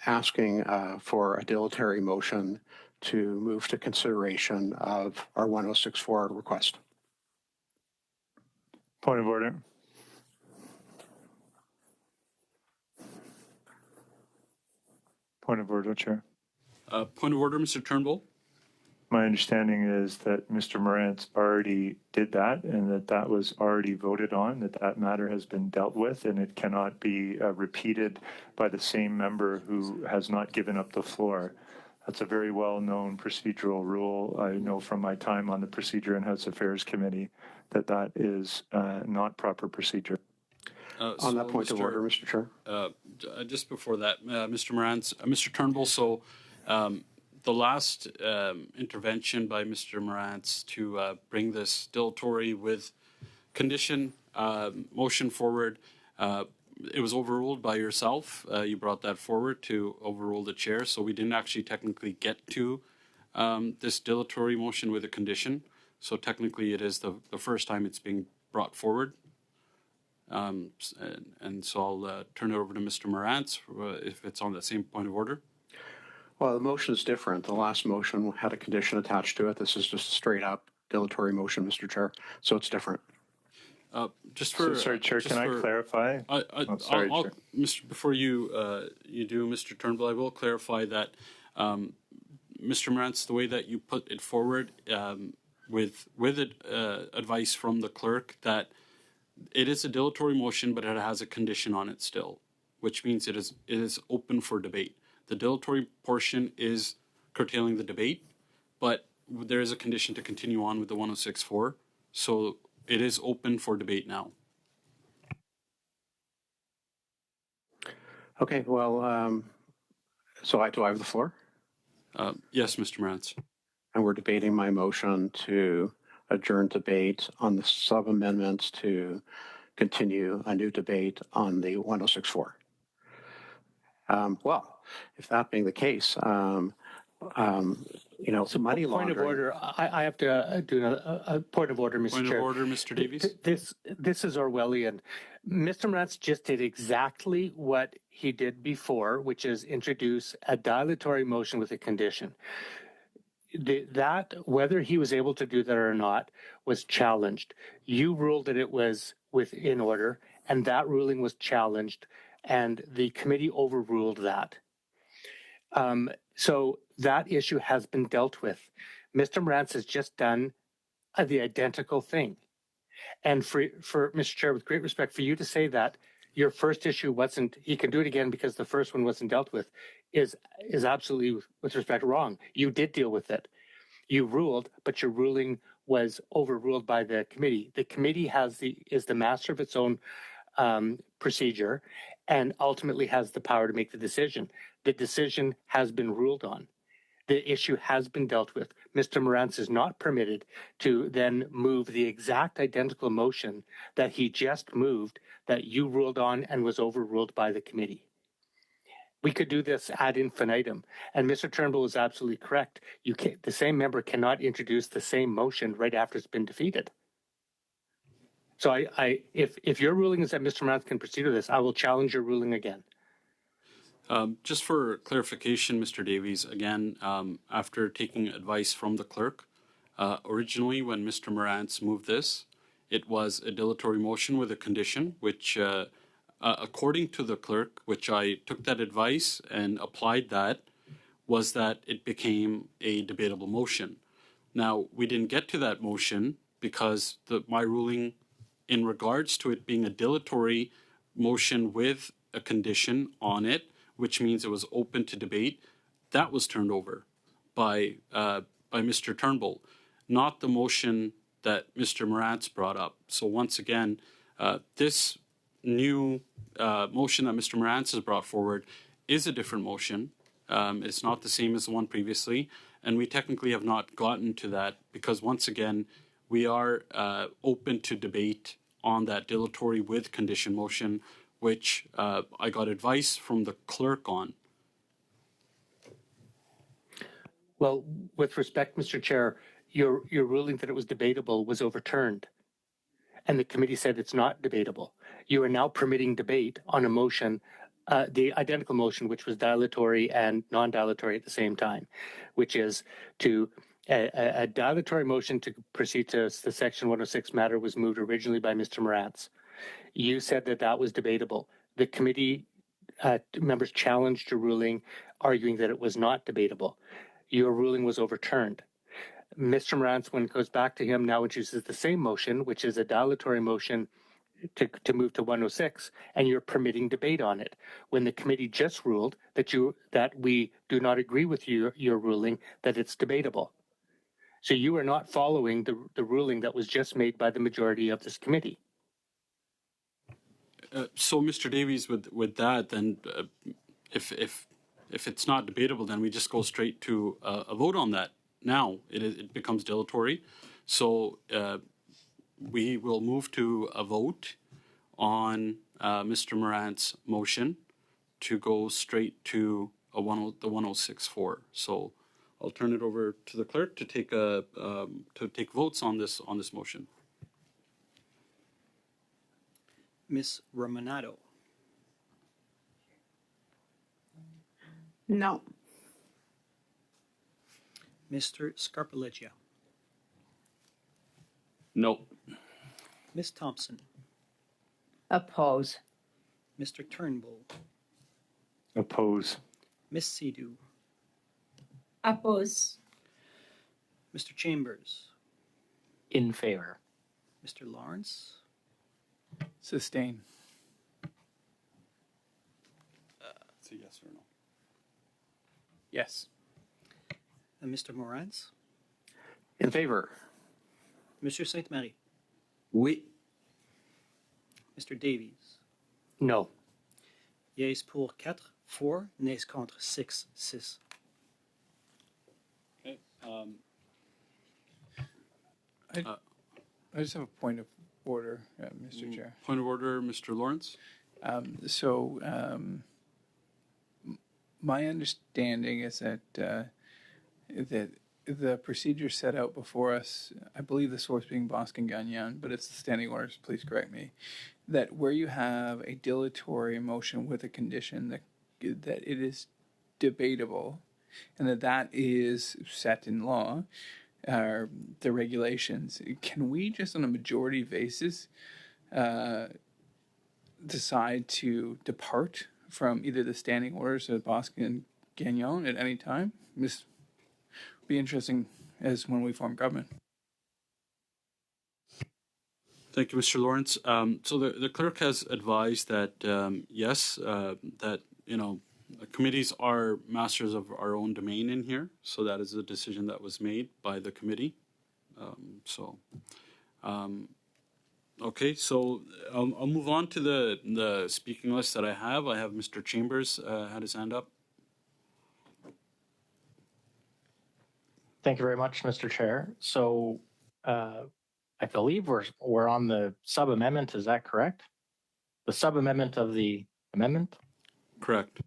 asking for a dilatory motion to move to consideration of our 1064 request. Point of order. Point of order, Chair. Point of order, Mr. Turnbull. My understanding is that Mr. Morantz already did that and that was already voted on, that matter has been dealt with, and it cannot be repeated by the same member who has not given up the floor. That's a very well-known procedural rule. I know from my time on the Procedure and House Affairs Committee that is not proper procedure. On that point of order, Mr. Chair. Just before that, Mr. Morantz, Mr. Turnbull, so the last intervention by Mr. Morantz to bring this dilatory with condition motion forward, it was overruled by yourself. You brought that forward to overrule the chair, so we didn't actually technically get to this dilatory motion with a condition. So technically it is the first time it's being brought forward. And so I'll turn it over to Mr. Morantz if it's on that same point of order. Well, the motion is different. The last motion had a condition attached to it. This is just a straight up dilatory motion, Mr. Chair. So it's different. Just for sorry, Chair, can I clarify? Sorry, Chair. Before you do, Mr. Turnbull, I will clarify that Mr. Morantz, the way that you put it forward with advice from the clerk, that it is a dilatory motion, but it has a condition on it still, which means it is open for debate. The dilatory portion is curtailing the debate, but there is a condition to continue on with the 1064. So it is open for debate now. Okay, well, so do I have the floor? Yes, Mr. Morantz. And we're debating my motion to adjourn debate on the sub-amendments to continue a new debate on the 1064. Well, if that being the case, you know, so money laundering. Point of order. I have to do a point of order, Mr. Chair. Point of order, Mr. Davies. This is Orwellian. Mr. Morantz just did exactly what he did before, which is introduce a dilatory motion with a condition. That, whether he was able to do that or not, was challenged. You ruled that it was within order, and that ruling was challenged, and the committee overruled that. So that issue has been dealt with. Mr. Morantz has just done the identical thing. And for Mr. Chair, with great respect, for you to say that your first issue wasn't, he can do it again because the first one wasn't dealt with, is absolutely, with respect, wrong. You did deal with it. You ruled, but your ruling was overruled by the committee. The committee is the master of its own procedure and ultimately has the power to make the decision. The decision has been ruled on. The issue has been dealt with. Mr. Morantz is not permitted to then move the exact identical motion that he just moved, that you ruled on and was overruled by the committee. We could do this ad infinitum. And Mr. Turnbull is absolutely correct. The same member cannot introduce the same motion right after it's been defeated. So if your ruling is that Mr. Morantz can proceed with this, I will challenge your ruling again. Just for clarification, Mr. Davies, again, after taking advice from the clerk, originally when Mr. Morantz moved this, it was a dilatory motion with a condition, which, according to the clerk, which I took that advice and applied that, was that it became a debatable motion. Now, we didn't get to that motion because my ruling in regards to it being a dilatory motion with a condition on it, which means it was open to debate, that was turned over by Mr. Turnbull, not the motion that Mr. Morantz brought up. So once again, this new motion that Mr. Morantz has brought forward is a different motion. It's not the same as the one previously, and we technically have not gotten to that because once again, we are open to debate on that dilatory with condition motion, which I got advice from the clerk on. Well, with respect, Mr. Chair, your ruling that it was debatable was overturned, and the committee said it's not debatable. You are now permitting debate on a motion, the identical motion, which was dilatory and non-dilatory at the same time, which is to a dilatory motion to proceed to the Section 106 matter was moved originally by Mr. Morantz. You said that that was debatable. The committee members challenged your ruling, arguing that it was not debatable. Your ruling was overturned. Mr. Morantz, when it goes back to him, now introduces the same motion, which is a dilatory motion to move to 106, and you're permitting debate on it. When the committee just ruled that we do not agree with your ruling that it's debatable. So you are not following the ruling that was just made by the majority of this committee. So, Mr. Davies, with that, then if it's not debatable, then we just go straight to a vote on that. Now it becomes dilatory. So we will move to a vote on Mr. Morantz's motion to go straight to the 106.4. So I'll turn it over to the clerk to take votes on this motion. Ms. Romanado. No. Mr. Scarpaleggia. No. Ms. Thompson. Oppose. Mr. Turnbull. Oppose. Ms. Sidhu. Oppose. Mr. Chambers. In favor. Mr. Lawrence. Sustain. It's a yes or no. Yes. And Mr. Morantz. In favor. Monsieur Sainte-Marie. Oui. Mr. Davies. No. Yeas pour 4, nays contre 6. Okay. I just have a point of order, Mr. Chair. Point of order, Mr. Lawrence. My understanding is that that the procedure set out before us, I believe the source being Boston Gagnon, but it's the standing orders, please correct me, that where you have a dilatory motion with a condition that it is debatable and that is set in law, the regulations, can we just on a majority basis decide to depart from either the standing orders of Boston Gagnon at any time? This would be interesting as when we form government. Thank you, Mr. Lawrence. So the clerk has advised that yes, that committees are masters of our own domain in here. So that is a decision that was made by the committee. Okay, so I'll move on to the speaking list that I have. I have Mr. Chambers had his hand up. Thank you very much, Mr. Chair. So I believe we're on the sub-amendment. Is that correct? The sub-amendment of the amendment? Correct.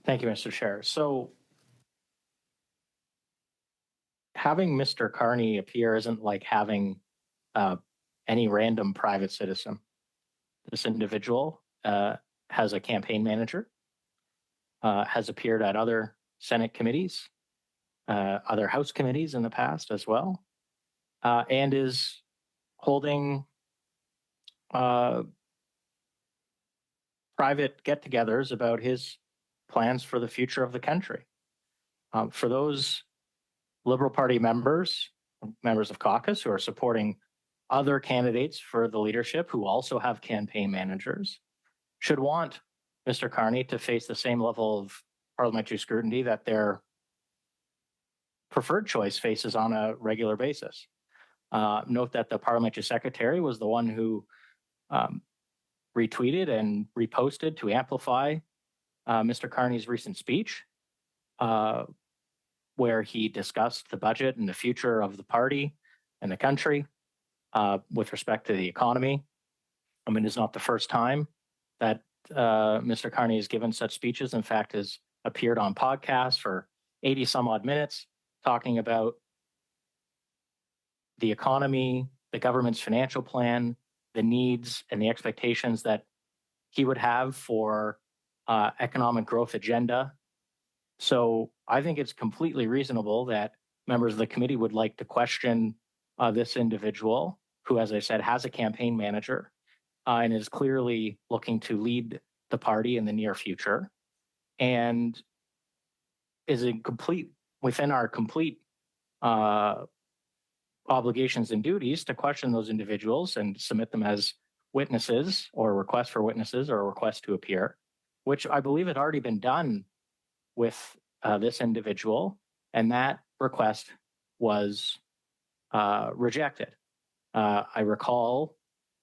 Thank you, Mr. Chair. So having Mr. Carney appear isn't like having any random private citizen. This individual has a campaign manager, has appeared at other Senate committees, other House committees in the past as well. and is holding private get-togethers about his plans for the future of the country. For those Liberal Party members of caucus who are supporting other candidates for the leadership who also have campaign managers, should want Mr. Carney to face the same level of parliamentary scrutiny that their preferred choice faces on a regular basis. Note that the parliamentary secretary was the one who retweeted and reposted to amplify Mr. Carney's recent speech, where he discussed the budget and the future of the party and the country with respect to the economy. I mean, it's not the first time that Mr. Carney has given such speeches. In fact, has appeared on podcasts for 80 some odd minutes talking about the economy, the government's financial plan, the needs and the expectations that he would have for economic growth agenda. So I think it's completely reasonable that members of the committee would like to question this individual who, as I said, has a campaign manager and is clearly looking to lead the party in the near future, and is within our complete obligations and duties to question those individuals and submit them as witnesses or request for witnesses or a request to appear, which I believe had already been done with this individual, and that request was rejected. I recall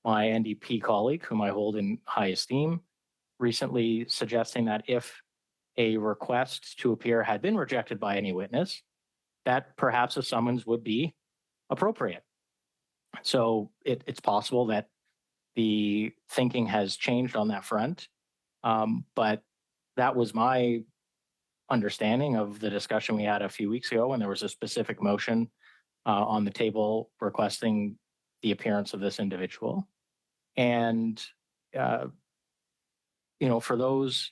my NDP colleague, whom I hold in high esteem, recently suggesting that if a request to appear had been rejected by any witness, that perhaps a summons would be appropriate. So it's possible that the thinking has changed on that front, but that was my understanding of the discussion we had a few weeks ago when there was a specific motion on the table requesting the appearance of this individual. And, for those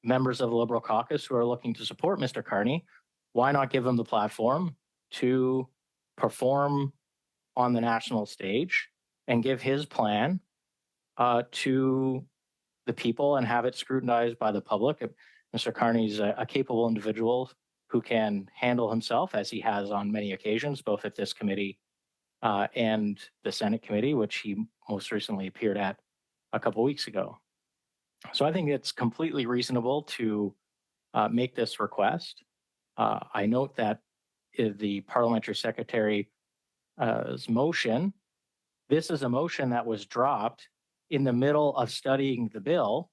members of the Liberal caucus who are looking to support Mr. Carney, why not give him the platform to perform on the national stage and give his plan to the people and have it scrutinized by the public? Mr. Carney's a capable individual who can handle himself, as he has on many occasions, both at this committee and the Senate committee, which he most recently appeared at a couple weeks ago. So I think it's completely reasonable to make this request. I note that the parliamentary secretary's motion, this is a motion that was dropped in the middle of studying the bill.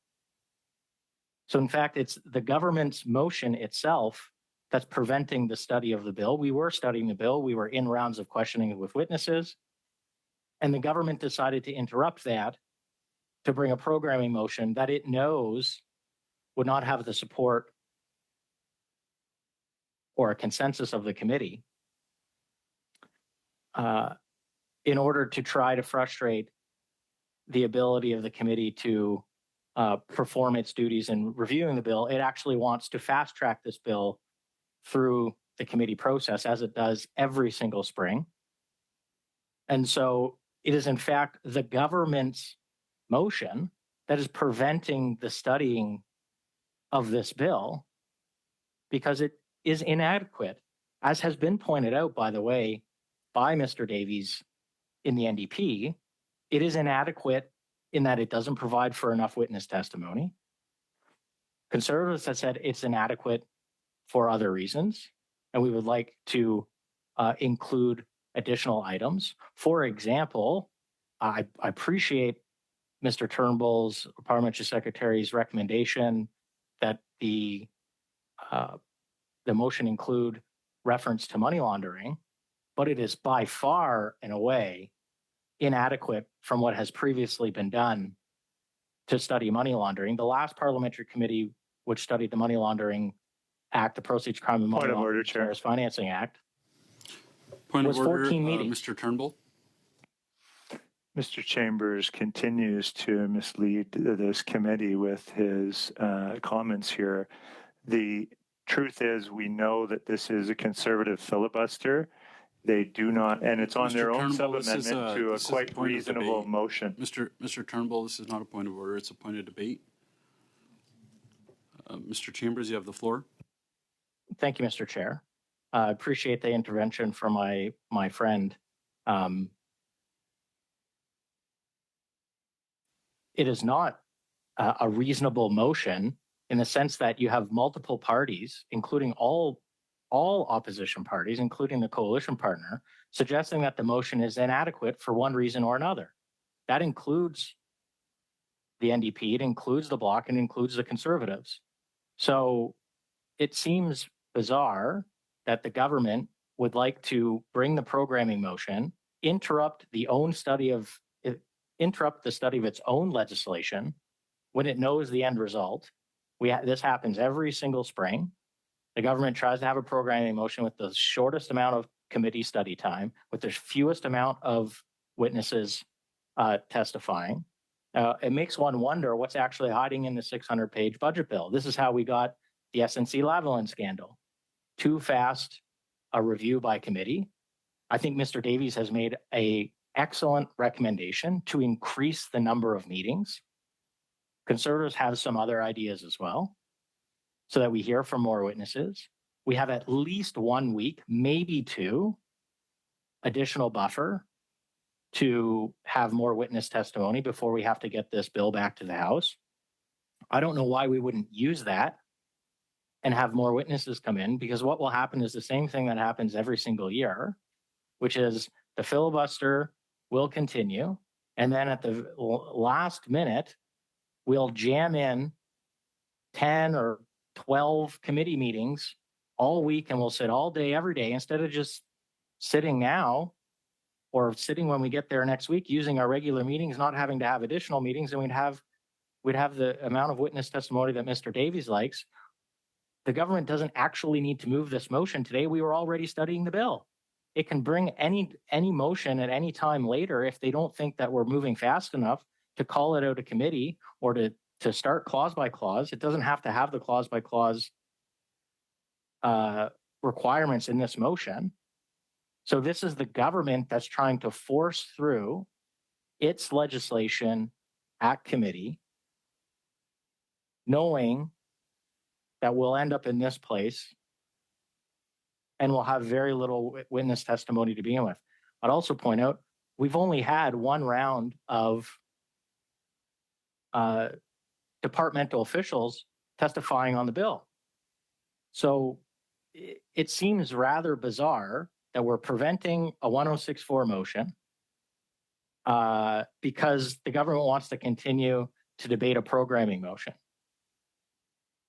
So in fact, it's the government's motion itself that's preventing the study of the bill. We were studying the bill. We were in rounds of questioning with witnesses, and the government decided to interrupt that to bring a programming motion that it knows would not have the support or a consensus of the committee in order to try to frustrate the ability of the committee to perform its duties in reviewing the bill. It actually wants to fast track this bill through the committee process, as it does every single spring. And so it is in fact the government's motion that is preventing the studying of this bill because it is inadequate, as has been pointed out, by the way, by Mr. Davies in the NDP. It is inadequate in that it doesn't provide for enough witness testimony. Conservatives have said it's inadequate for other reasons, and we would like to include additional items. For example, I appreciate Mr. Turnbull's parliamentary secretary's recommendation that the motion include reference to money laundering, but it is by far and away inadequate from what has previously been done to study money laundering. The last parliamentary committee which studied the Money Laundering Act, the Proceeds, Crime and Money Laundering Terrorist Financing Act, was 14 meetings. Mr. Turnbull. Mr. Chambers continues to mislead this committee with his comments here. The truth is, we know that this is a conservative filibuster. They do not, and it's on Mr. their own Turnbull, this is sub-amendment to a this is quite point of reasonable debate. motion. Mr. Turnbull, this is not a point of order, it's a point of debate. Mr. Chambers, you have the floor. Thank you, Mr. Chair. I appreciate the intervention from my friend. It is not a reasonable motion in the sense that you have multiple parties, including all opposition parties, including the coalition partner, suggesting that the motion is inadequate for one reason or another. That includes the NDP, it includes the Bloc, and includes the Conservatives. So it seems bizarre that the government would like to bring the programming motion, interrupt the study of its own legislation when it knows the end result. This happens every single spring. The government tries to have a programming motion with the shortest amount of committee study time, with the fewest amount of witnesses testifying. It makes one wonder what's actually hiding in the 600-page budget bill. This is how we got the SNC-Lavalin scandal. Too fast a review by committee. I think Mr. Davies has made an excellent recommendation to increase the number of meetings. Conservatives have some other ideas as well, so that we hear from more witnesses. We have at least 1 week, maybe 2, additional buffer to have more witness testimony before we have to get this bill back to the House. I don't know why we wouldn't use that and have more witnesses come in, because what will happen is the same thing that happens every single year, which is the filibuster will continue. And then at the last minute, we'll jam in 10 or 12 committee meetings all week, and we'll sit all day, every day, instead of just sitting now or sitting when we get there next week, using our regular meetings, not having to have additional meetings, and we'd have the amount of witness testimony that Mr. Davies likes. The government doesn't actually need to move this motion today. We were already studying the bill. It can bring any motion at any time later if they don't think that we're moving fast enough to call it out of committee or to start clause by clause. It doesn't have to have the clause by clause requirements in this motion. So this is the government that's trying to force through its legislation at committee, knowing that we'll end up in this place and we'll have very little witness testimony to begin with. I'd also point out, we've only had one round of departmental officials testifying on the bill. So it seems rather bizarre that we're preventing a 1064 motion because the government wants to continue to debate a programming motion.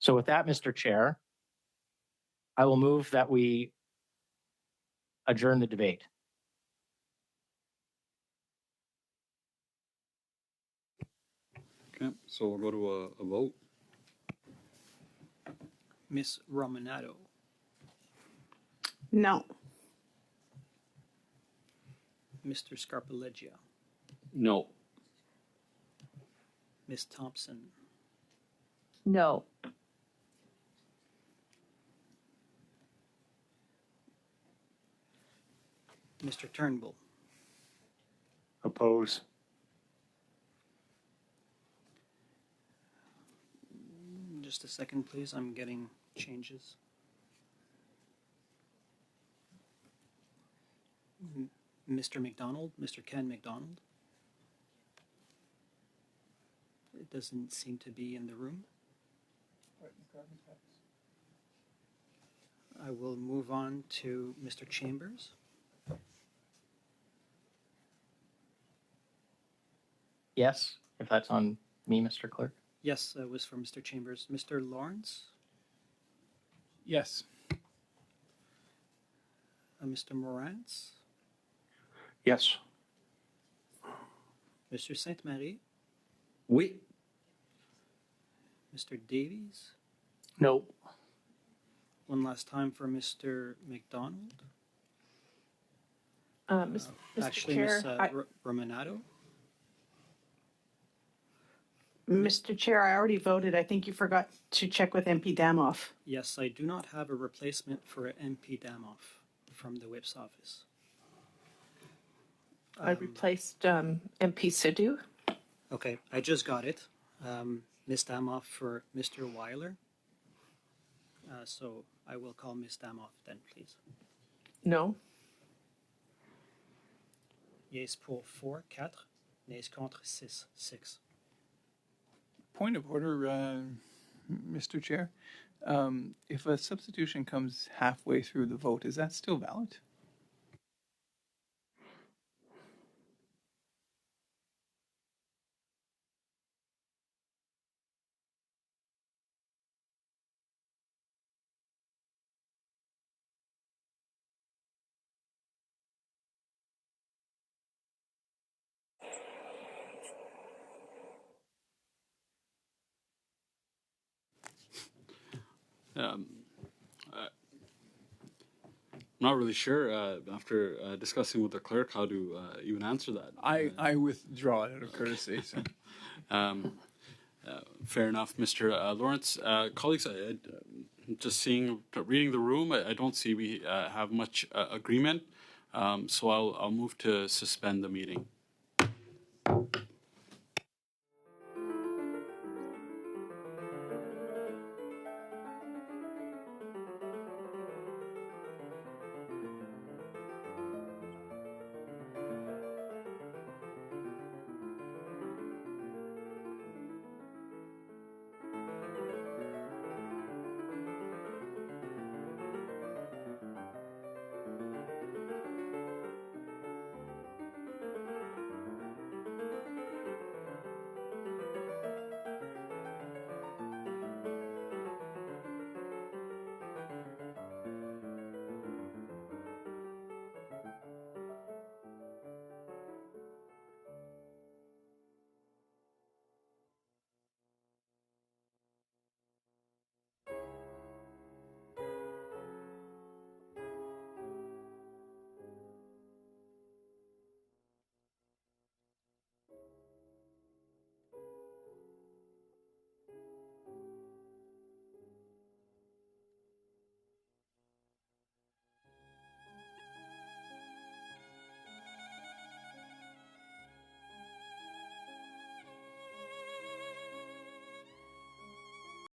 So with that, Mr. Chair, I will move that we adjourn the debate. Okay, so we'll go to a vote. Ms. Romanado, No. Mr. Scarpaleggia, No. Ms. Thompson, No. Mr. Turnbull, Oppose. just a second, please. I'm getting changes. Mr. McDonald, Mr. Ken McDonald. It doesn't seem to be in the room. I will move on to Mr. Chambers. Yes, if that's on me, Mr. Clerk. Yes, that was for Mr. Chambers. Mr. Lawrence, Yes. Mr. Morantz, Yes. Mr. Sainte-Marie, Oui. Mr. Davies. No. One last time for Mr. McDonald. Mr. Actually, Chair, Ms. Romanado. Mr. Chair, I already voted. I think you forgot to check with MP Damoff. Yes, I do not have a replacement for MP Damoff from the whip's office. I replaced MP Sidhu. Okay, I just got it. Ms. Damoff for Mr. Weiler. So I will call Ms. Damoff then, please. No. Yes pour 4, 4. Nays contre 6, 6. Point of order, Mr. Chair. If a substitution comes halfway through the vote, is that still valid? I'm not really sure after discussing with the clerk how to even answer that. I withdraw it out of courtesy. So. Fair enough, Mr. Lawrence. Colleagues, just reading the room, I don't see we have much agreement. So I'll move to suspend the meeting.